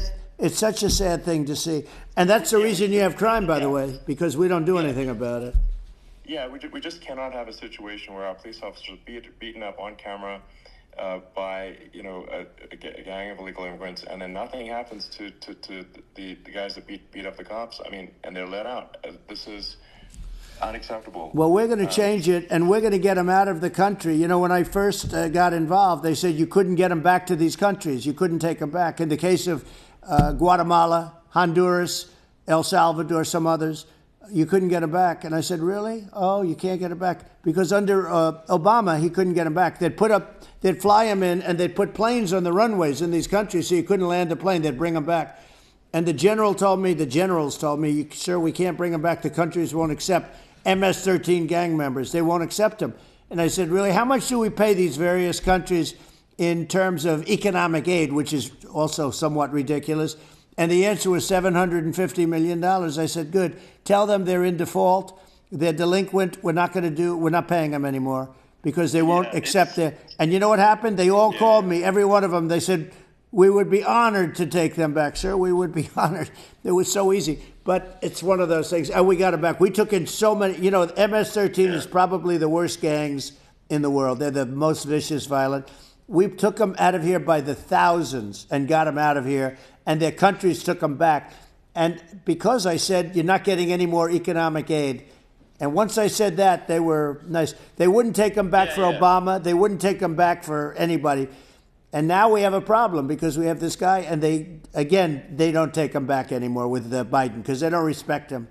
thing to see. And that's the reason you have crime, by the way, because we don't do anything about it. Yeah, we just cannot have a situation where our police officers are beaten up on camera by a gang of illegal immigrants, and then nothing happens to the guys that beat up the cops. And they're let out. This is unacceptable. Well, we're going to change it, and we're going to get them out of the country. When I first got involved, they said you couldn't get them back to these countries. You couldn't take them back. In the case of Guatemala, Honduras, El Salvador, some others, you couldn't get them back. And I said, really? Oh, you can't get them back? Because under Obama, he couldn't get them back. They'd fly them in, and they'd put planes on the runways in these countries so you couldn't land a plane. They'd bring them back. And the generals told me, sir, we can't bring them back. The countries won't accept MS-13 gang members. They won't accept them. And I said, really, how much do we pay these various countries in terms of economic aid, which is also somewhat ridiculous? And the answer was $750 million. I said, good. Tell them they're in default. They're delinquent. We're not paying them anymore because they won't accept it. And you know what happened? They all called me, every one of them. They said, we would be honored to take them back, sir. We would be honored. It was so easy. But it's one of those things. And we got it back. We took in so many. MS-13 is probably the worst gangs in the world. They're the most vicious, violent. We took them out of here by the thousands and got them out of here. And their countries took them back. And because I said, you're not getting any more economic aid. And once I said that, they were nice. They wouldn't take them back for Obama. They wouldn't take them back for anybody. And now we have a problem because we have this guy, and they don't take him back anymore with Biden because they don't respect him.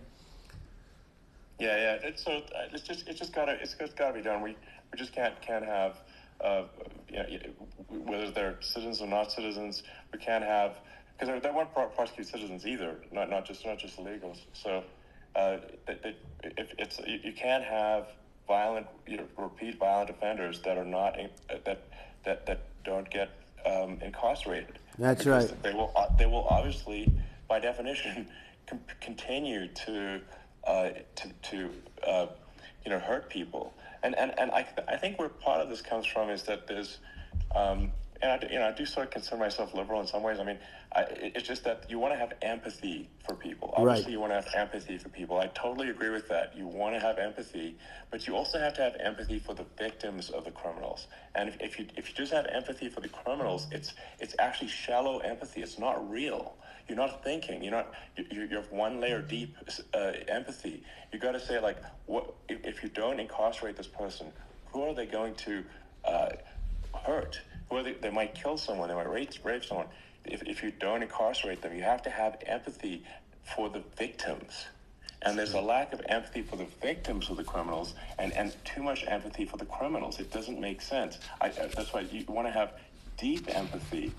Yeah. It's just gotta be done. We just can't have whether they're citizens or not citizens. We can't have, because they won't prosecute citizens either, not just illegals. So you can't have repeat violent offenders that are not that don't get incarcerated. That's because right. They will obviously, by definition, continue to hurt people. And I think where part of this comes from is that there's and I do sort of consider myself liberal in some ways. I mean, it's just that you want to have empathy for people. Obviously, Right. you want to have empathy for people. I totally agree with that. You want to have empathy, but you also have to have empathy for the victims of the criminals. And if you just have empathy for the criminals, it's actually shallow empathy. It's not real. You're not thinking. You have one layer deep empathy. You got to say, like, what if you don't incarcerate this person? Who are they going to hurt? Who are they might kill someone. They might rape someone. If you don't incarcerate them, you have to have empathy for the victims. And there's a lack of empathy for the victims of the criminals, and too much empathy for the criminals. It doesn't make sense. That's why you want to have deep empathy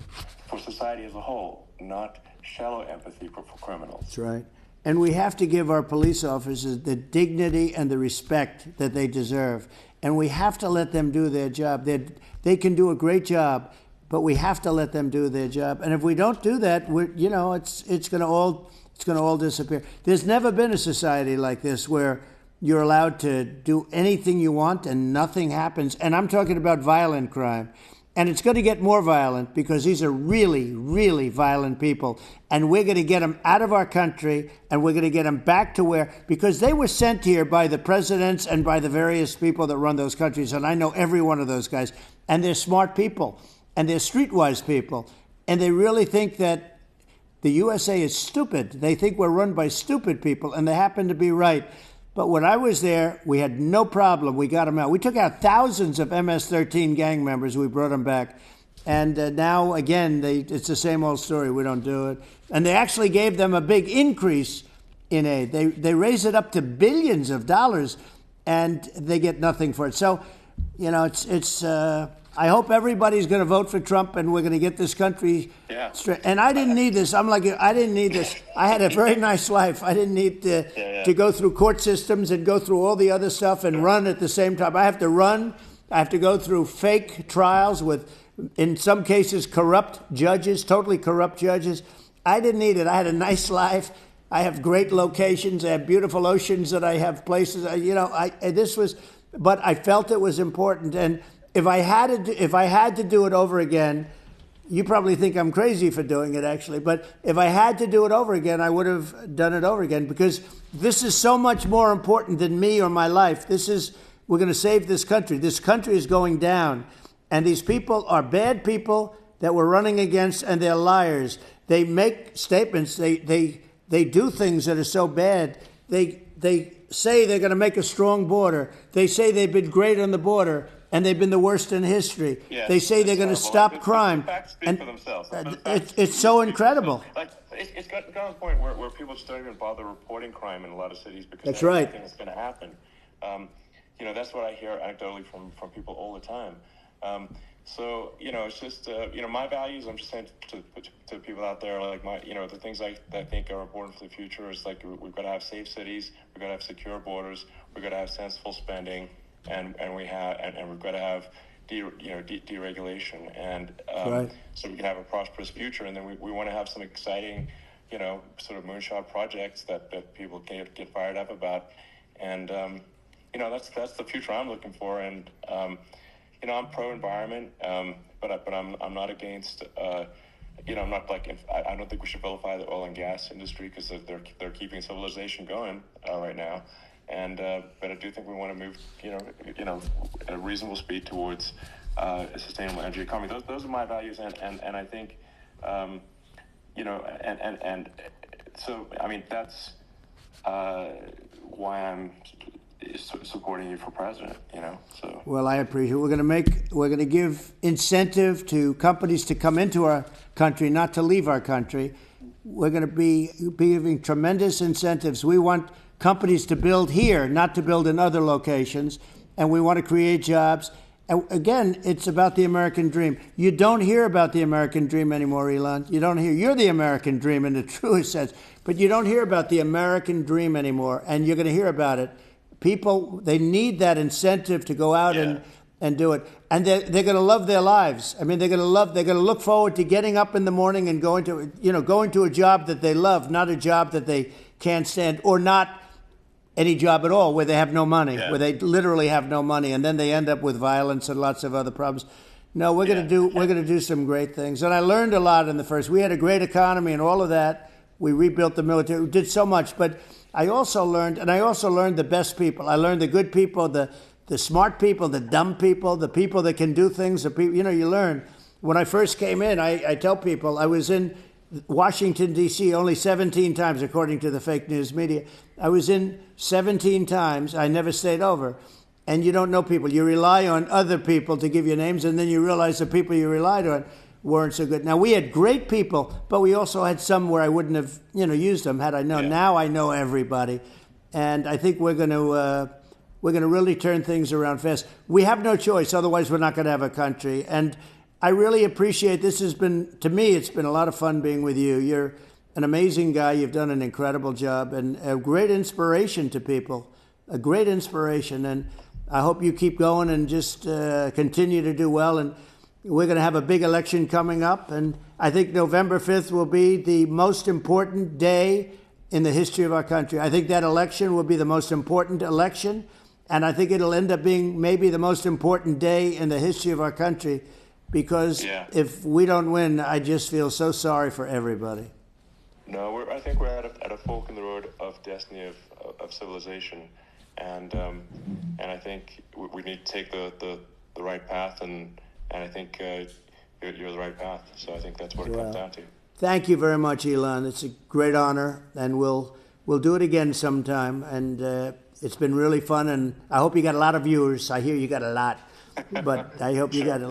for society as a whole, not shallow empathy for criminals. That's right. And we have to give our police officers the dignity and the respect that they deserve. And we have to let them do their job. They can do a great job, but we have to let them do their job. And if we don't do that, it's going to all disappear. There's never been a society like this where you're allowed to do anything you want and nothing happens. And I'm talking about violent crime. And it's going to get more violent because these are really, really violent people. And we're going to get them out of our country, and we're going to get them back to because they were sent here by the presidents and by the various people that run those countries. And I know every one of those guys. And they're smart people, and they're streetwise people. And they really think that the USA is stupid. They think we're run by stupid people, and they happen to be right. But when I was there, we had no problem. We got them out. We took out thousands of MS-13 gang members. We brought them back. And now, again, it's the same old story. We don't do it. And they actually gave them a big increase in aid. They raised it up to billions of dollars, and they get nothing for it. So, I hope everybody's going to vote for Trump, and we're going to get this country straight. And I didn't need this. I didn't need this. I had a very nice life. I didn't need to go through court systems and go through all the other stuff and run at the same time. I have to run. I have to go through fake trials with, in some cases, corrupt judges, totally corrupt judges. I didn't need it. I had a nice life. I have great locations. I have beautiful oceans that I have places. But I felt it was important. And if I had to do it over again, you probably think I'm crazy for doing it, actually. But if I had to do it over again, I would have done it over again, because this is so much more important than me or my life. We're going to save this country. This country is going down. And these people are bad people that we're running against, and they're liars. They make statements. They do things that are so bad. They say they're going to make a strong border. They say they've been great on the border, and they've been the worst in history. Yeah, they say they're going to stop crime. The facts speak for themselves. It's so incredible. Like, it's got to the point where people just don't even bother reporting crime in a lot of cities because That's they right. think it's going to happen. That's what I hear anecdotally from people all the time. So it's just my values. I'm just saying to people out there, like the things I think are important for the future is, like, we've got to have safe cities, we've got to have secure borders, we've got to have sensible spending, and we've got to have deregulation, and right. So we can have a prosperous future. And then we want to have some exciting sort of moonshot projects that people can get fired up about, and that's the future I'm looking for. And I'm pro-environment, but I'm not against. I'm not I don't think we should vilify the oil and gas industry, because they're keeping civilization going right now. And but I do think we want to move, at a reasonable speed towards a sustainable energy economy. Those are my values, and I think, and so I mean that's why I'm supporting you for president. So. Well, I appreciate it. We're going to give incentive to companies to come into our country, not to leave our country. We're going to be giving tremendous incentives. We want companies to build here, not to build in other locations, and we want to create jobs. And again, it's about the American dream. You don't hear about the American dream anymore, Elon. You don't hear. You're the American dream in the truest sense, but you don't hear about the American dream anymore, and you're going to hear about it. People, they need that incentive to go out and do it. And they're going to love their lives. I mean, they're going to look forward to getting up in the morning and going to a job that they love, not a job that they can't stand, or not any job at all where they have no money, where they literally have no money, and then they end up with violence and lots of other problems. No, we're going to do some great things. And I learned a lot in the first. We had a great economy and all of that. We rebuilt the military. We did so much, but I also learned the best people. I learned the good people, the smart people, the dumb people, the people that can do things. The people, you learn. When I first came in, I tell people I was in Washington, D.C. only 17 times, according to the fake news media. I was in 17 times. I never stayed over. And you don't know people. You rely on other people to give you names, and then you realize the people you relied on weren't so good. Now, we had great people, but we also had some where I wouldn't have, used them had I known. Yeah. Now I know everybody. And I think we're going to really turn things around fast. We have no choice. Otherwise, we're not going to have a country. And I really appreciate this. To me, it's been a lot of fun being with you. You're an amazing guy. You've done an incredible job and a great inspiration to people, a great inspiration. And I hope you keep going and just continue to do well. And we're going to have a big election coming up. And I think November 5th will be the most important day in the history of our country. I think that election will be the most important election. And I think it'll end up being maybe the most important day in the history of our country. Because if we don't win, I just feel so sorry for everybody. No, I think we're at a fork in the road of destiny of civilization, and I think we need to take the right path, and I think you're the right path. So I think that's what it comes down to. Thank you very much, Elon. It's a great honor, and we'll do it again sometime. And it's been really fun, and I hope you got a lot of viewers. I hear you got a lot. But I hope you got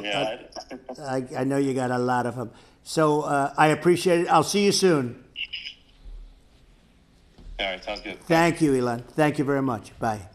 I know you got a lot of them. So I appreciate it. I'll see you soon. All right, sounds good. Thank you, Elon. Thank you very much. Bye.